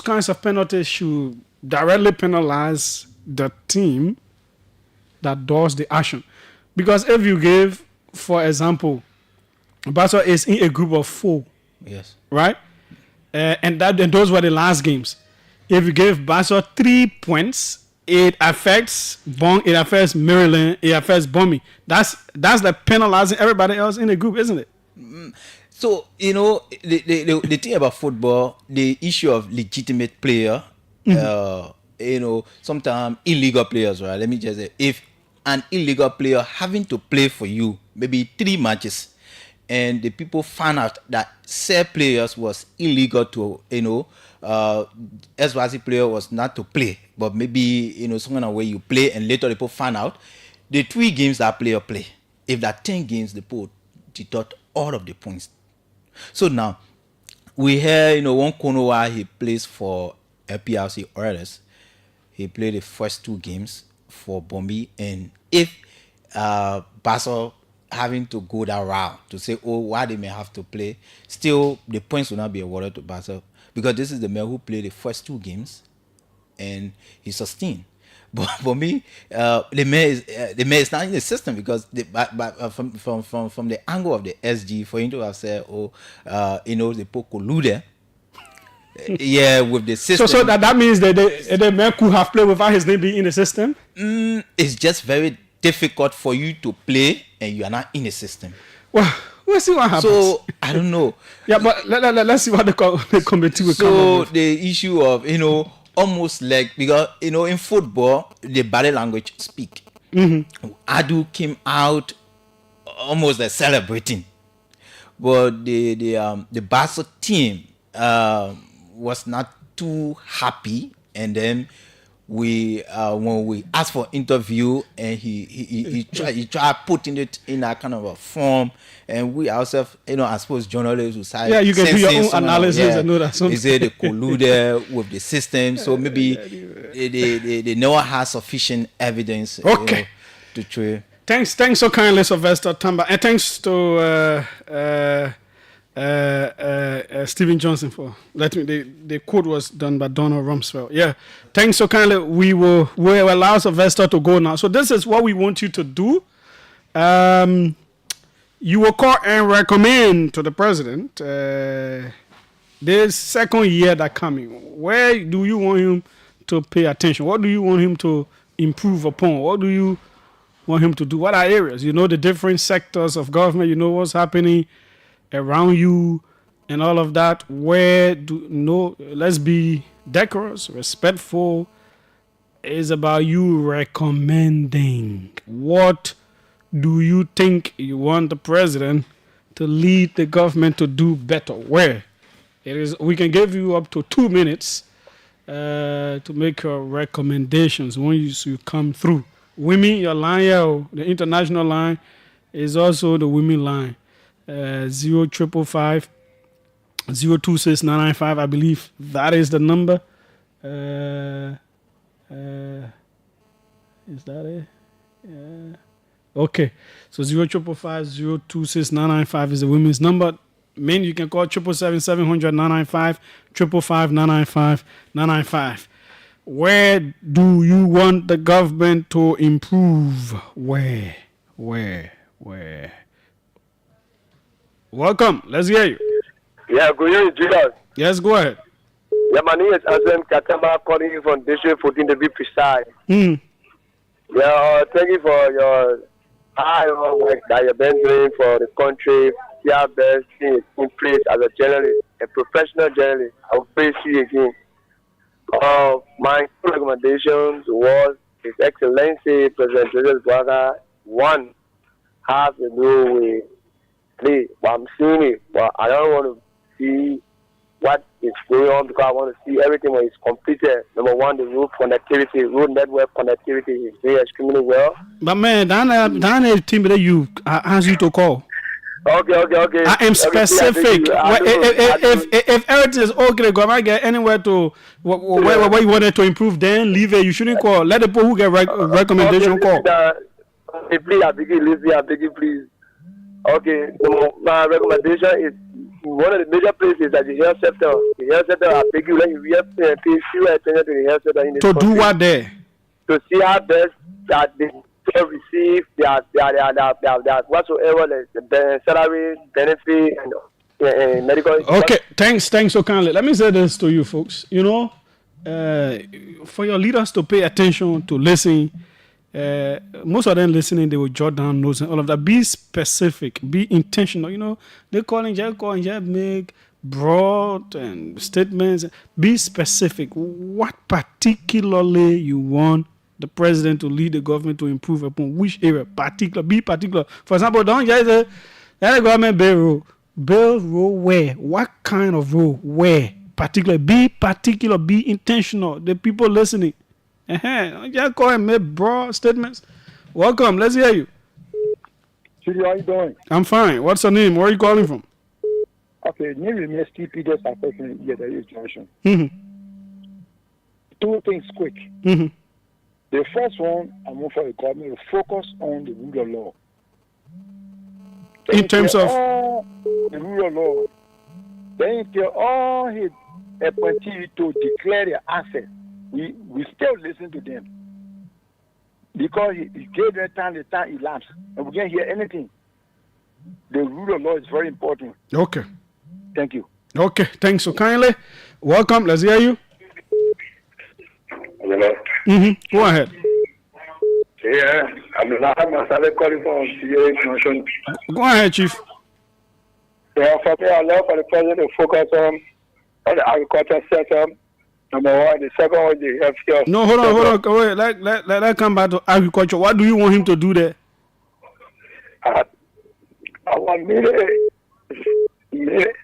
Speaker 2: kinds of penalties should directly penalize the team that does the action. Because if you give, for example, Barca is in a group of 4.
Speaker 21: Yes.
Speaker 2: Right? And those were the last games. If you give Barca 3 points, it affects Maryland, it affects Bomi. That's like penalizing everybody else in the group, isn't it?
Speaker 21: So, the thing about football, the issue of legitimate player, sometimes illegal players, right? Let me just say, if an illegal player having to play for you, maybe 3 matches, and the people found out that said players was illegal to, SYC player was not to play, but maybe, somewhere where you play and later the people found out, the 3 games that player play, if that 10 games, the people deduct all of the points. So now, we hear, one corner where he plays for LPRC Oilers. He played the first 2 games for Bombi, and if Barca having to go that route to say, why they may have to play, still the points will not be awarded to Barca because this is the man who played the first 2 games and he sustained. But for me, the man is not in the system because from the angle of the SG, for him to have said, the people collude with the system.
Speaker 2: So that means that the man could have played without his name being in the system?
Speaker 21: It's just very difficult for you to play and you are not in the system.
Speaker 2: Well, we'll see what happens.
Speaker 21: So, I don't know.
Speaker 2: Yeah, but let's see what the committee will come up with.
Speaker 21: So, the issue of, almost like, because, in football, the body language speak. Adu came out almost like celebrating. But the Barca team was not too happy. And then when we asked for interview and he tried putting it in a kind of a form, and we ourselves, I suppose journalists will say,
Speaker 2: you can do your own analysis and know that
Speaker 21: he said they colluded with the system, so maybe they never have sufficient evidence to trade.
Speaker 2: Thanks so kindly, Sylvester Tamba, and thanks to Stephen Johnson for letting me. The quote was done by Donald Rumsfeld. Yeah, thanks so kindly. We will allow Sylvester to go now. So this is what we want you to do. You will call and recommend to the president this second year that coming. Where do you want him to pay attention? What do you want him to improve upon? What do you want him to do? What are areas? The different sectors of government. What's happening around you and all of that. Let's be decorous, respectful. It's about you recommending. What do you think you want the president to lead the government to do better? Where? We can give you up to 2 minutes to make your recommendations when you come through. Women, your line, the international line is also the women line. 0555 026995. I believe that is the number. Is that it? Yeah. Okay. So 0555 026995 is the women's number. Men, you can call 777-700-995, 555-995-995. Where do you want the government to improve? Where? Welcome. Let's hear you.
Speaker 17: Yeah, good evening, Julius.
Speaker 2: Yes, go ahead.
Speaker 17: Yeah, my name is Azem Katama, calling you from District 14 to be precise. Yeah, thank you for your hard work that you've been doing for the country. You have best thing in place as a journalist, a professional journalist. I will praise you again. My recommendations was His Excellency President Julius Braga. One has to do with play. But I'm seeing it, but I don't want to see what is going on because I want to see everything when it's completed. Number one, the road network connectivity is doing extremely well.
Speaker 2: But man, that team that you asked you to call.
Speaker 16: Okay.
Speaker 2: I am specific. If everything is okay, go and get anywhere to where you wanted to improve, then leave it. You shouldn't call. Let the people who get recommendation call.
Speaker 16: Okay, please, I beg you, please. Okay, so my recommendation is one of the major places that the health sector. The health sector, I beg you, let you pay few attention to the health sector in this
Speaker 2: To
Speaker 16: country.
Speaker 2: do what there?
Speaker 16: To see how best that they can receive their whatsoever the salary, benefit, and medical.
Speaker 2: Okay, thanks so kindly. Let me say this to you folks. You know, for your leaders to pay attention, to listen, most of them listening, they will jot down notes and all of that. Be specific, be intentional. You know, they calling, make broad and statements. Be specific. What particularly you want the president to lead the government to improve upon? Which area? Be particular. For example, don't just say the government build road where? What kind of road? Where? Particular. Be particular. Be intentional. The people listening. Just go and make broad statements. Welcome. Let's hear you.
Speaker 4: Julius, how you doing?
Speaker 2: I'm fine. What's your name? Where are you calling from?
Speaker 4: Okay, name is STP. That's our person here. That is Johnson.
Speaker 2: Mm-hmm.
Speaker 4: Two things quick.
Speaker 2: Mm-hmm.
Speaker 4: The first one, I want for the government to focus on the rule of law.
Speaker 2: In terms of
Speaker 4: the rule of law, then they all his appointee to declare their assets. We still listen to them because he gave them time. The time elapsed, and we can't hear anything. The rule of law is very important.
Speaker 2: Okay.
Speaker 4: Thank you.
Speaker 2: Okay, thanks so kindly. Welcome. Let's hear you.
Speaker 22: Hello.
Speaker 2: Mm-hmm. Go ahead.
Speaker 22: Yeah, I'm calling from CA Junction.
Speaker 2: Go ahead, Chief.
Speaker 22: Yeah, for me, I love for the president to focus on the agriculture sector. Number one. The second one, the healthcare.
Speaker 2: No, hold on. Wait, let come back to agriculture. What do you want him to do there?
Speaker 22: I want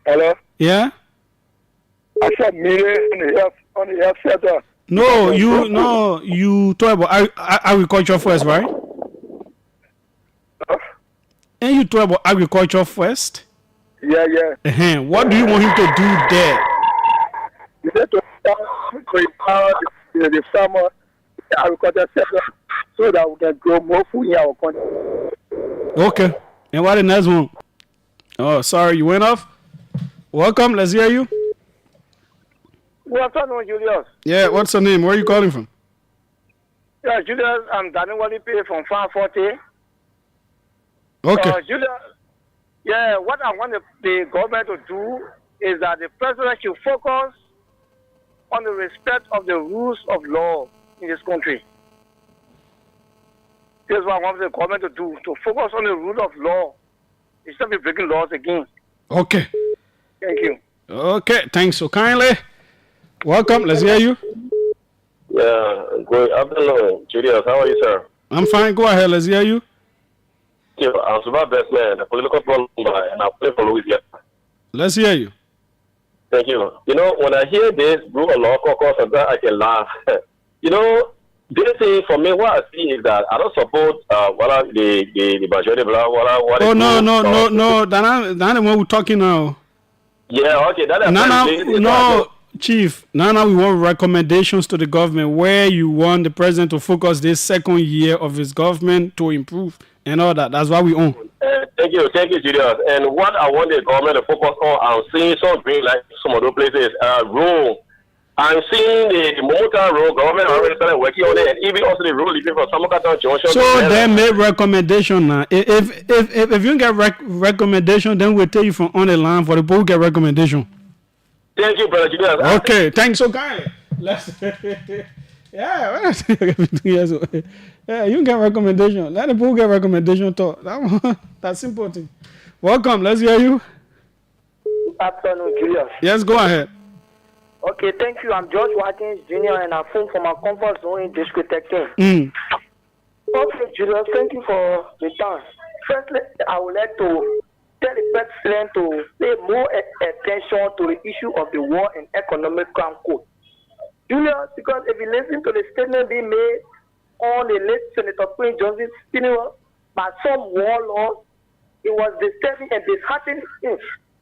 Speaker 22: hello?
Speaker 2: Yeah?
Speaker 22: I said on the health sector.
Speaker 2: No, you talk about agriculture first, right? And you talk about agriculture first?
Speaker 22: Yeah.
Speaker 2: What do you want him to do there?
Speaker 22: You need to empower the farmer, the agriculture sector, so that we can grow more food in our country.
Speaker 2: Okay. And what the next one? Oh, sorry, you went off? Welcome, let's hear you.
Speaker 16: Good afternoon, Julius.
Speaker 2: Yeah, what's your name? Where are you calling from?
Speaker 16: Yeah, Julius, I'm Danny Walipe from Farm 40.
Speaker 2: Okay.
Speaker 16: Julius, what I want the government to do is that the president should focus on the respect of the rules of law in this country. That's what I want the government to do, to focus on the rule of law instead of breaking laws again.
Speaker 2: Okay.
Speaker 16: Thank you.
Speaker 2: Okay, thanks so kindly. Welcome, let's hear you.
Speaker 23: Yeah, good afternoon, Julius. How are you, sir?
Speaker 2: I'm fine, go ahead, let's hear you.
Speaker 23: I'm Super Best Man, a political number, and I play for Louisiana.
Speaker 2: Let's hear you.
Speaker 23: Thank you. You know, when I hear this rule of law caucus, sometimes I can laugh. You know, this thing for me, what I see is that I don't support the majority blah what.
Speaker 2: Oh no, that's the one we're talking now.
Speaker 23: Yeah, okay,
Speaker 2: no, Chief. Now we want recommendations to the government where you want the president to focus this second year of his government to improve and all that. That's what we own.
Speaker 23: Thank you, Julius. And what I want the government to focus on, I'm seeing some green like some other places. Road. I'm seeing the Motor Road. Government already started working on it, and even also the road leaving from Samokata Junction.
Speaker 2: So they made recommendation now. If you get recommendation, then we'll tell you from on the line for the people who get recommendation.
Speaker 23: Thank you, brother Julius.
Speaker 2: Okay, thanks so kindly. Yeah, you get recommendation. Let the people get recommendation talk. That's important. Welcome, let's hear you.
Speaker 24: Good afternoon, Julius.
Speaker 2: Yes, go ahead.
Speaker 24: Okay, thank you. I'm George Watkins Jr. and I'm from my comfort zone in District 13. Okay, Julius, thank you for the time. Firstly, I would like to tell the president to pay more attention to the issue of the war and economic crime code. Julius, because if you listen to the statement being made on the late Senator Queen Johnson's funeral by some warlords It was disturbing and disheartening.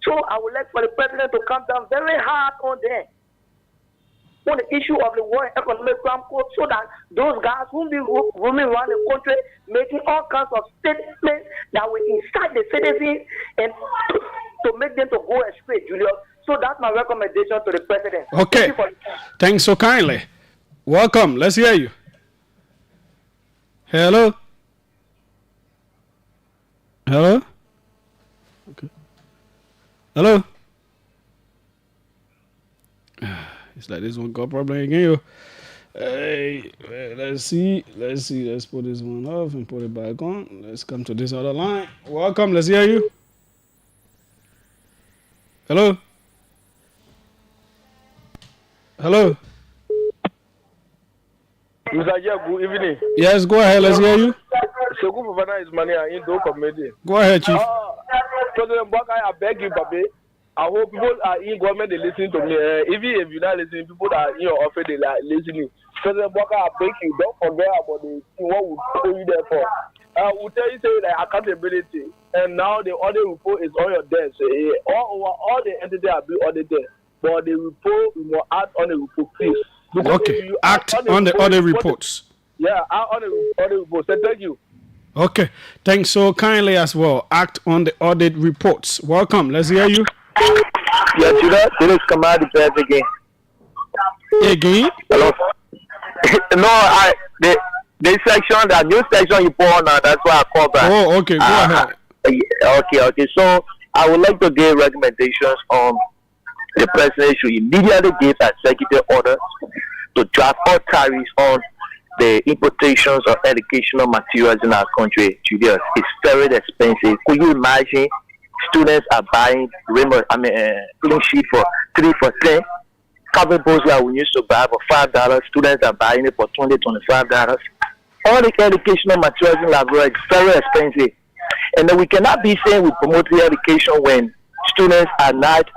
Speaker 24: So I would like for the president to come down very hard on them, on the issue of the war and economic crime code, so that those guys who be roaming around the country making all kinds of statements that will incite the citizens and to make them to go astray, Julius. So that's my recommendation to the president.
Speaker 2: Okay. Thanks so kindly. Welcome. Let's hear you. Hello. Hello. Okay. Hello. It's like this one got problem again. Yo. Hey, let's see. Let's put this one off and put it back on. Let's come to this other line. Welcome. Let's hear you. Hello. Hello.
Speaker 12: Mr. Jia, good evening.
Speaker 2: Yes, go ahead. Let's hear you.
Speaker 12: Sekou Fofana is money in the committee.
Speaker 2: Go ahead, Chief.
Speaker 12: President Baka, I beg you, Papi. I hope people are in government, they listen to me. Even if you're not listening, people that are in your office, they are listening. President Baka, I beg you, don't forget about the what we put you there for. We'll tell you, say, like, accountability. And now the audit report is on your desk. All the entities are being audited. But the report, we will act on the report, please. Because
Speaker 2: okay, act on the audit reports.
Speaker 12: Yeah, act on the audit report. So thank you.
Speaker 2: Okay, thanks so kindly as well. Act on the audit reports. Welcome. Let's hear you.
Speaker 18: Yeah, Julius Kamadi Press again.
Speaker 2: Again?
Speaker 18: Hello. No, the section, that new section you put on now, that's why I called back.
Speaker 2: Oh, okay, go ahead.
Speaker 18: Okay. So I would like to give recommendations on the president should immediately give executive orders to draft all tariffs on the importations of educational materials in our country. Julius, it's very expensive. Could you imagine students are buying clean sheet for 3 for 10? Carbon boards that we used to buy for $5, students are buying it for $20, $25. All the educational materials in Liberia is very expensive. And then we cannot be saying we promote the education when students are not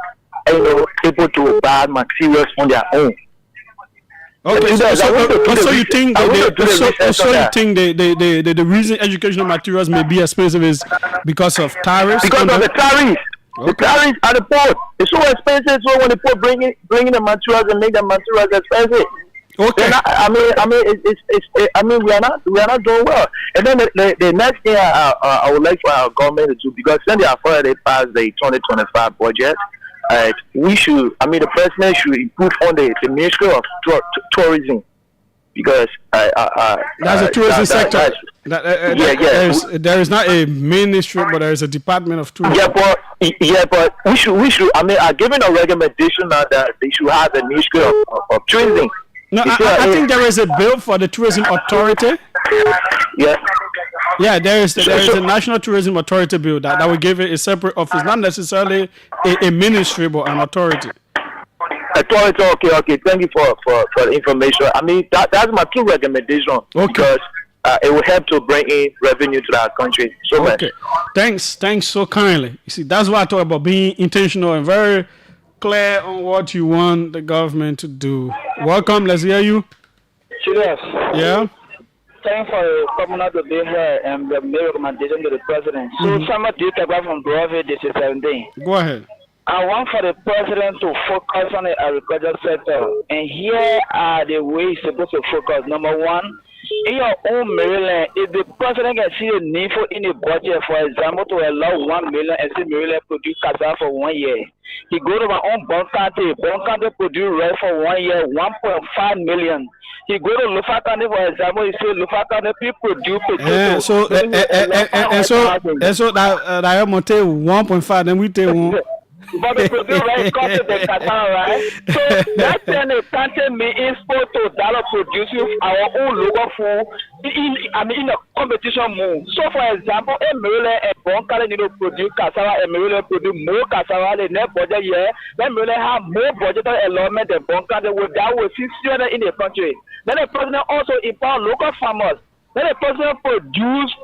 Speaker 18: able to buy materials on their own.
Speaker 2: Okay, so you think the reason educational materials may be expensive is because of tariffs?
Speaker 18: Because of the tariffs. Okay. The tariffs at the port. It's so expensive. So when the port bringing the materials and make the materials expensive.
Speaker 2: Okay.
Speaker 18: We are not doing well. And then the next thing I would like for our government to do, because when they have already passed the 2025 budget, the president should improve on the Ministry of Tourism, because
Speaker 2: that's a tourism sector. There is not a ministry, but there is a department of tourism.
Speaker 18: But we should. I'm giving a recommendation now that they should have a Ministry of Tourism.
Speaker 2: No, I think there is a bill for the tourism authority. Yeah, there is a National Tourism Authority bill that will give it a separate office, not necessarily a ministry, but an authority.
Speaker 18: Authority, okay. Thank you for the information. That's my two recommendations.
Speaker 2: Okay.
Speaker 18: Because it will help to bring in revenue to our country so much.
Speaker 2: Thanks so kindly. You see, that's why I talk about being intentional and very clear on what you want the government to do. Welcome, let's hear you.
Speaker 24: Julius.
Speaker 2: Yeah.
Speaker 24: Thanks for coming out today here and the recommendation to the president. So, Sama Dukaba from Broadway, this is 17.
Speaker 2: Go ahead.
Speaker 24: I want for the president to focus on the agriculture sector. And here are the ways he's supposed to focus. Number one, in your own Maryland, if the president can see a need for in the budget, for example, to allow 1 million and see Maryland produce cassava for 1 year, he go to my own Bon County produce rice for 1 year, 1.5 million. He go to Lufa County, for example, he say Lufa County people produce potatoes.
Speaker 2: So that I am going to take 1.5, then we take 1.
Speaker 24: But the produce rice cost to the cassava, right? So that's when the country may export to dollar producing our own local food in a competition move. So for example, in Maryland and Bon County need to produce cassava, and Maryland produce more cassava the next budget year. Then Maryland have more budgetary allotment than Bon County, that will see in the country. Then the president also empower local farmers. Then the president produce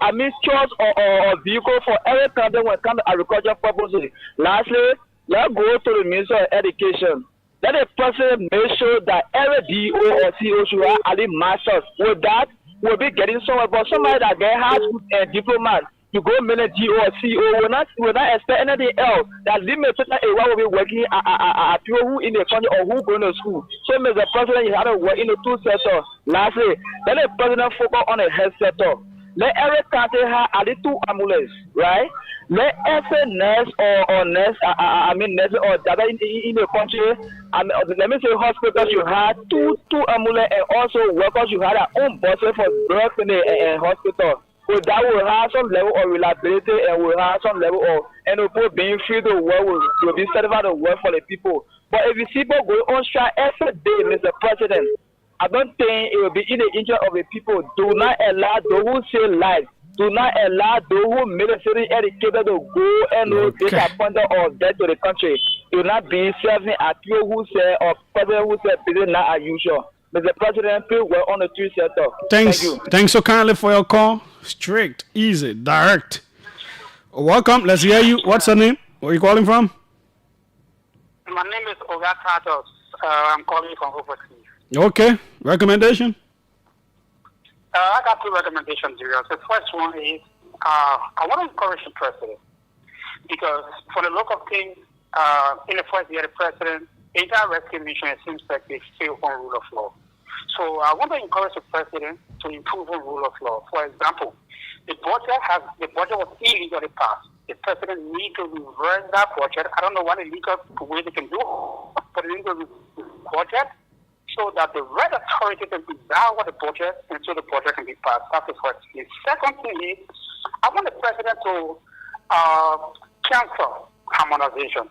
Speaker 24: trucks or vehicle for every country when it comes to agriculture purposes. Lastly, let's go to the Minister of Education. Let the president make sure that every DO or CEO should have at least masters. With that, we'll be getting somewhere. But somebody that get high school and diplomat,
Speaker 12: to go manage or CEO will not expect anything else. That limits that a will be working at people who in the country or who go to school. So, Mr. President, you have to work in the two sectors. Lastly, let the president focus on the health sector. Let every country have at least 2 ambulances, right? Let every nurse or nurse, nurse or data in the country, let me say hospitals, you have two ambulances and also workers, you have their own buses for drugs in the hospital. So that will have some level of reliability and will have some level of people being free to work, will be certified to work for the people. But if you see people going on strike every day, Mr. President, I don't think it will be in the interest of the people. Do not allow those who say lies. Do not allow those who military educated to go and disappointed or dead to the country. Do not be serving at people who say or president who say business not as usual. Mr. President, please work on the two sector.
Speaker 2: Thanks.
Speaker 12: Thank you.
Speaker 2: Thanks so kindly for your call. Strict, easy, direct. Welcome. Let's hear you. What's your name? Where are you calling from?
Speaker 1: My name is Oga Cardos. I'm calling from overseas.
Speaker 2: Okay. Recommendation?
Speaker 1: I got 2 recommendations, Julius. The first one is I want to encourage the president because for the local things, in the first year, the president, the entire rescue mission, it seems like they fail on rule of law. So I want to encourage the president to improve on rule of law. For example, the budget was illegally passed. The president needs to reverse that budget. I don't know what illegal way they can do, but they need to reverse the budget so that the right authority can devour the budget and so the budget can be passed. That's the first thing. The second thing is, I want the president to cancel harmonization.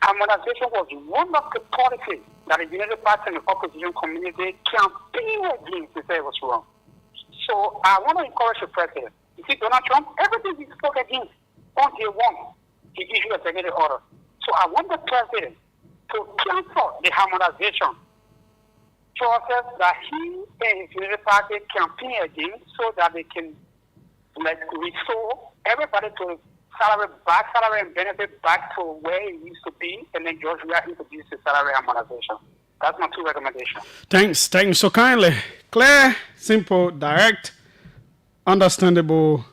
Speaker 1: Harmonization was one of the policies that the United Party and the opposition community campaigned against to say it was wrong. So I want to encourage the president. You see, Donald Trump, everything he spoke against on day one, he issued a executive order. So I want the president to cancel the harmonization process that he and his United Party campaign against so that they can restore everybody to salary and benefit back to where it used to be, and then George Weah introduced the salary harmonization. That's my 2 recommendations.
Speaker 2: Thanks so kindly. Clear, simple, direct, understandable,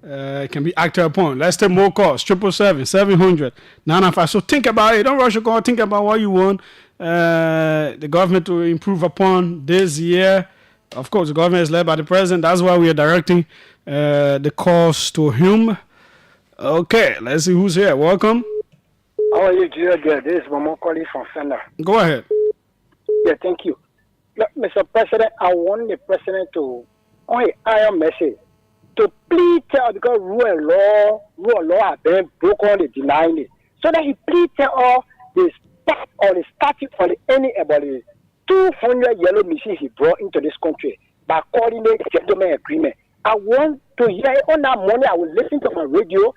Speaker 2: can be acted upon. Let's take more calls. 777-700. 995. So think about it. Don't rush your call. Think about what you want the government to improve upon this year. Of course, the government is led by the president. That's why we are directing the calls to him. Okay, let's see who's here. Welcome.
Speaker 22: How are you, Julius? This is Mama calling from Fender.
Speaker 2: Go ahead.
Speaker 22: Yeah, thank you. Look, Mr. President, I want the president to, on an iron message, to please tell, because rule of law have been broken, they denying it. So that he please tell all the start or the statute for any about the 200 yellow machines he brought into this country by coordinate gentleman agreement. I want to hear it on that Monday. I will listen to my radio.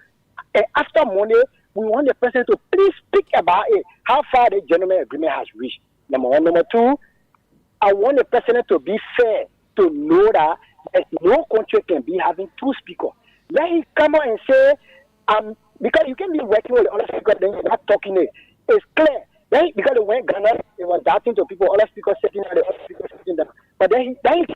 Speaker 22: And after Monday, we want the president to please speak about it, how far the gentleman agreement has reached. Number 1. Number 2, I want the president to be fair, to know that no country can be having 2 speakers. Let him come out and say, because you can be working with the other speakers, then you're not talking it. It's clear. Then, because they went Ghana, they were doubting to people, other speakers sitting there, the other speakers sitting there. But then he said,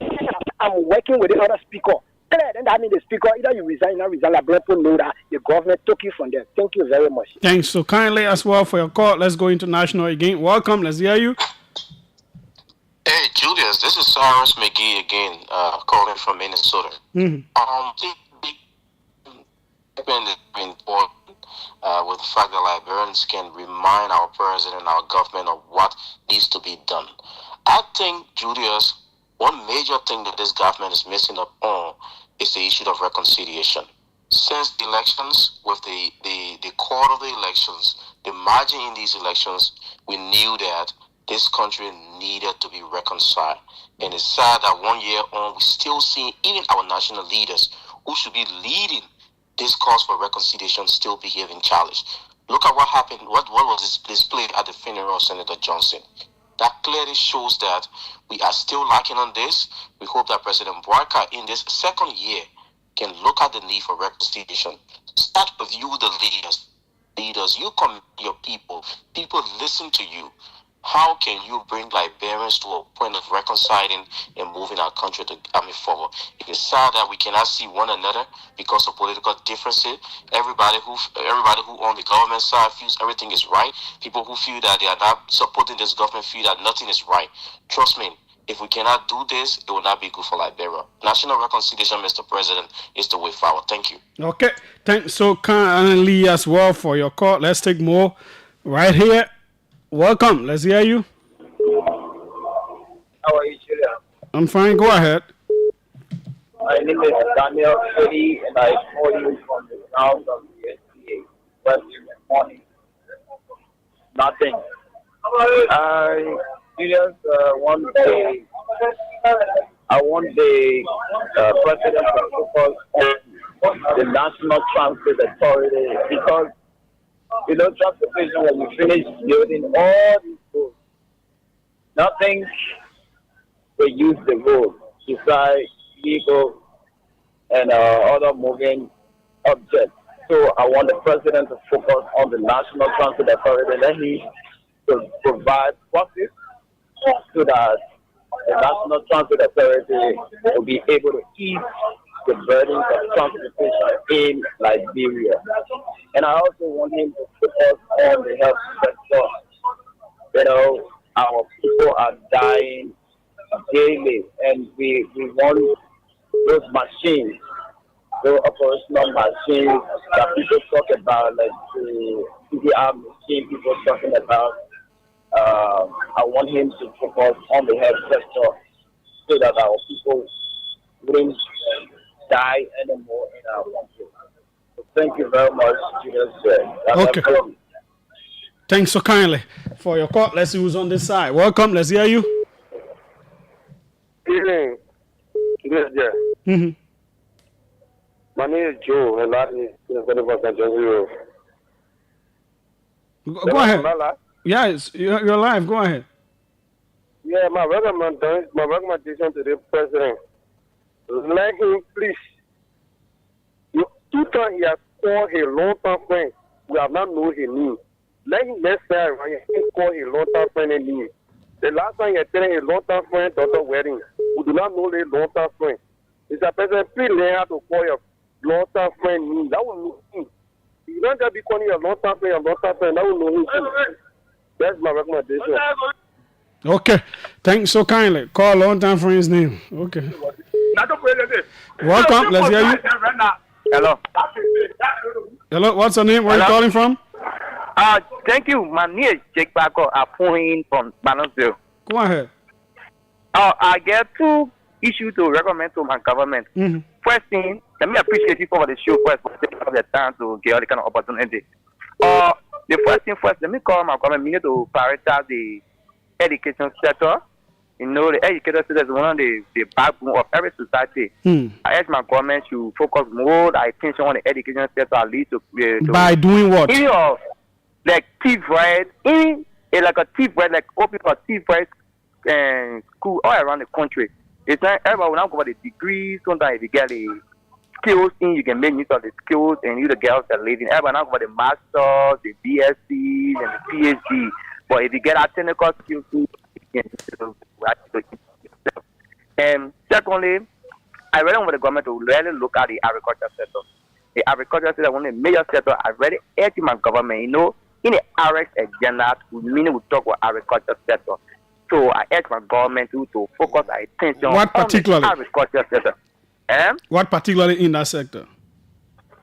Speaker 22: I'm working with the other speaker. Then that means the speaker, either you resign or resign, like people know that the government took you from there. Thank you very much.
Speaker 2: Thanks so kindly as well for your call. Let's go international again. Welcome. Let's hear you.
Speaker 13: Hey, Julius, this is Cyrus McGee again, calling from Minnesota. With the fact that Liberians can remind our president and our government of what needs to be done. I think, Julius, one major thing that this government is missing up on is the issue of reconciliation. Since the elections, with the court of the elections, the margin in these elections, we knew that this country needed to be reconciled. And it's sad that 1 year on, we still see even our national leaders who should be leading this cause for reconciliation still behaving childish. Look at what happened, what was displayed at the funeral of Senator Johnson. That clearly shows that we are still lacking on this. We hope that President Boakai in this second year can look at the need for reconciliation. Start with you, the leaders. You come, your people listen to you. How can you bring Liberians to a point of reconciling and moving our country forward? It is sad that we cannot see one another because of political differences. Everybody who on the government side feels everything is right. People who feel that they are not supporting this government feel that nothing is right. Trust me, if we cannot do this, it will not be good for Liberia. National reconciliation, Mr. President, is the way forward. Thank you.
Speaker 2: Okay. Thanks so kindly as well for your call. Let's take more right here. Welcome. Let's hear you.
Speaker 3: How are you, Julius?
Speaker 2: I'm fine. Go ahead.
Speaker 3: My name is Daniel City, and I call you from the south of the SPA, West Morning. Nothing. Julius, I want the president to focus on the National Transit Authority because, transportation, when you finish building all these roads, nothing will use the road besides vehicles and other moving objects. So I want the president to focus on the National Transit Authority. Let him to provide buses so that the National Transit Authority will be able to ease the burden of transportation in Liberia. And I also want him to focus on the health sector. Our people are dying daily, and we want those machines, those operational machines that people talk about, like the CDR machine people talking about. I want him to focus on the health sector so that our people wouldn't die anymore in our country. So thank you very much, Julius.
Speaker 2: Okay. Thanks so kindly for your call. Let's see who's on this side. Welcome. Let's hear you.
Speaker 6: Evening. Good,
Speaker 2: Mm-hmm.
Speaker 6: My name is Joe, and that is
Speaker 2: Go ahead. Yes, you're live. Go ahead.
Speaker 6: Yeah, my recommendation to the president, let him please. Two times he has called a long-term friend. We have not known his name. Let him next time he call a long-term friend name. The last time he attended a long-term friend daughter wedding, we do not know the long-term friend. Mr. President, please learn how to call your long-term friend name. That will know him. You don't just be calling your long-term friend, that will know him too. That's my recommendation.
Speaker 2: Okay. Thanks so kindly. Call long time friend's name. Okay. Welcome. Let's hear you.
Speaker 7: Hello.
Speaker 2: Hello. What's your name? Where are you calling from?
Speaker 7: Thank you. My name is Jake Baco. I'm calling from Balanceville.
Speaker 2: Go ahead.
Speaker 7: I get two issues to recommend to my government.
Speaker 2: Mm-hmm.
Speaker 7: First thing, let me appreciate you for the show first for taking the time to get all the kind of opportunity. The first thing first, let me call my government. We need to prioritize the education sector. The education sector is one of the backbone of every society. I ask my government to focus more attention on the education sector, at least to
Speaker 2: by doing what?
Speaker 7: Like thief right, like a thief right, like open a thief right school all around the country. It's not everybody will not go for the degrees. Sometimes if you get the skills in, you can make use of the skills, and you the girls that live in. Everybody now go for the masters, the BScs, and the PhD. But if you get a technical skills, you can. And secondly, I really want the government to really look at the agriculture sector. The agriculture sector is one of the major sectors. I really urge my government, in the RX agenda, we talk about agriculture sector. So I urge my government to focus our attention on the agriculture sector.
Speaker 2: What particularly in that sector?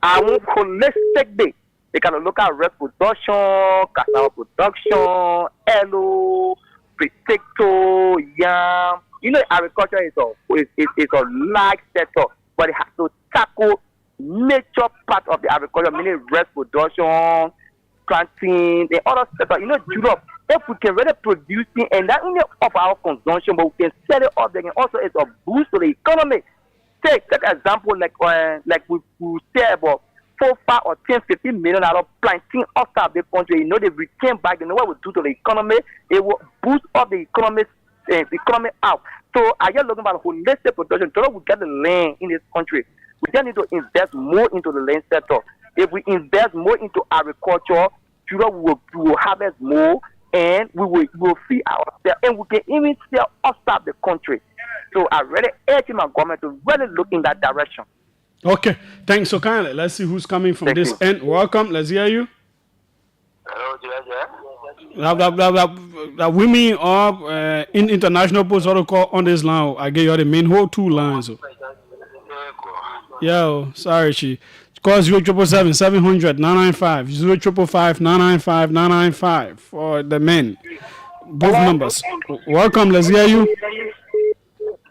Speaker 7: I want holistic day. They can look at rice production, cassava production, hello, potato, yam. Agriculture is a large sector, but it has to tackle major part of the agriculture, meaning rice production, planting, the other sector. Europe, if we can really produce it, and not only of our consumption, but we can sell it up, then also it's a boost to the economy. Take example, like we say about 4, 5, or 10, 15 million out of planting outside the country. They return back. What we do to the economy, it will boost up the economy out. So I just looking about holistic production. So we get the land in this country. We just need to invest more into the land sector. If we invest more into agriculture, we will harvest more, and we will feed ourselves, and we can even sell outside the country. So I really urge my government to really look in that direction.
Speaker 2: Okay, thanks so kindly. Let's see who's coming from this end. Welcome, let's hear you.
Speaker 9: Hello,
Speaker 2: That women are in international post protocol on this line. I gave you the main whole 2 lines. Yo, sorry, she. Call 0777 700 995 0555 995 995 for the men. Both numbers. Welcome, let's hear you.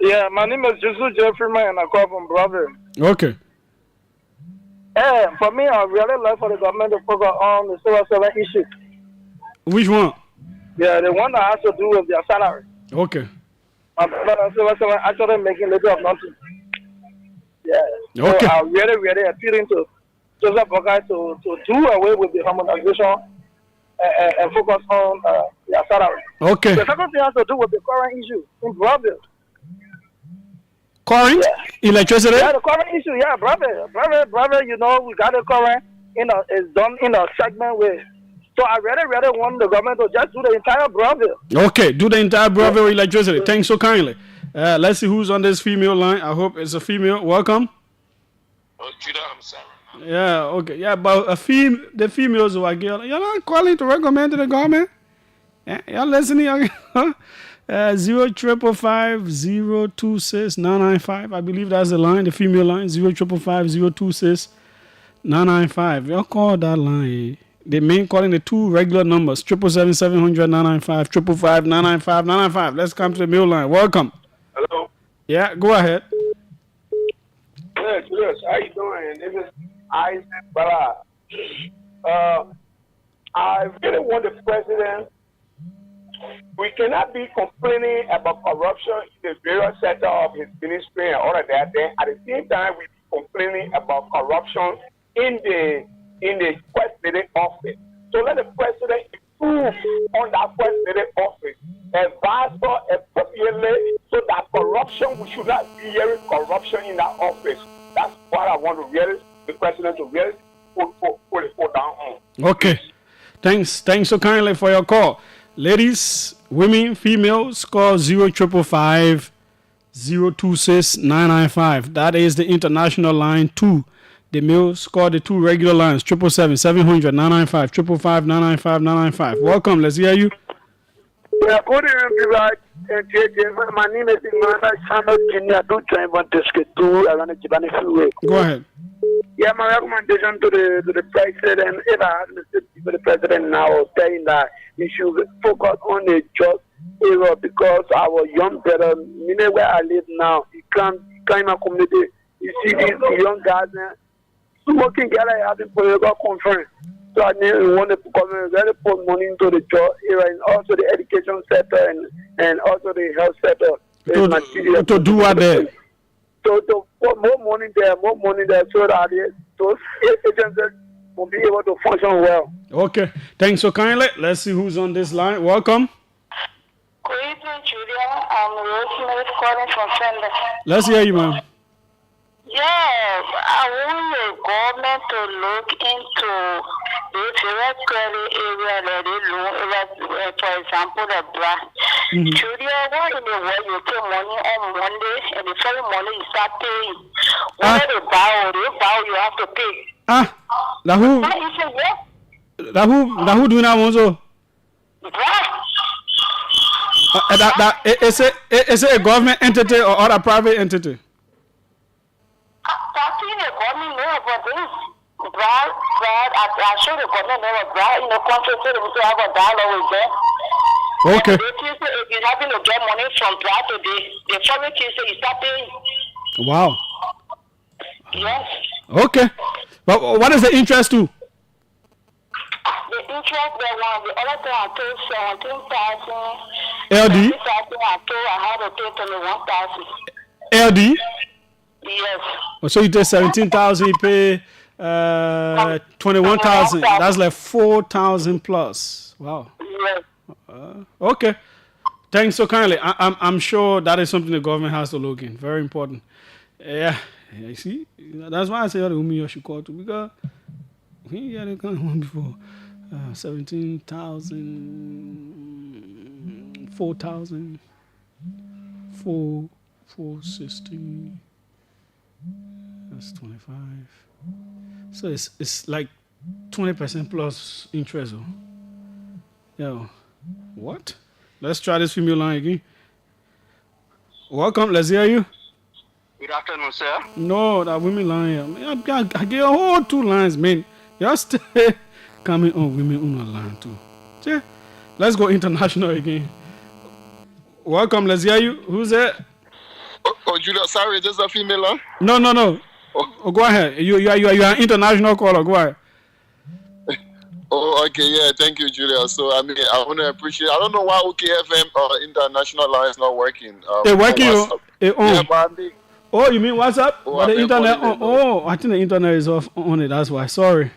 Speaker 10: Yeah, my name is Jesus Jeffrey, man, and I call from Brother.
Speaker 2: Okay.
Speaker 10: For me, I really like for the government to focus on the civil servant issue.
Speaker 2: Which one?
Speaker 10: Yeah, the one that has to do with their salary.
Speaker 2: Okay.
Speaker 10: My brother, civil servant actually making little of nothing. Yeah.
Speaker 2: Okay.
Speaker 10: So I'm really appealing to Joseph Bogai to do away with the harmonization and focus on their salary.
Speaker 2: Okay.
Speaker 10: The second thing has to do with the current issue in Brazil.
Speaker 2: Current? Yeah. Electricity?
Speaker 10: Yeah, the current issue, yeah, brother, you know, we got the current, it's done in a segment way. So I really want the government to just do the entire Brazil.
Speaker 2: Okay, do the entire Brazil electricity. Thanks so kindly. Let's see who's on this female line. I hope it's a female. Welcome.
Speaker 9: Oh, Judah, I'm sorry.
Speaker 2: Yeah, okay. Yeah, but the females who are girl, you're not calling to recommend to the government? Yeah, you're listening? 0555 026 995. I believe that's the line, the female line. 0555 026 995. Y'all call that line. The main calling the 2 regular numbers 777 700 995 555 995 995. Let's come to the male line. Welcome.
Speaker 11: Hello.
Speaker 2: Yeah, go ahead.
Speaker 11: Yes, how you doing? This is Isaac Bala. I really want the president. We cannot be complaining about corruption in the various sector of his ministry and all of that. Then at the same time, we be complaining about corruption in the first lady office. So let the president improve on that first lady office, advise her appropriately, so that corruption, we should not be hearing corruption in that office. That's what I want to really, the president to really put it down on.
Speaker 2: Okay. Thanks so kindly for your call. Ladies, women, females, call 0555 026 995. That is the international line 2. The males call the 2 regular lines 777 700 995 555 995 995. Welcome, let's hear you.
Speaker 14: Yeah, good evening, my name is Emmanuel Samuel Jr. I do join one district 2 around the Jibani Freeway.
Speaker 2: Go ahead.
Speaker 14: Yeah, my recommendation to the president, if I have to speak to the president now, saying that he should focus on the just area, because our young brother, meaning where I live now, he can't in my community. You see these young guys smoking together having political conference. So I want the government really put money into the job area and also the education sector and also the health sector.
Speaker 2: To do what there?
Speaker 14: So to put more money there so that those agencies will be able to function well.
Speaker 2: Okay. Thanks so kindly. Let's see who's on this line. Welcome.
Speaker 25: Good evening, Julia. I'm Rosemary calling from Fender.
Speaker 2: Let's hear you, ma'am.
Speaker 25: Yeah, I want the government to look into the very credit area that they loan area, for example, the black. Julia, why in the world you pay money on Monday and the following Monday you start paying? When they borrow, you have to pay.
Speaker 2: That who doing that also? Is it a government entity or other private entity?
Speaker 25: I show the government never bribe, country so they have a dialogue with them.
Speaker 2: Okay.
Speaker 25: If you happen to get money from bribe today, the foreign case you start paying.
Speaker 2: Wow.
Speaker 25: Yes.
Speaker 2: Okay. But what is the interest to?
Speaker 25: The interest they want, the other thing I told 17,000.
Speaker 2: LD?
Speaker 25: I had to pay 21,000.
Speaker 2: LD?
Speaker 25: Yes.
Speaker 2: So you take 17,000, you pay 21,000. That's like 4,000 plus. Wow.
Speaker 25: Yes.
Speaker 2: Okay. Thanks so kindly. I'm sure that is something the government has to look in. Very important. Yeah. You see, that's why I say the women you should call to, because we had a kind of one before. 17,000, 4,000, 460. That's 25. So it's like 20% plus interest. Yo, what? Let's try this female line again. Welcome, let's hear you.
Speaker 5: Good afternoon, sir.
Speaker 2: No, that women line. I get a whole 2 lines, man. Just coming on women on a line too. Yeah. Let's go international again. Welcome, let's hear you. Who's that?
Speaker 5: Oh, Julius, sorry, is this a female line?
Speaker 2: No. Oh, go ahead. You are an international caller. Go ahead.
Speaker 5: Oh, okay, yeah, thank you, Julius. So, I want to appreciate. I don't know why OKFM international line is not working.
Speaker 2: It's working.
Speaker 5: Yeah, but
Speaker 2: oh, you mean WhatsApp? But the internet. I think the internet is off on it. That's why. Sorry.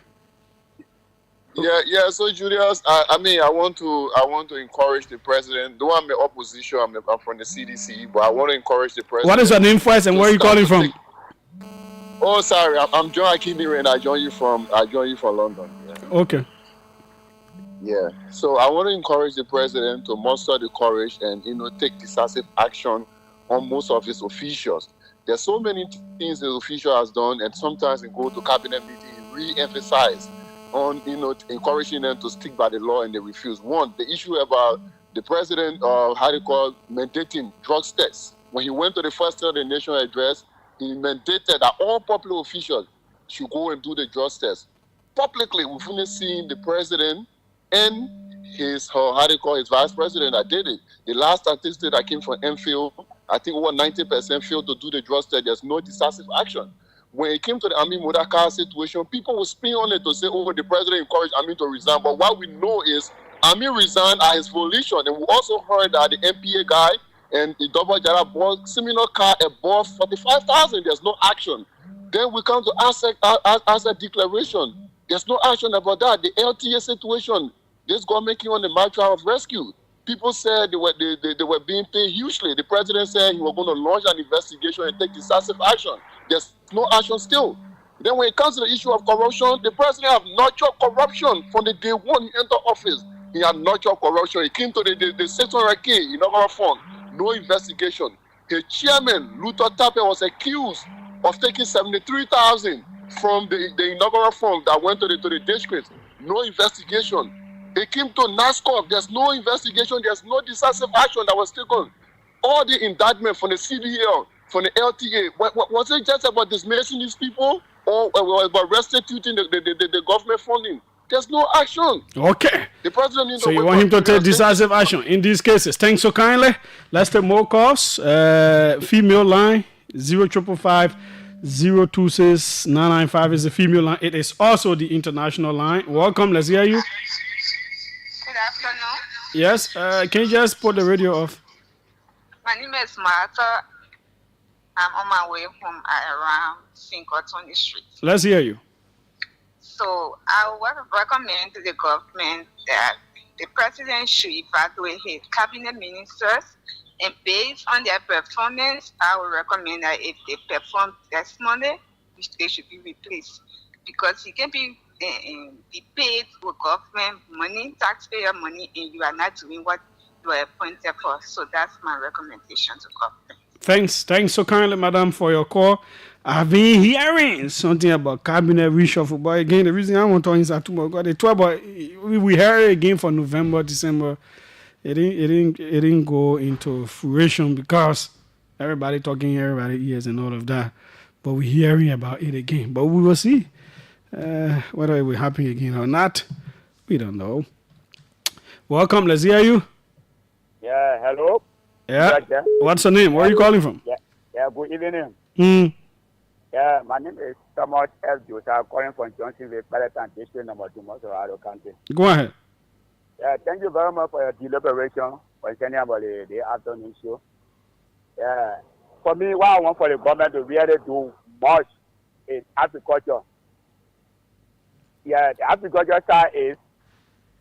Speaker 5: Yeah. So, Julius, I want to encourage the president. Though I'm in opposition, I'm from the CDC, but I want to encourage the president.
Speaker 2: What is your name first, and where are you calling from?
Speaker 5: Oh, sorry, I'm John Akindire, and I join you from London. Yeah.
Speaker 2: Okay.
Speaker 5: Yeah. So I want to encourage the president to muster the courage and take decisive action on most of his officials. There's so many things the official has done, and sometimes they go to cabinet meeting, re-emphasize on encouraging them to stick by the law, and they refuse. One, the issue about the president mandating drug tests. When he went to the first State of the Nation address, he mandated that all public officials should go and do the drug test. Publicly, we've only seen the president and his vice president that did it. The last statistic that came from Enfield, I think over 90% failed to do the drug test. There's no decisive action. When it came to the Amin Modakar situation, people will spin on it to say, oh, the president encouraged Amin to resign. But what we know is Amin resigned at his volition. And we also heard that the MPA guy and the double Jara bought similar car above 45,000. There's no action. Then we come to asset declaration. There's no action about that. The LTA situation, this government came on the matter of rescue. People said they were being paid hugely. The president said he was going to launch an investigation and take decisive action. There's no action still. Then when it comes to the issue of corruption, the president have nurtured corruption from the day one he entered office. He had nurtured corruption. He came to the 600K inaugural fund. No investigation. His chairman, Luther Tappe, was accused of taking 73,000 from the inaugural fund that went to the district. No investigation. It came to NASCOP. There's no investigation. There's no decisive action that was taken. All the indictment from the CBL, from the LTA, was it just about dismissing these people or about restituting the government funding? There's no action.
Speaker 2: Okay.
Speaker 5: The president needs
Speaker 2: so you want him to take decisive action in these cases. Thanks so kindly. Let's take more calls. Female line 0555 026 995 is the female line. It is also the international line. Welcome. Let's hear you.
Speaker 25: Good afternoon.
Speaker 2: Yes. Can you just put the radio off?
Speaker 25: My name is Martha. I'm on my way home around Fincotton Street.
Speaker 2: Let's hear you.
Speaker 25: So I would recommend to the government that the president should evaluate his cabinet ministers, and based on their performance, I would recommend that if they perform testimony, they should be replaced, because you can be paid with government money, taxpayer money, and you are not doing what you are appointed for. So that's my recommendation to government.
Speaker 2: Thanks so kindly, madam, for your call. I've been hearing something about cabinet reshuffle, but again, the reason I want to talk is but we heard it again for November, December. It didn't go into fruition because everybody talking, everybody ears and all of that. But we're hearing about it again. But we will see whether it will happen again or not. We don't know. Welcome, let's hear you.
Speaker 8: Yeah, hello.
Speaker 2: Yeah. What's your name? Where are you calling from?
Speaker 8: Yeah, good evening. Yeah, my name is Thomas F. Joseph. I'm calling from Johnsonville, Peloton District, number 2, Mossorado County.
Speaker 2: Go ahead.
Speaker 8: Yeah, thank you very much for your deliberation concerning about the afternoon show. Yeah, for me, what I want for the government to really do much is agriculture. Yeah, the agriculture side is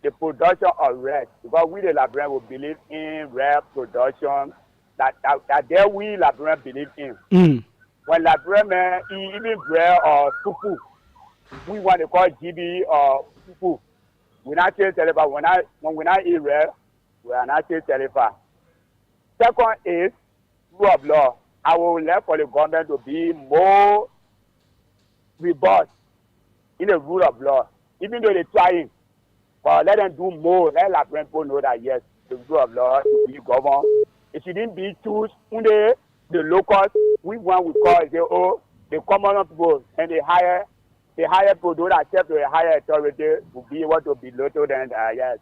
Speaker 8: the production of rice, because we the Liberians will believe in rice production that there we Liberians believe in. When Liberians eat even bread or fufu, we want to call GB or fufu. We not change Telefa. When we not eat red, we are not change Telefa. Second is rule of law. I will let for the government to be more robust in the rule of law. Even though they're trying, but let them do more. Let Labrador people know that yes, the rule of law to be governed. It shouldn't be choose only the locals. We want we call the common people, and they hire people those that accept the higher authority to be able to be local. Then yes,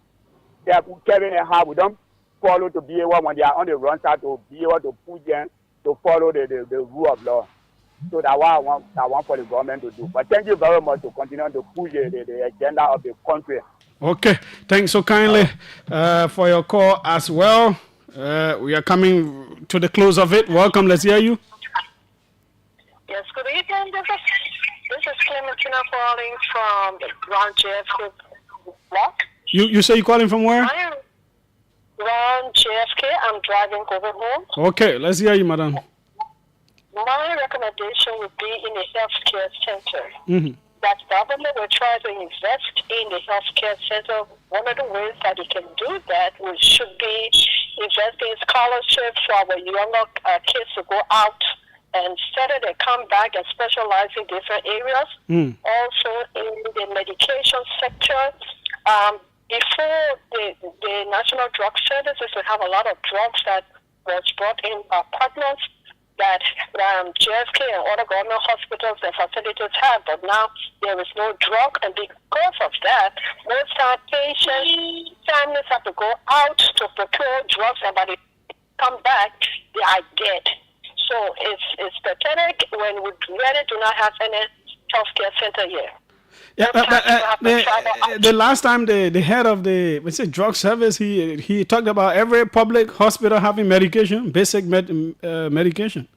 Speaker 8: they are Kevin and how we don't follow to be able when they are on the run side to be able to push them to follow the rule of law. So that's what I want for the government to do. But thank you very much to continue to push the agenda of the country.
Speaker 2: Okay, thanks so kindly for your call as well. We are coming to the close of it. Welcome, let's hear you.
Speaker 25: Yes, good evening. This is Clementina calling from the Grand JFK block.
Speaker 2: You say you're calling from where?
Speaker 25: I am Grand JFK. I'm driving over home.
Speaker 2: Okay, let's hear you, madam.
Speaker 25: My recommendation would be in a healthcare center.
Speaker 2: Mm-hmm.
Speaker 25: That government will try to invest in the healthcare center. One of the ways that it can do that should be investing in scholarships for our younger kids to go out and study. They come back and specialize in different areas. Also in the medication sector. Before the National Drug Services will have a lot of drugs that was brought in by partners that JFK and other government hospitals and facilities have, but now there is no drug, and because of that, most time patients, families have to go out to procure drugs, and by the time they come back, they are dead. So it's pathetic when we really do not have any healthcare center here.
Speaker 2: Yeah, the last time the head of the drug service, he talked about every public hospital having medication, basic medication.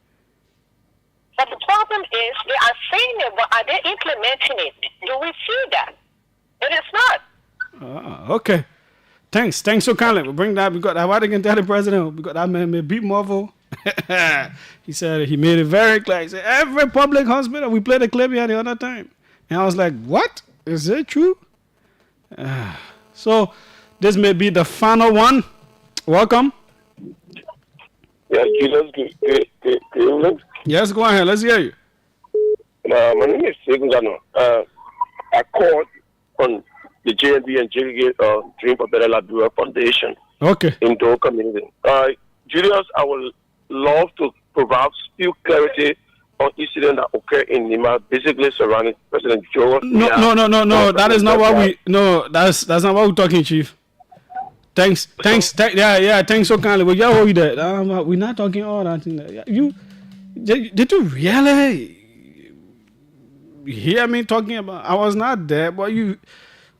Speaker 25: But the problem is they are saying it, but are they implementing it? Do we see that? It is not.
Speaker 2: Okay. Thanks so kindly. We'll bring that. We got that. What I can tell the president, we got that man beat Marvel. He said he made it very clear. He said every public hospital. We played the clip here the other time. And I was like, what? Is it true? So this may be the final one. Welcome.
Speaker 23: Yeah, Julius, good evening.
Speaker 2: Yes, go ahead. Let's hear you.
Speaker 23: My name is Seguzano. I called on the JNB and JLG Dream for Better Liberia Foundation.
Speaker 2: Okay.
Speaker 23: In Dole community. Julius, I would love to provide still clarity on incident that occurred in Nima, basically surrounding President Joe.
Speaker 2: No. That is not what we. No, that's not what we're talking, Chief. Thanks. Thanks so kindly. Well, yeah, we did. We're not talking all that thing. Did you really hear me talking about? I was not there, but you.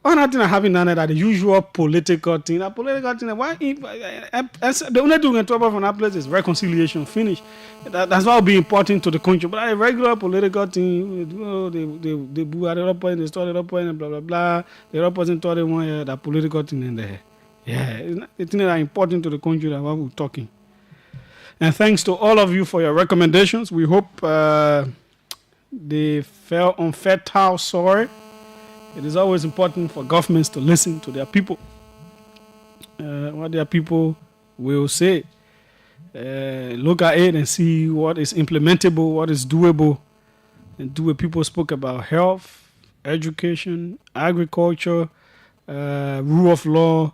Speaker 2: All that thing I having none of that the usual political thing. That political thing. Why? The only thing we can talk about from that place is reconciliation. Finish. That's what will be important to the country. But a regular political thing, they boo at the other point, they start at the other point, and blah blah blah. The other person thought they want that political thing in there. Yeah, it's not the thing that are important to the country that what we're talking. And thanks to all of you for your recommendations. We hope they fell on fertile soil. It is always important for governments to listen to their people. What their people will say. Look at it and see what is implementable, what is doable. And do what people spoke about health, education, agriculture, rule of law,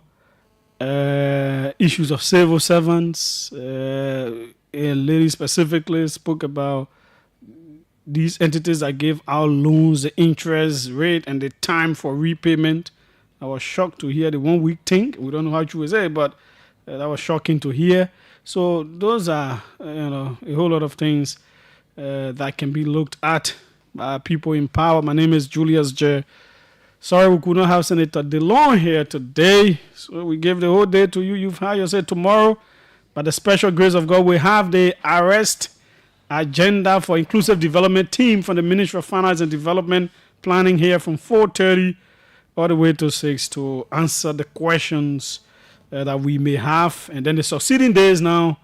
Speaker 2: issues of civil servants. A lady specifically spoke about these entities that gave out loans, the interest rate, and the time for repayment. I was shocked to hear the 1 week thing. We don't know how true it is, but that was shocking to hear. So those are, a whole lot of things that can be looked at by people in power. My name is Julius J. Sorry we could not have Senator DeLong here today. So we gave the whole day to you. You've had yourself tomorrow. By the special grace of God, we have the arrest agenda for inclusive development team from the Ministry of Finance and Development planning here from 4:30 all the way to 6 to answer the questions that we may have. And then the succeeding days now,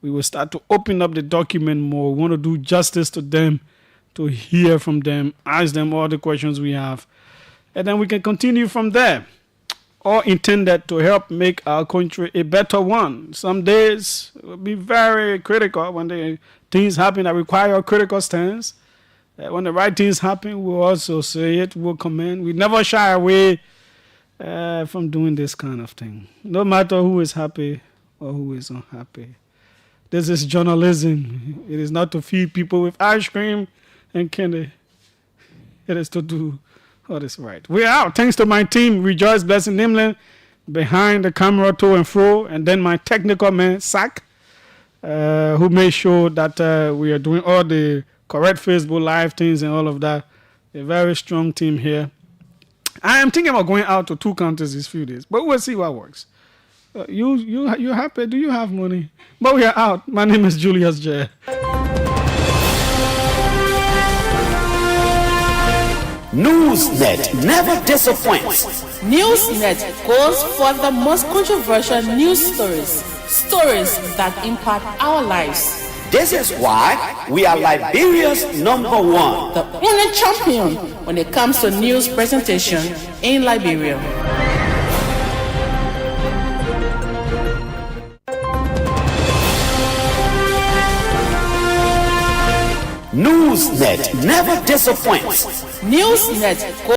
Speaker 2: we will start to open up the document more. We want to do justice to them, to hear from them, ask them all the questions we have. And then we can continue from there. all intended to help make our country a better one. Some days will be very critical when the things happen that require a critical stance. When the right things happen, we'll also say it, we'll commend. We never shy away from doing this kind of thing, no matter who is happy or who is unhappy. This is journalism. It is not to feed people with ice cream and candy. It is to do what is right. We're out. Thanks to my team, Rejoice, Blessing, Nimlin, behind the camera to and fro, and then my technical man, Sack, who made sure that we are doing all the correct Facebook Live things and all of that. A very strong team here. I am thinking about going out to 2 countries these few days, but we'll see what works. You happy? Do you have money? But we are out. My name is Julius J.
Speaker 15: Newsnet never disappoints.
Speaker 17: Newsnet goes for the most controversial news stories that impact our lives.
Speaker 15: This is why we are Liberia's #1,
Speaker 17: the only champion when it comes to news presentation in Liberia.
Speaker 15: Newsnet never disappoints.
Speaker 17: Newsnet